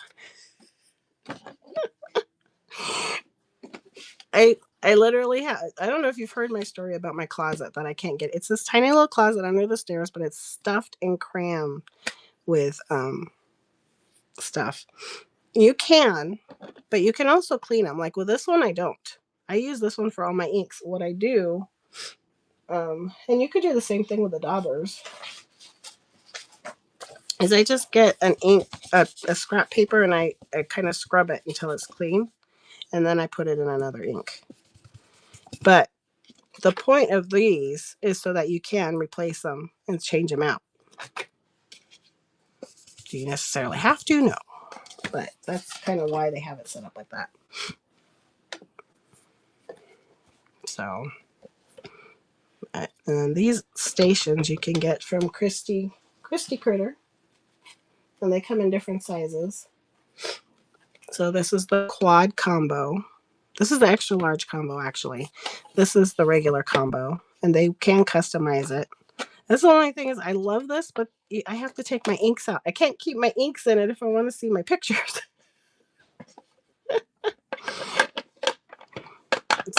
I literally have. I don't know if you've heard my story about my closet that I can't get. It's this tiny little closet under the stairs, but it's stuffed and crammed with stuff. You can, but you can also clean them. Like with this one, I don't. I use this one for all my inks. What I do, and you could do the same thing with the daubers, is I just get an ink, a scrap paper, and I kind of scrub it until it's clean, and then I put it in another ink. But the point of these is so that you can replace them and change them out. Do you necessarily have to? No. But that's kind of why they have it set up like that. So, and these stations you can get from Christy Critter, and they come in different sizes. So this is the quad combo. This is the extra large combo, actually. This is the regular combo, and they can customize it. That's the only thing is I love this, but I have to take my inks out. I can't keep my inks in it if I want to see my pictures.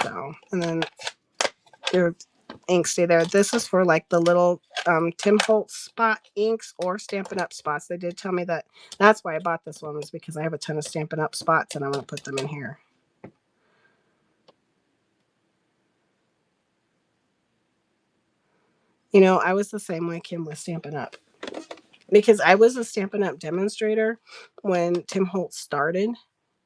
So, and then your inks stay there. This is for like the little Tim Holtz spot inks or Stampin' Up spots. They did tell me that that's why I bought this one, was because I have a ton of Stampin' Up spots and I'm going to put them in here. You know, I was the same way, Kim, with Stampin' Up. Because I was a Stampin' Up demonstrator when Tim Holtz started.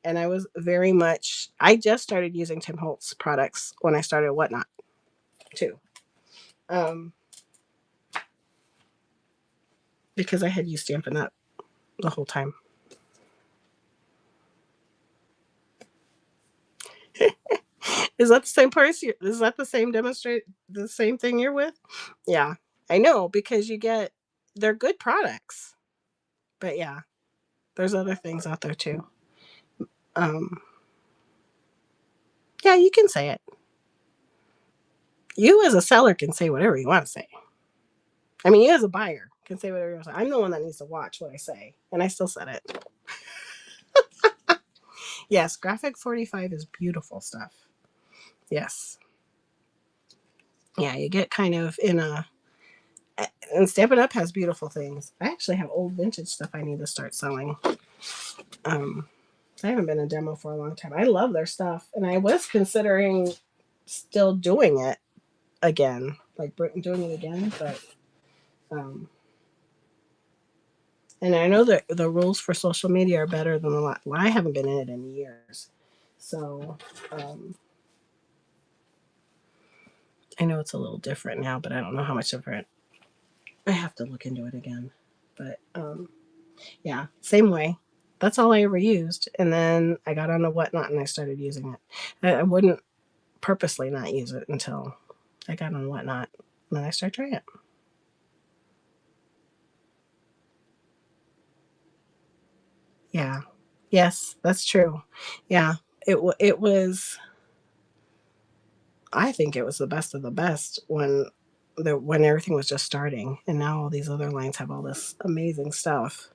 And I was very much, I just started using Tim Holtz products when I started Whatnot, too. Because I had used Stampin' Up the whole time. Is that the same person? Is that the same the same thing you're with? Yeah, I know, because they're good products. But yeah, there's other things out there too. Um, yeah, you can say it. You as a seller can say whatever you want to say. I mean, you as a buyer can say whatever you want to say. I'm the one that needs to watch what I say, and I still said it. Yes, Graphic 45 is beautiful stuff. Yes. Yeah, you get kind of in a, and Stampin' Up has beautiful things. I actually have old vintage stuff I need to start selling. I haven't been a demo for a long time. I love their stuff, and I was considering still doing it again, like doing it again. But and I know that the rules for social media are better than a lot. Well, I haven't been in it in years, so I know it's a little different now. But I don't know how much different. I have to look into it again. But yeah, same way. That's all I ever used, and then I got on to Whatnot and I started using it. I wouldn't purposely not use it until I got on Whatnot, and then I started trying it. Yeah. Yes, that's true. Yeah. It was. I think it was the best of the best when everything was just starting, and now all these other lines have all this amazing stuff.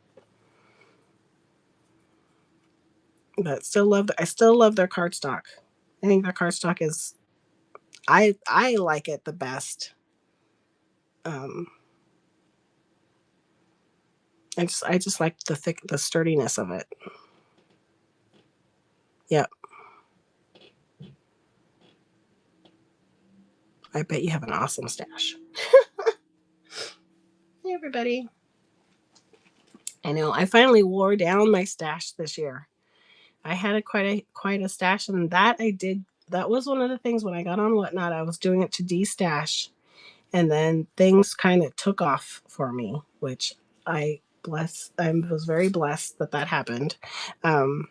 But I still love their cardstock. I think their cardstock is. I like it the best. Um, I just like the sturdiness of it. Yep. I bet you have an awesome stash. Hey everybody. I know I finally wore down my stash this year. I had quite a stash, and that I did. That was one of the things when I got on Whatnot. I was doing it to de-stash, and then things kind of took off for me, which I was very blessed that happened, um,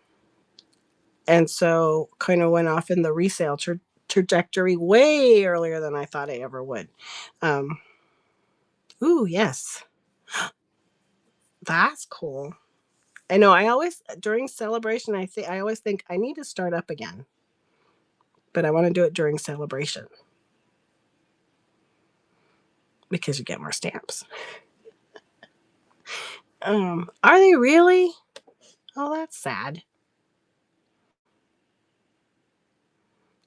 and so kind of went off in the resale trajectory way earlier than I thought I ever would. Um, ooh, yes, that's cool. I know. I always during celebration, I always think I need to start up again, but I want to do it during celebration because you get more stamps. Are they really? Oh, that's sad.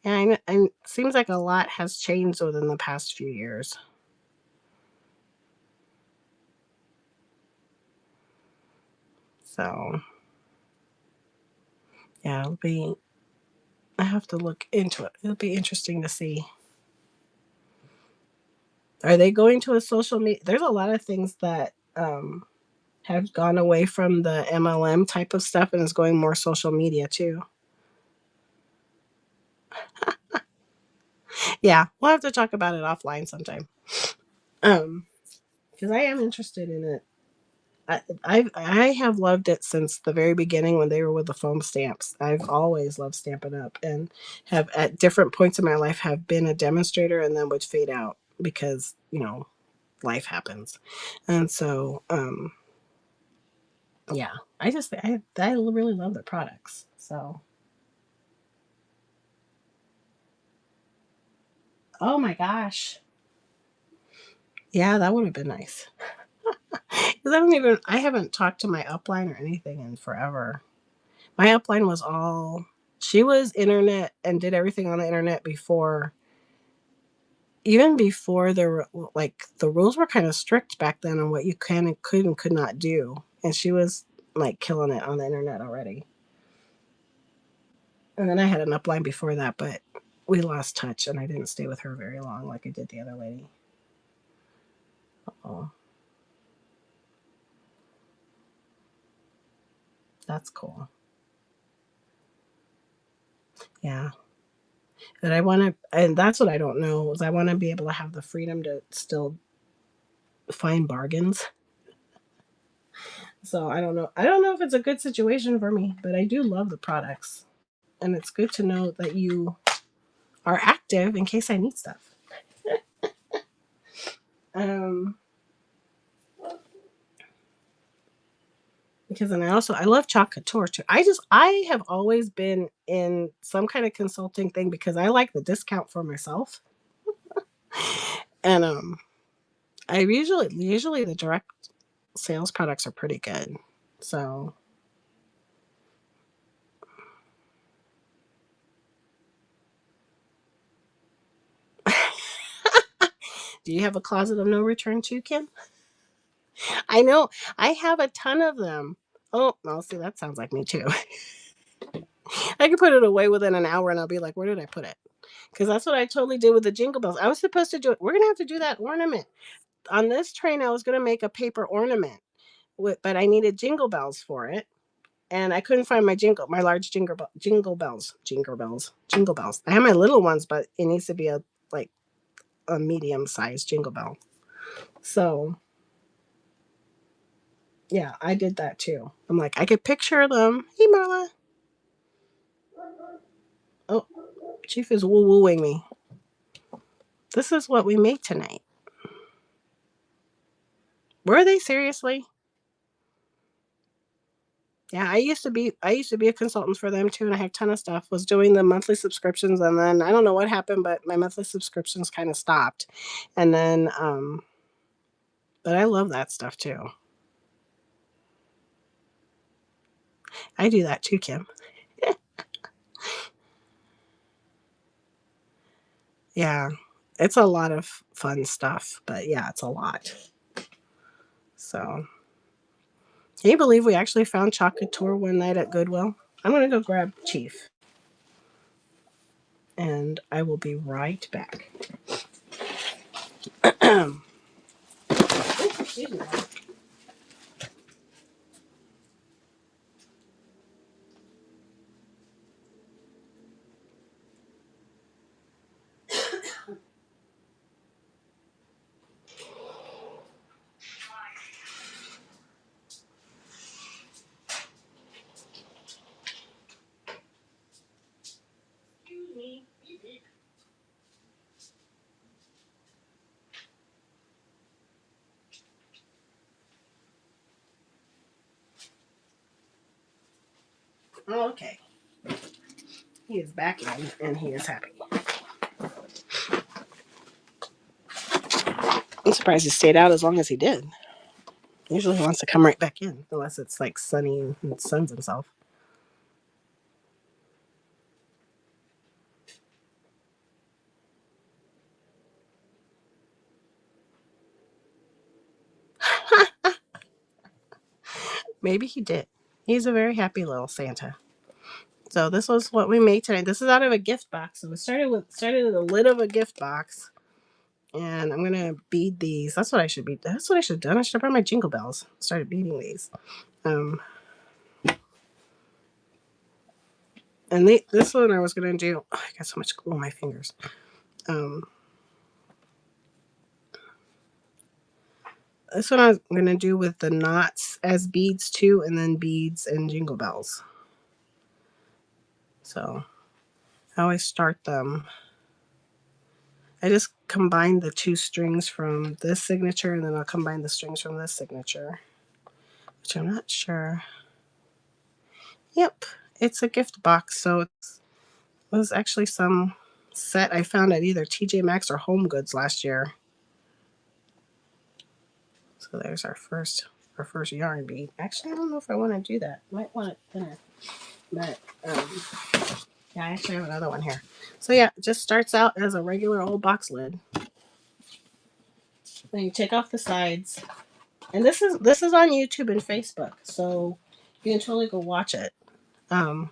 Yeah, seems like a lot has changed within the past few years. So, Yeah, it'll be. I have to look into it. It'll be interesting to see. Are they going to a social media? There's a lot of things that have gone away from the MLM type of stuff and is going more social media too. Yeah, we'll have to talk about it offline sometime. Because I am interested in it. I have loved it since the very beginning when they were with the foam stamps. I've always loved Stampin' Up! And have at different points in my life have been a demonstrator and then would fade out because, life happens. And so, yeah, I really love their products. So, oh my gosh. Yeah, that would have been nice. Because I haven't talked to my upline or anything in forever. My upline was she was internet and did everything on the internet even before there were, like, the rules were kind of strict back then on what you can and could not do. And she was like killing it on the internet already. And then I had an upline before that, but we lost touch and I didn't stay with her very long like I did the other lady. Oh, that's cool. Yeah. But and that's what I don't know, is I want to be able to have the freedom to still find bargains. So I don't know. I don't know if it's a good situation for me, but I do love the products. And it's good to know that you are active in case I need stuff. Um, because then I love Chalk Couture too. I have always been in some kind of consulting thing because I like the discount for myself. And I usually the direct sales products are pretty good. So do you have a closet of no return too, Kim? I know. I have a ton of them. Oh, well, see, that sounds like me too. I can put it away within an hour and I'll be like, where did I put it? Because that's what I totally did with the jingle bells. I was supposed to do it. We're going to have to do that ornament. On this train, I was going to make a paper ornament, but I needed jingle bells for it. And I couldn't find my large jingle bells. I have my little ones, but it needs to be a medium sized jingle bell. So yeah, I did that too. I'm like, I could picture them. Hey, Marla. Oh, Chief is woo wooing me. This is what we made tonight. Were they seriously? Yeah, I used to be a consultant for them too, and I have a ton of stuff. Was doing the monthly subscriptions, and then I don't know what happened, but my monthly subscriptions kind of stopped. And then but I love that stuff too. I do that too, Kim. Yeah. It's a lot of fun stuff, but yeah, it's a lot. So, can you believe we actually found Chocolate Tour one night at Goodwill? I'm going to go grab Chief and I will be right back. Excuse me. Excuse me. Oh, okay. He is back in and he is happy. I'm surprised he stayed out as long as he did. Usually he wants to come right back in, unless it's like sunny and suns himself. Maybe he did. He's a very happy little Santa. So this was what we made tonight. This is out of a gift box. So we started with the lid of a gift box. And I'm gonna bead these. That's what I should bead. That's what I should have done. I should have brought my jingle bells. Started beading these. And this one I was gonna do. Oh, I got so much glue on my fingers. This one I was gonna do with the knots as beads too, and then beads and jingle bells. So I always start them. I just combine the two strings from this signature, and then I'll combine the strings from this signature, which I'm not sure. Yep, it's a gift box, so it was actually some set I found at either TJ Maxx or Home Goods last year. So there's our first yarn bead. Actually, I don't know if I want to do that. Might want it thinner, but yeah, I actually have another one here. So yeah, it just starts out as a regular old box lid. Then you take off the sides, and this is on YouTube and Facebook, so you can totally go watch it. I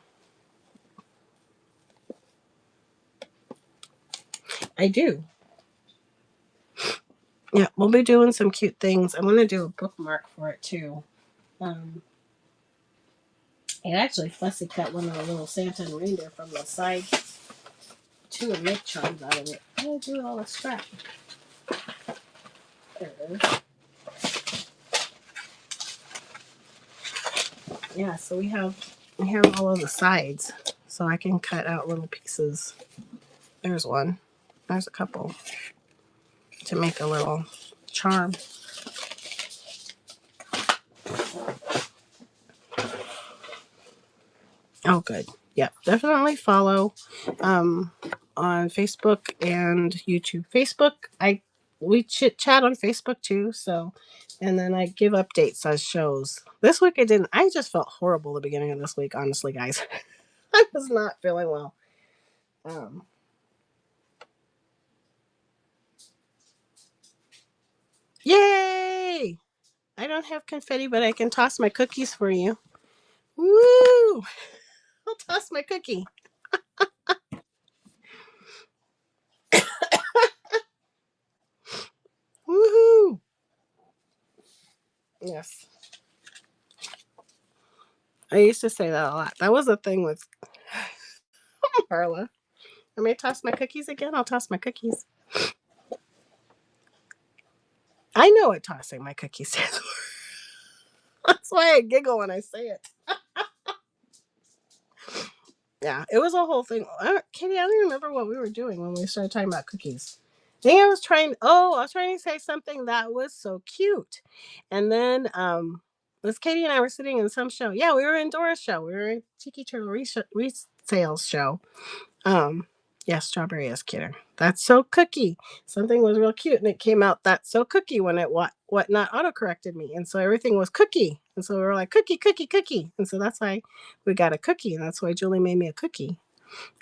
do. Yeah, we'll be doing some cute things. I'm gonna do a bookmark for it too. I actually fussy cut one of the little Santa and reindeer from the side too and make charms out of it. How do I do all the scrap? There it is. Yeah, so we have all of the sides, so I can cut out little pieces. There's one. There's a couple to make a little charm. Oh, good. Yeah, definitely follow on Facebook and YouTube. Facebook, we chit chat on Facebook too. So, and then I give updates as shows. This week I didn't. I just felt horrible the beginning of this week. Honestly, guys, I was not feeling well. Yay! I don't have confetti, but I can toss my cookies for you. Woo! I'll toss my cookie. Woohoo! Yes. I used to say that a lot. That was a thing with Carla. I may toss my cookies again. I'll toss my cookies. I know what tossing my cookies stands for. That's why I giggle when I say it. Yeah, it was a whole thing. Katie, I don't remember what we were doing when we started talking about cookies. I think I was trying to say something that was so cute. And then Miss Katie and I were sitting in some show. Yeah, we were in Dora's show. We were in Tiki Turtle Resales show. Yeah, strawberry is cuter. That's so cookie. Something was real cute, and it came out that's so cookie when it what not autocorrected me, and so everything was cookie, and so we were like cookie, cookie, cookie, and so that's why we got a cookie, and that's why Julie made me a cookie.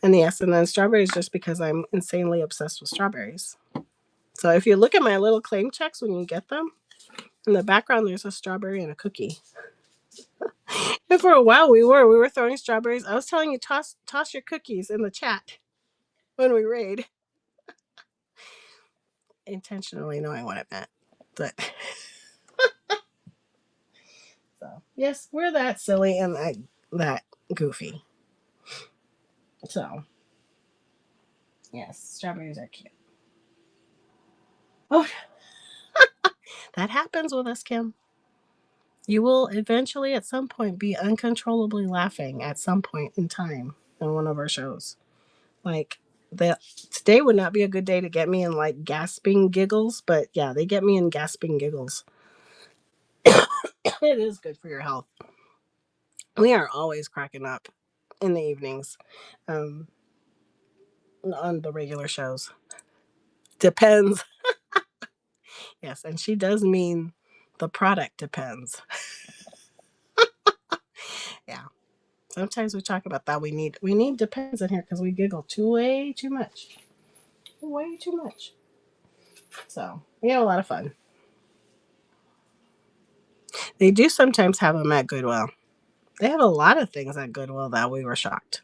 And yes, and then strawberries just because I'm insanely obsessed with strawberries. So if you look at my little claim checks when you get them, in the background there's a strawberry and a cookie. And for a while we were throwing strawberries. I was telling you toss your cookies in the chat when we raid. Intentionally knowing what it meant. But so yes, we're that silly and that goofy. So yes, strawberries are cute. Oh, that happens with us, Kim. You will eventually at some point be uncontrollably laughing at some point in time in one of our shows. Like today would not be a good day to get me in like gasping giggles, but yeah, they get me in gasping giggles. It is good for your health. We are always cracking up in the evenings on the regular shows. Depends. Yes, and she does mean the product depends. Yeah. Sometimes we talk about that. We need depends in here because we giggle way too much. Way too much. So we have a lot of fun. They do sometimes have them at Goodwill. They have a lot of things at Goodwill that we were shocked.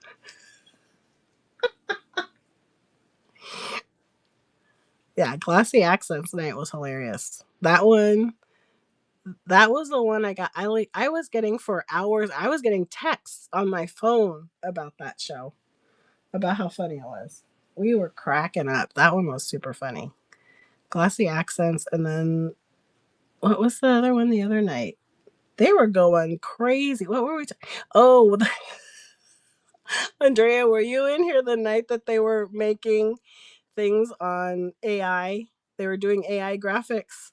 Yeah, Glossy Accents Night was hilarious. That was the one I got. I was getting for hours. I was getting texts on my phone about that show, about how funny it was. We were cracking up. That one was super funny. Glossy Accents, and then what was the other one the other night? They were going crazy. What were we? Oh, Andrea, were you in here the night that they were making things on AI? They were doing AI graphics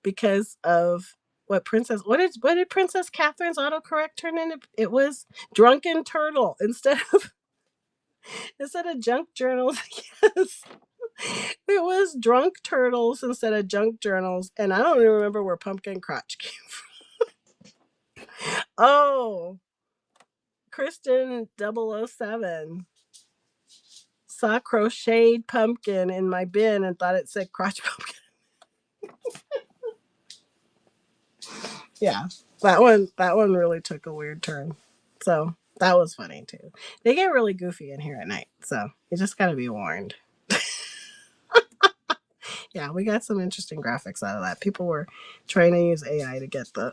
because of what did Princess Catherine's autocorrect turn into? It was drunken turtle instead of junk journals. Yes. It was drunk turtles instead of junk journals, and I don't even remember where pumpkin crotch came from. Oh, Kristen 007 saw crocheted pumpkin in my bin and thought it said crotch pumpkin. Yeah, that one really took a weird turn. So that was funny too. They get really goofy in here at night, so you just gotta be warned. Yeah, we got some interesting graphics out of that. People were trying to use AI to get the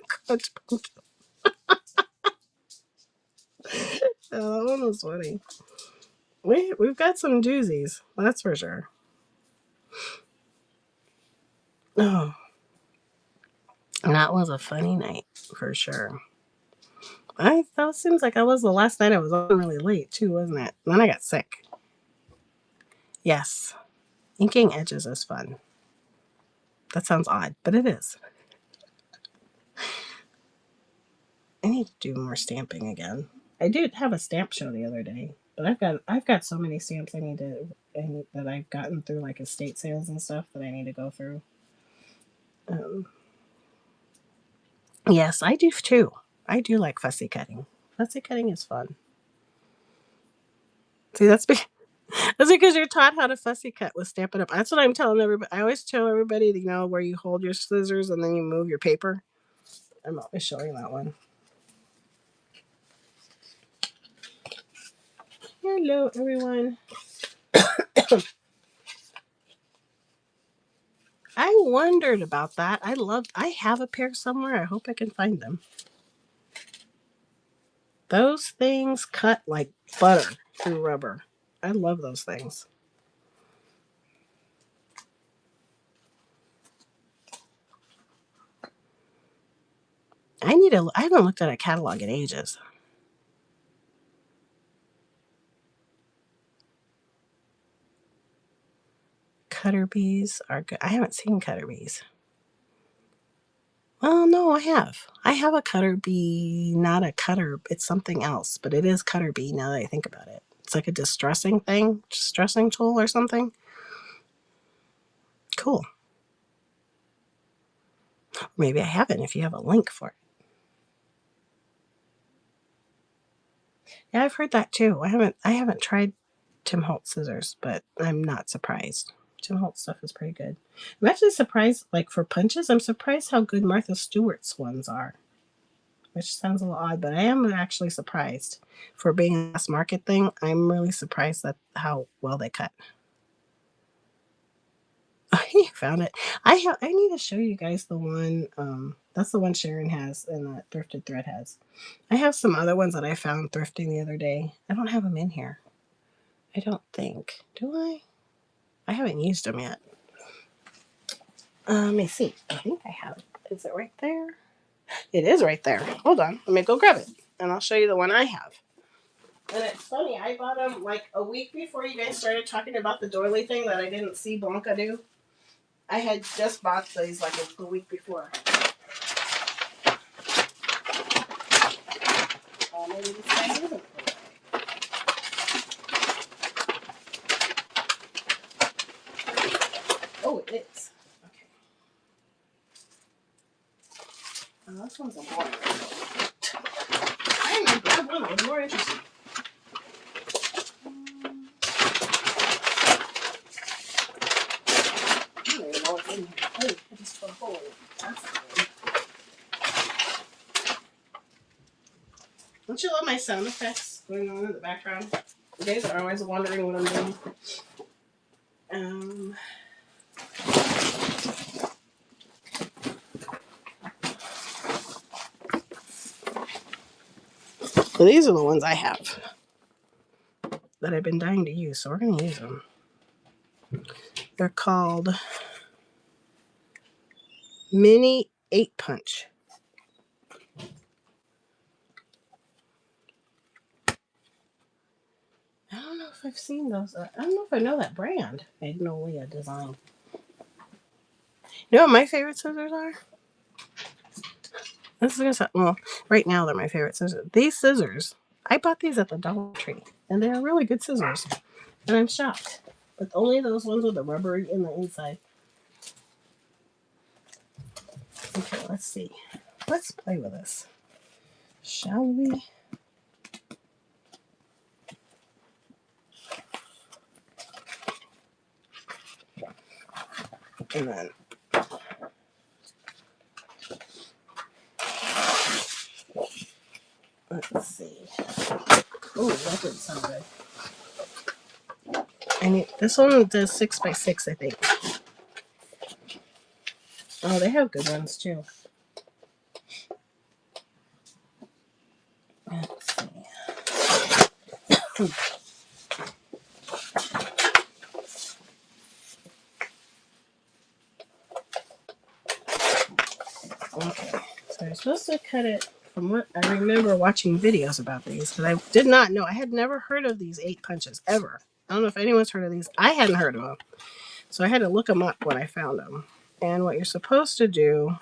crunch pumpkin. Yeah, that one was funny. We've got some doozies, that's for sure. Oh, that was a funny night for sure. That seems like that was the last night I was on really late too, wasn't it? Then I got sick. Yes, inking edges is fun. That sounds odd, but it is. I need to do more stamping again. I did have a stamp show the other day, but I've got so many stamps that I've gotten through like estate sales and stuff that I need to go through. Um, yes, I do too. I do like fussy cutting. Fussy cutting is fun. See, that's because you're taught how to fussy cut with Stampin' Up. That's what I'm telling everybody. I always tell everybody, where you hold your scissors and then you move your paper. I'm always showing that one. Hello, everyone. I wondered about that. I have a pair somewhere. I hope I can find them. Those things cut like butter through rubber. I love those things. I haven't looked at a catalog in ages. Cutter bees are good. I haven't seen cutter bees. Well, no, I have. I have a cutter bee, not a cutter. It's something else, but it is cutter bee now that I think about it. It's like a distressing tool or something. Cool. Maybe I haven't if you have a link for it. Yeah, I've heard that too. I haven't tried Tim Holtz scissors, but I'm not surprised. Tim Holtz stuff is pretty good. I'm actually surprised, like for punches, I'm surprised how good Martha Stewart's ones are. Which sounds a little odd, but I am actually surprised. For being a mass market thing, I'm really surprised at how well they cut. You found it. I need to show you guys the one. That's the one Sharon has and that Thrifted Thread has. I have some other ones that I found thrifting the other day. I don't have them in here. I don't think. Do I? I haven't used them yet. Let me see. I think I have. Is it right there? It is right there. Hold on. Let me go grab it, and I'll show you the one I have. And it's funny. I bought them like a week before you guys started talking about the doily thing that I didn't see Blanca do. I had just bought these like a week before. Maybe this size isn't. Oh, it is. Okay. Oh, this one's a more. I might grab one that was more interesting. I don't even know what's in here. Oh, I just put a hole in it. That's good. Don't you love my sound effects going on in the background? You guys are always wondering what I'm doing. So these are the ones I have that I've been dying to use, so we're going to use them. They're called Mini 8-Punch. I don't know if I've seen those. I don't know if I know that brand. Magnolia Design. You know what my favorite scissors are? This is gonna sound, well, right now they're my favorite scissors. These scissors, I bought these at the Dollar Tree, and they are really good scissors. And I'm shocked. But only those ones with the rubbery in the inside. Okay, let's see. Let's play with this. Shall we? And then let's see. Oh, that didn't sound good. I need this one does 6x6, I think. Oh, they have good ones too. Let's see. Okay, so you're supposed to cut it from what I remember watching videos about these, because I did not know. I had never heard of these 8-Punches ever. I don't know if anyone's heard of these. I hadn't heard of them. So I had to look them up when I found them. And what you're supposed to do,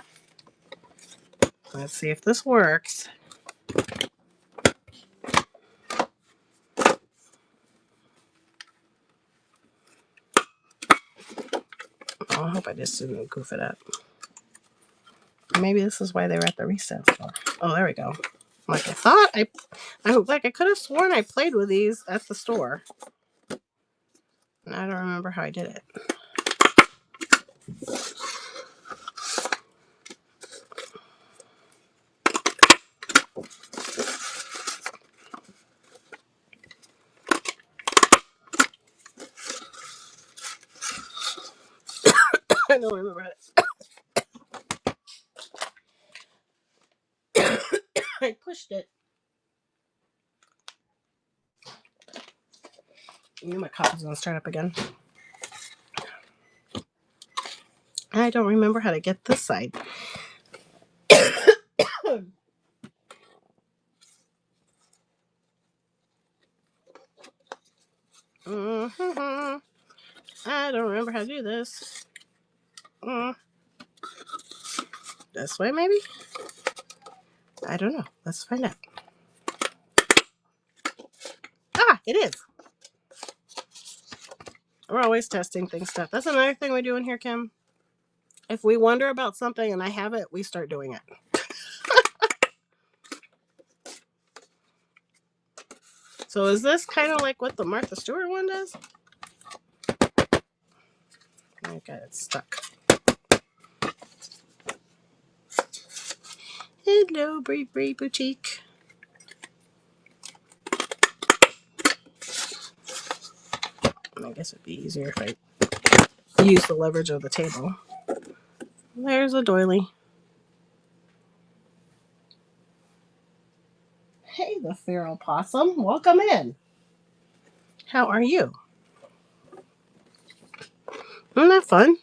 let's see if this works. Oh, I hope I just didn't goof it up. Maybe this is why they were at the resale store. Oh, there we go. Like I thought, I could have sworn I played with these at the store. And I don't remember how I did it. I don't remember it. I pushed it. My coffee's gonna start up again. I don't remember how to get this side. I don't remember how to do this. This way, maybe? I don't know. Let's find out. Ah, it is. We're always testing stuff. That's another thing we do in here, Kim. If we wonder about something and I have it, we start doing it. So is this kind of like what the Martha Stewart one does? I got it stuck. Hello, Bree Bree Boutique. I guess it'd be easier if I use the leverage of the table. There's a doily. Hey, the feral possum. Welcome in. How are you? Isn't that fun?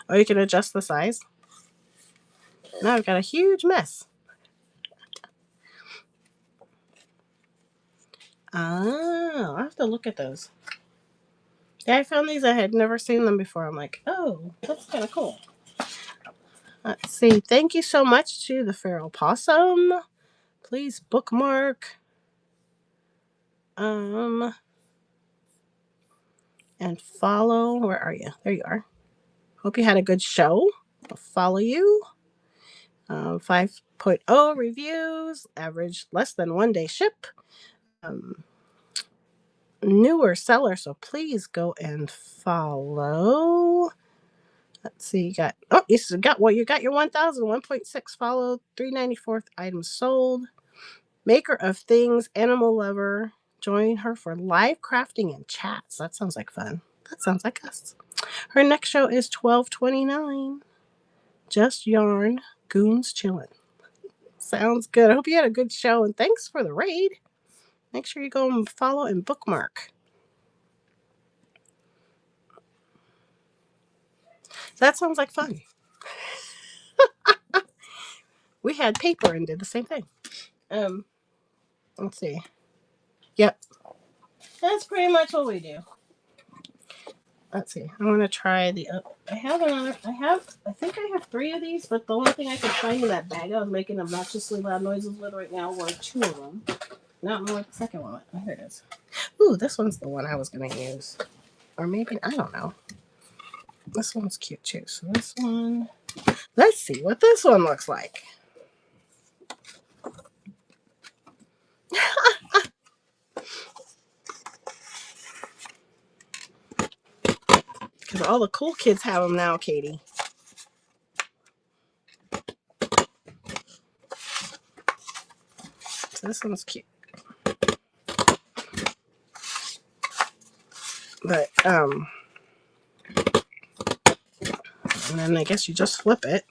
Oh, you can adjust the size. Now I've got a huge mess. Oh, I have to look at those. Yeah, I found these. I had never seen them before. I'm like, oh, that's kind of cool. Let's see. Thank you so much to the feral possum. Please bookmark. And follow. Where are you? There you are. Hope you had a good show. I'll follow you. 5.0 reviews. Average less than 1 day ship. Newer seller, so please go and follow. Let's see, you got you got your 1,000, 1.6 followed, 394th item sold. Maker of things, animal lover. Join her for live crafting and chats. That sounds like fun. That sounds like us. Her next show is 12/29. Just yarn, goons chillin'. Sounds good. I hope you had a good show and thanks for the raid. Make sure you go and follow and bookmark. That sounds like fun. We had paper and did the same thing. Let's see. Yep. That's pretty much what we do. Let's see. I want to try the. I have another. I think I have 3 of these, but the only thing I could find in that bag I was making obnoxiously loud noises with right now were 2 of them. Not know what the second one. Oh, here it is. Ooh, this one's the one I was gonna use, or maybe I don't know. This one's cute too. So this one. Let's see what this one looks like. Because all the cool kids have them now, Katie. So this one's cute. But and then I guess you just flip it.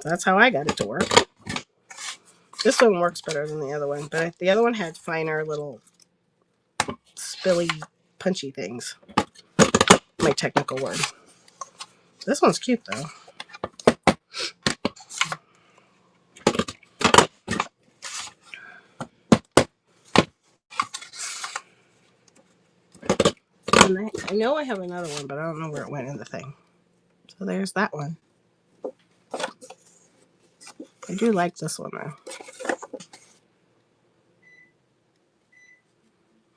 That's how I got it to work. This one works better than the other one, but the other one had finer little spilly, punchy things. My technical word. This one's cute though. And I know I have another one, but I don't know where it went in the thing. So there's that one. I do like this one though.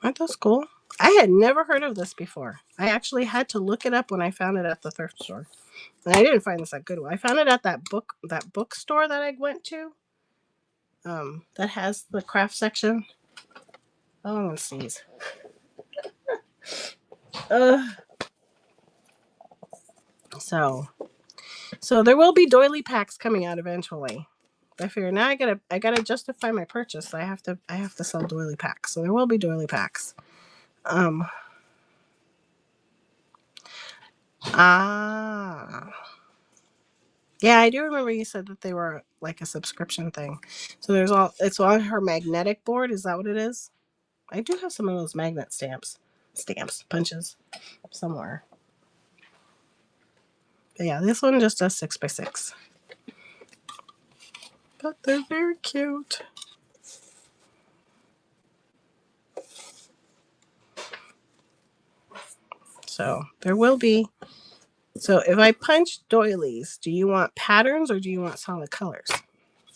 Aren't those cool? I had never heard of this before. I actually had to look it up when I found it at the thrift store. And I didn't find this at Goodwill. I found it at that bookstore that I went to. That has the craft section. Oh, I'm gonna sneeze. So there will be doily packs coming out eventually. I figure now I gotta justify my purchase. I have to sell doily packs. So there will be doily packs. Yeah, I do remember you said that they were like a subscription thing. So it's on her magnetic board. Is that what it is? I do have some of those magnet punches somewhere. But yeah, this one just does 6x6. But they're very cute. So there will be. So if I punch doilies, do you want patterns or do you want solid colors?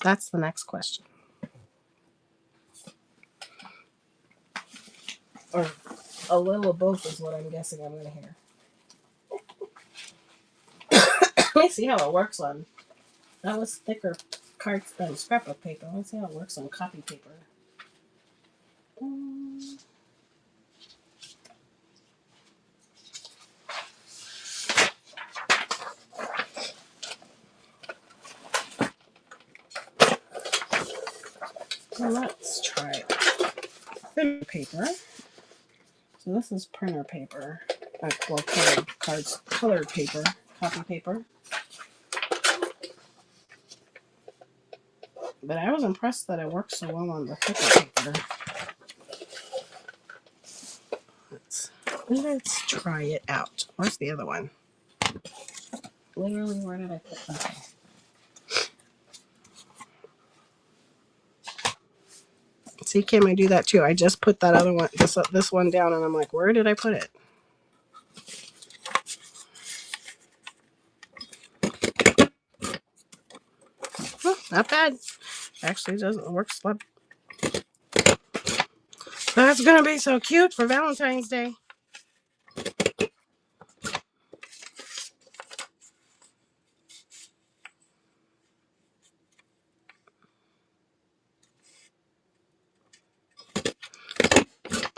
That's the next question. Or a little of both is what I'm guessing I'm going to hear. Let me see how it works on. That was thicker scrapbook paper. Let's see how it works on copy paper. So let's try it. Printer paper. So this is printer paper. Well, colored paper, copy paper. But I was impressed that it works so well on the thicker paper. Let's try it out. Where's the other one? Literally, where did I put that? See, Kim, I do that too. I just put that other one, this one down, and I'm like, where did I put it? Oh, not bad. Actually, doesn't work. That's gonna be so cute for Valentine's Day.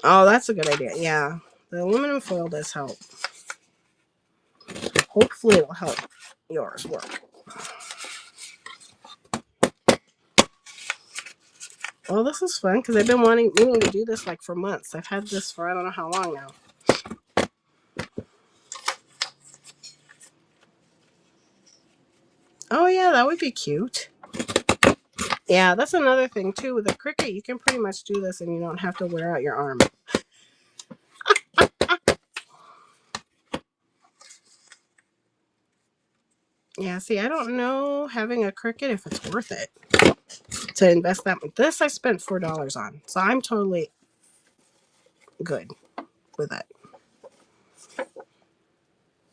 Oh, that's a good idea. Yeah, the aluminum foil does help. Hopefully, it'll help yours work. Well, this is fun because I've been meaning to do this like for months. I've had this for I don't know how long now. Oh yeah, that would be cute. Yeah, that's another thing too. With a Cricut, you can pretty much do this and you don't have to wear out your arm. Yeah, see, I don't know having a Cricut if it's worth it to invest that much. This I spent $4 on, so I'm totally good with it.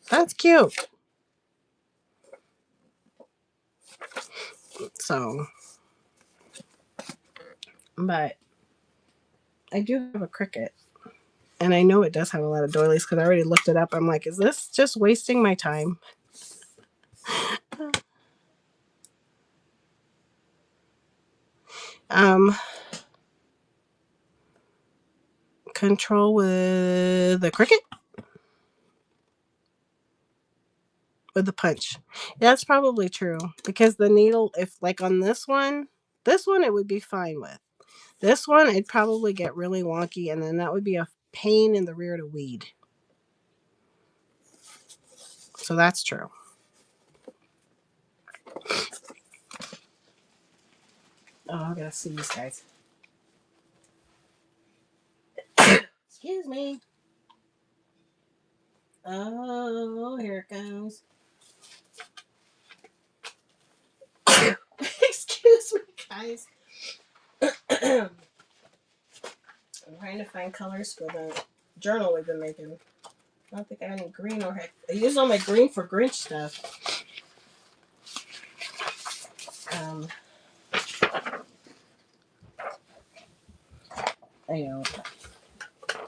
That's cute. So, but I do have a Cricut. And I know it does have a lot of doilies because I already looked it up. I'm like, is this just wasting my time? Control with the Cricut? With the punch. Yeah, that's probably true. Because the needle, if like on this one it would be fine with. This one, it'd probably get really wonky, and then that would be a pain in the rear to weed. So that's true. Oh, I gotta see these guys. Excuse me. Oh, here it goes. Excuse me, guys. I'm trying to find colors for the journal we've been making. I don't think I have any green or I used all my green for Grinch stuff. I know.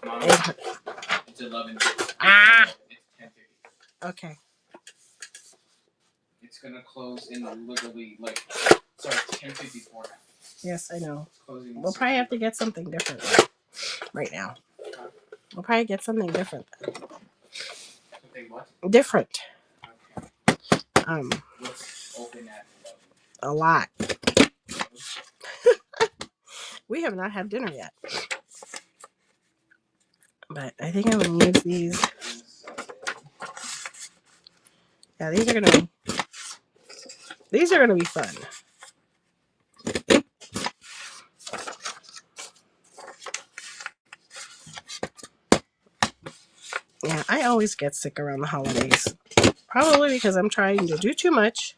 Mom, it's 11. Ah! It's 10:50. Okay. It's gonna close in literally like. Sorry, it's 10:54 now. Yes, I know. Closing. We'll probably have to get something different right now. We'll probably get something different. Something what? Different. Okay. What's open at 11? A lot. We have not had dinner yet. But I think I'm gonna use these. Yeah, these are gonna be fun. Yeah, I always get sick around the holidays. Probably because I'm trying to do too much.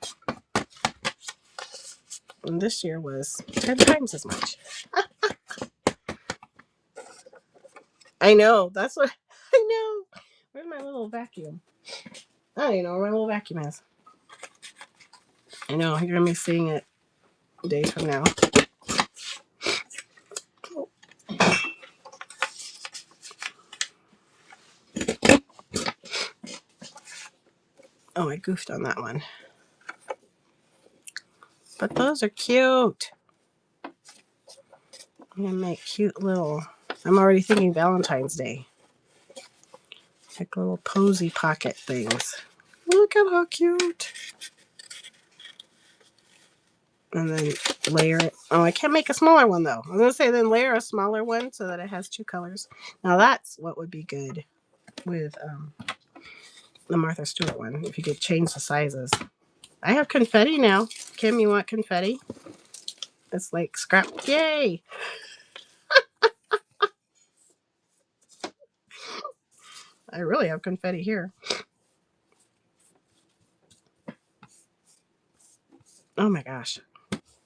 And this year was 10 times as much. I know. That's what I know. Where's my little vacuum? I don't even know where my little vacuum is. I know. You're going to be seeing it days from now. Oh, I goofed on that one. But those are cute. I'm going to make cute little... I'm already thinking Valentine's Day. Like little posy pocket things. Look at how cute. And then layer it. Oh, I can't make a smaller one though. I was going to say then layer a smaller one so that it has two colors. Now that's what would be good with the Martha Stewart one. If you could change the sizes. I have confetti now. Kim, you want confetti? It's like scrap. Yay! I really have confetti here. Oh my gosh.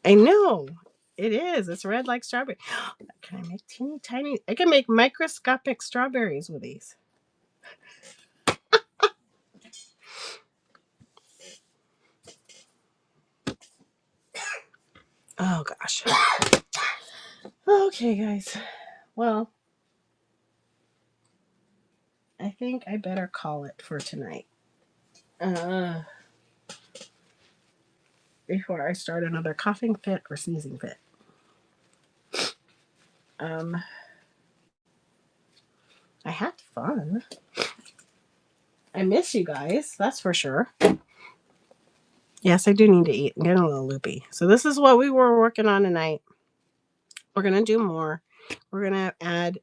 I know. It is. It's red like strawberry. Can I make teeny tiny? I can make microscopic strawberries with these. Oh gosh. Okay, guys. Well, I think I better call it for tonight. Before I start another coughing fit or sneezing fit. I had fun. I miss you guys, that's for sure. Yes, I do need to eat. I'm getting a little loopy. So this is what we were working on tonight. we're going to do more. We're going to add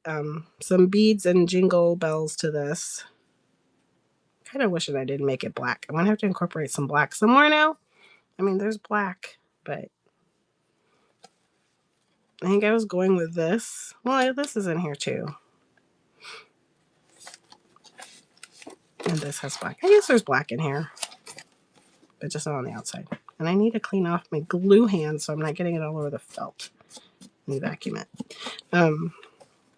some beads and jingle bells to this. Kind of wishing I didn't make it black. I'm going to have to incorporate some black somewhere now. I mean, there's black, but I think I was going with this. Well, this is in here too. And this has black. I guess there's black in here, but just not on the outside. And I need to clean off my glue hand so I'm not getting it all over the felt. Let me vacuum it.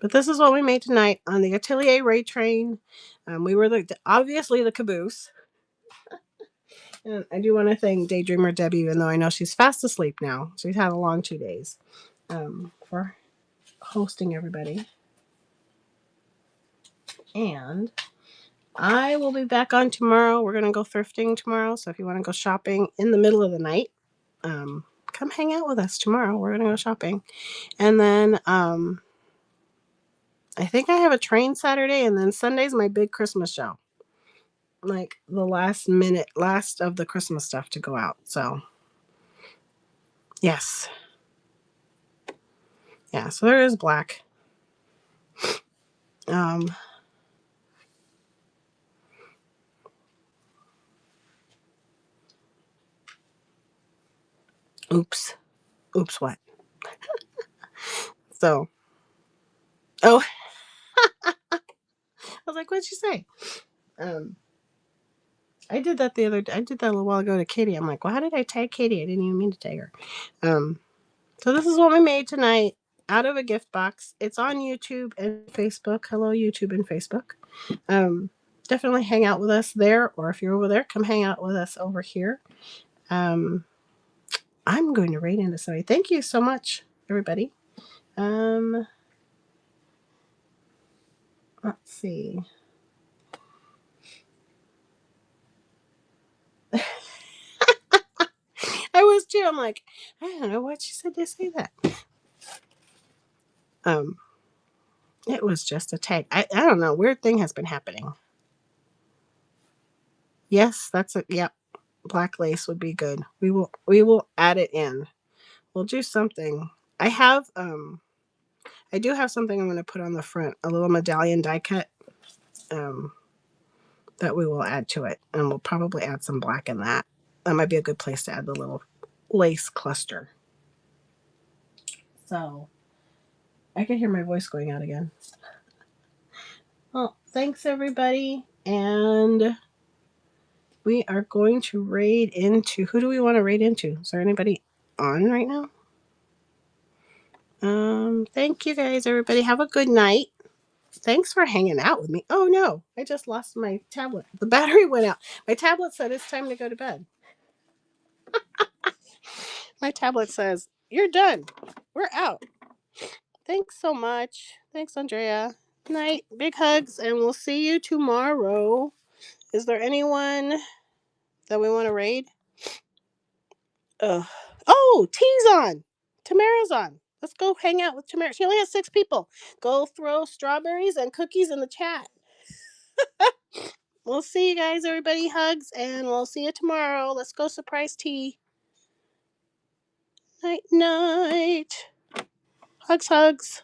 But this is what we made tonight on the Atelier Ray Train. We were obviously the caboose. And I do want to thank Daydreamer Debbie, even though I know she's fast asleep now. She's had a long 2 days, for hosting everybody. And I will be back on tomorrow. We're going to go thrifting tomorrow. So if you want to go shopping in the middle of the night, come hang out with us tomorrow. We're going to go shopping. And then I think I have a train Saturday, and then Sunday's my big Christmas show. Like the last of the Christmas stuff to go out. So, yes. Yeah, so there is black. Oops, what? So, oh, I was like, what'd you say? I did that a little while ago to Katie. I'm like, well, how did I tag Katie? I didn't even mean to tag her. So this is what we made tonight out of a gift box. It's on YouTube and Facebook. Hello, YouTube and Facebook. Definitely hang out with us there, or if you're over there, come hang out with us over here. I'm going to raid into somebody. Thank you so much, everybody. Let's see. I was too. I'm like, I don't know what she said to say that. It was just a tag. I don't know. Weird thing has been happening. Yes, that's it. Yep. Black lace would be good. We will add it in. We'll do something. I do have something I'm going to put on the front, a little medallion die cut that we will add to it. And we'll probably add some black in that. That might be a good place to add the little lace cluster. So, I can hear my voice going out again. Well, thanks everybody. And we are going to raid into, who do we want to raid into? Is there anybody on right now? Thank you guys, everybody. Have a good night. Thanks for hanging out with me. Oh no, I just lost my tablet. The battery went out. My tablet said it's time to go to bed. My tablet says, you're done. We're out. Thanks so much. Thanks, Andrea. Night. Big hugs, and we'll see you tomorrow. Is there anyone that we want to raid? Oh, T's on. Tamara's on. Let's go hang out with Tamara. She only has 6 people. Go throw strawberries and cookies in the chat. We'll see you guys, everybody. Hugs, and we'll see you tomorrow. Let's go surprise T. Night, night. Hugs, hugs.